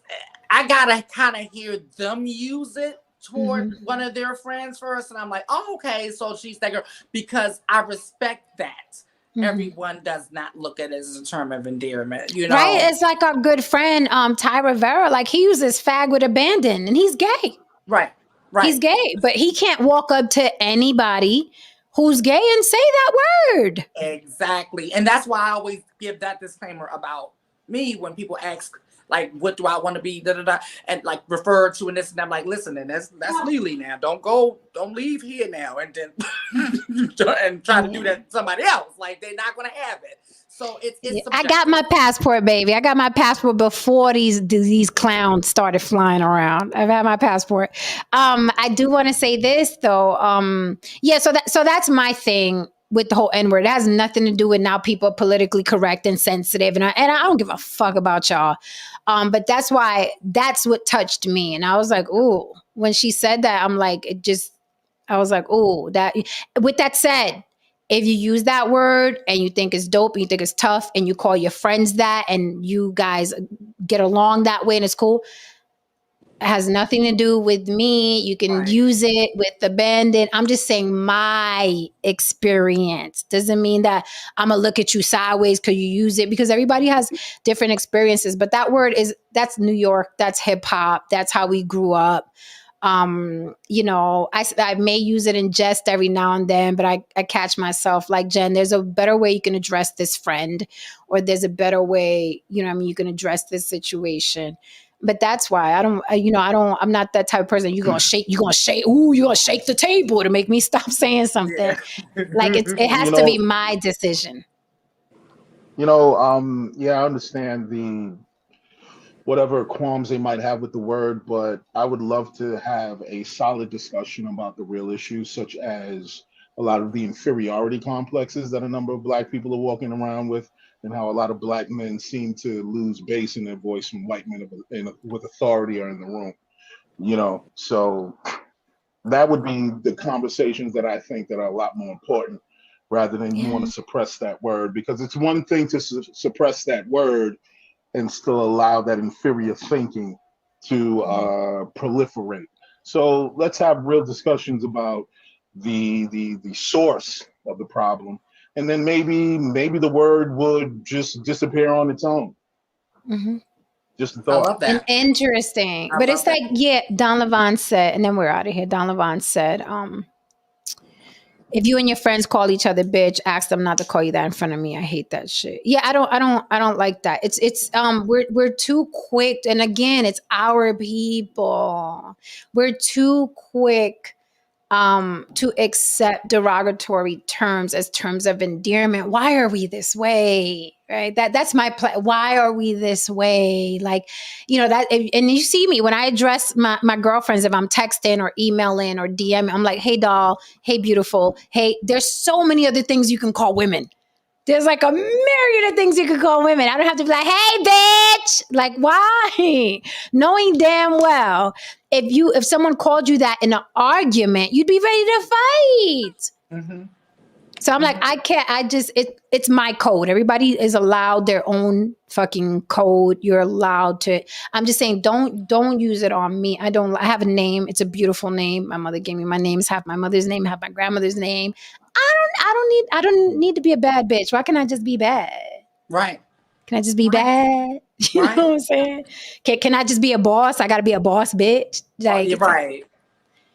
I gotta kind of hear them use it toward one of their friends first. And I'm like, oh, okay, so she's that girl, because I respect that. Everyone does not look at it as a term of endearment, Right? It's like our good friend, Ty Rivera, like he uses fag with abandon and he's gay. Right. He's gay, but he can't walk up to anybody who's gay and say that word. Exactly. And that's why I always give that disclaimer about me when people ask, like, what do I want to be, and like refer to and this, and I'm like, listen, and that's Lily now. Don't leave here now and then and try to do that to somebody else. Like, they're not gonna have it. So it's I got my passport, baby. I got my passport before these clowns started flying around. I've had my passport. I do want to say this though. So that's my thing with the whole N-word. It has nothing to do with now people are politically correct and sensitive. And I don't give a fuck about y'all. But that's what touched me. And I was like, ooh, when she said that, I was like, ooh, that. With that said, if you use that word and you think it's dope, and you think it's tough, and you call your friends that, and you guys get along that way and it's cool, has nothing to do with me. You can use it with abandon. I'm just saying my experience. Doesn't mean that I'm going to look at you sideways because you use it, because everybody has different experiences. But that word that's New York. That's hip hop. That's how we grew up. You know, I may use it in jest every now and then, but I catch myself like, Jen, there's a better way you can address this friend, or there's a better way, you know what I mean, you can address this situation. But that's why I'm not that type of person. You're going to shake, ooh, you're going to shake the table to make me stop saying something. Yeah. Like it has to be my decision. You know, yeah, I understand the whatever qualms they might have with the word, but I would love to have a solid discussion about the real issues, such as a lot of the inferiority complexes that a number of Black people are walking around with, and how a lot of Black men seem to lose base in their voice when white men with authority are in the room. You know, so that would be the conversations that I think that are a lot more important, rather than you want to suppress that word, because it's one thing to suppress that word and still allow that inferior thinking to proliferate. So let's have real discussions about the source of the problem, and then maybe the word would just disappear on its own. Mm-hmm. Just a thought. I love that. Interesting. But it's like, Don Levon said, and then we're out of here. Don Levon said, if you and your friends call each other bitch, ask them not to call you that in front of me. I hate that shit. Yeah, I don't like that. We're too quick. And again, it's our people. We're too quick to accept derogatory terms as terms of endearment. Why are we this way? Right? That's my why are we this way? Like, you know, that, and you see me when I address my girlfriends, if I'm texting or emailing or DMing, I'm like, hey doll, hey beautiful, hey, there's so many other things you can call women. There's like a myriad of things you could call women. I don't have to be like, hey, bitch. Like, why? Knowing damn well, if someone called you that in an argument, you'd be ready to fight. Mm-hmm. So I'm like, I can't, it's my code. Everybody is allowed their own fucking code. You're allowed to, I'm just saying, don't use it on me. I have a name. It's a beautiful name. My mother gave me my name. It's half my mother's name, half my grandmother's name. I don't need to be a bad bitch. Why can't I just be bad? Right. Can I just be bad? You know what I'm saying? Can I just be a boss? I got to be a boss bitch. Like, you're right.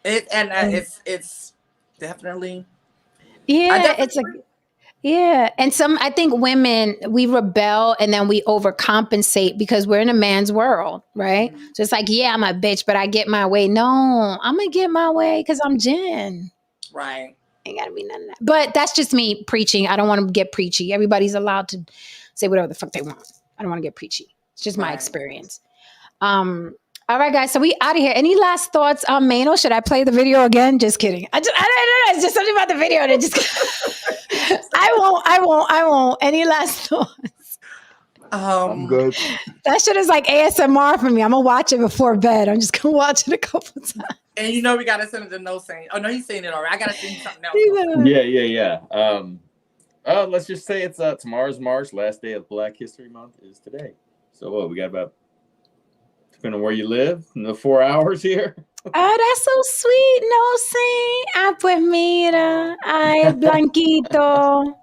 It's definitely. Yeah, it's like, yeah. And I think women, we rebel and then we overcompensate because we're in a man's world, right? Mm-hmm. So it's like, yeah, I'm a bitch, but I get my way. No, I'm going to get my way because I'm Jen. Right. Ain't got to be none of that. But that's just me preaching. I don't want to get preachy. Everybody's allowed to say whatever the fuck they want. I don't want to get preachy. It's just my experience. All right, guys. So we out of here. Any last thoughts on Maino? Should I play the video again? Just kidding. I don't know. It's just something about the video that just. I won't. Any last thoughts? I'm good. That shit is like ASMR for me. I'm gonna watch it before bed. I'm just gonna watch it a couple times. And you know we gotta send it to No Saying. Oh no, he's saying it already. I gotta send something else. Yeah. Let's just say it's tomorrow's March. Last day of Black History Month is today. So what we got about, depending on where you live, in the 4 hours here. Oh, that's so sweet. No saying. Ah, pues mira. Ay, Blanquito.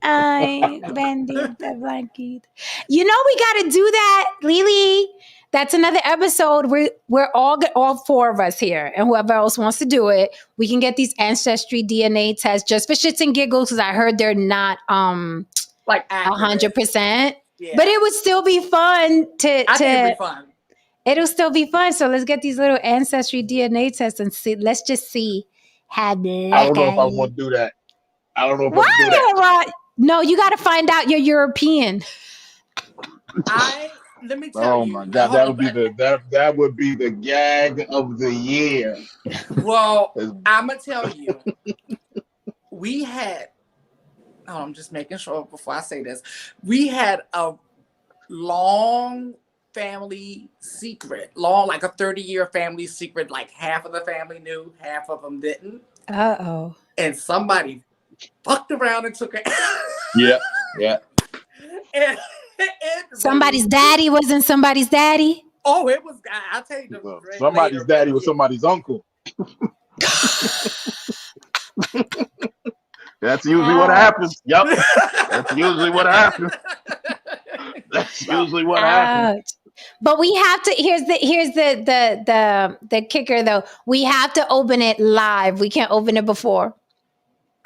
Ay, bendita Blanquita. You know we got to do that, Lily. That's another episode. We're all four of us here, and whoever else wants to do it, we can get these ancestry DNA tests just for shits and giggles, because I heard they're not like 100%. Yeah. But it would still be fun to. I think it'd be fun. It'll still be fun. So let's get these little ancestry DNA tests and see. Let's just see how black. I don't know if I want to do that. I don't know if I want to do that. No, you got to find out you're European. Let me tell you. Oh my God, that would be the gag of the year. Well, I'm gonna tell you, we had. Oh, I'm just making sure before I say this. We had a long family secret, like a 30-year family secret. Like half of the family knew, half of them didn't. Uh-oh. And somebody fucked around and took it. Yeah. And somebody's daddy wasn't somebody's daddy. Oh, it was. I'll tell you. Somebody's daddy was somebody's uncle. That's usually what happens. Yep. That's usually what happens. That's usually what happens. But we have to. Here's the kicker though. We have to open it live. We can't open it before.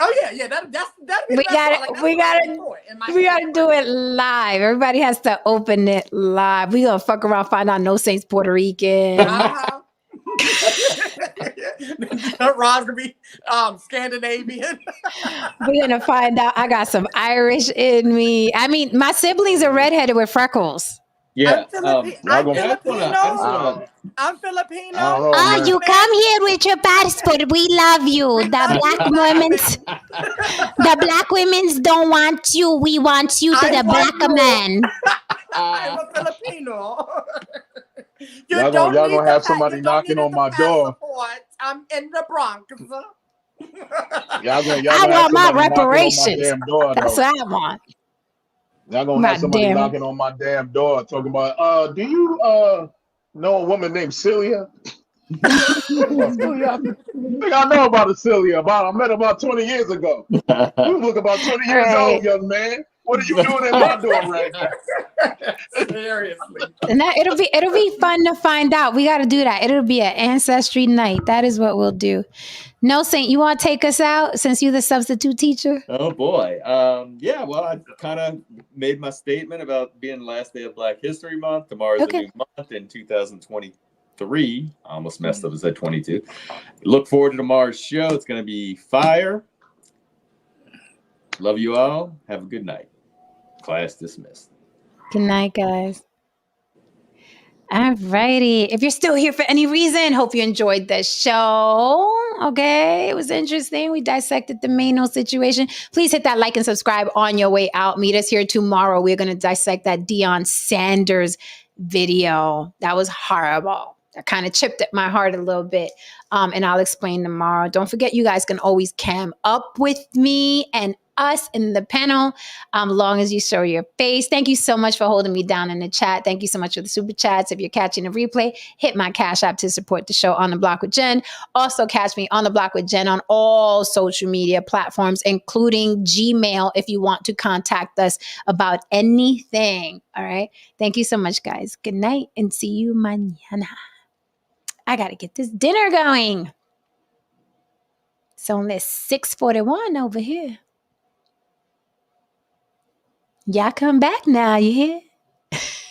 Oh yeah. That's we gotta do it live. Everybody has to open it live. We gonna fuck around, find out No Saints Puerto Rican. Rob's gonna be Scandinavian. We're gonna find out I got some Irish in me. I mean, my siblings are redheaded with freckles. Yeah, I'm Filipino. Oh, you come here with your passport. We love you. The black women's don't want you. We want you to the black man. I'm a Filipino. Y'all gonna have somebody knocking on my door. I'm in the Bronx. I want my reparations. That's what I want. Y'all gonna have somebody knocking on my damn door talking about, do you know a woman named Celia? I think I know about a Celia. I met her about 20 years ago. You look about 20 years old, young man. What are you doing at my door right now? Seriously. And it'll be fun to find out. We got to do that. It'll be an ancestry night. That is what we'll do. No Saint, you want to take us out since you're the substitute teacher? Oh boy. Yeah. Well, I kind of made my statement about being the last day of Black History Month. Tomorrow's a new month in 2023. I almost messed up. I said 22. Look forward to tomorrow's show. It's going to be fire. Love you all. Have a good night. Class dismissed. Good night, guys. All righty. If you're still here for any reason, hope you enjoyed the show. Okay. It was interesting. We dissected the Maino situation. Please hit that like and subscribe on your way out. Meet us here tomorrow. We're going to dissect that Deion Sanders video. That was horrible. That kind of chipped at my heart a little bit. And I'll explain tomorrow. Don't forget, you guys can always cam up with me and us in the panel, long as you show your face. Thank you so much for holding me down in the chat. Thank you so much for the super chats. If you're catching a replay, hit my Cash App to support the show On the Block with Jen. Also catch me On the Block with Jen on all social media platforms, including Gmail, if you want to contact us about anything. All right. Thank you so much, guys. Good night and see you mañana. I got to get this dinner going. It's only 6:41 over here. Y'all come back now, you hear?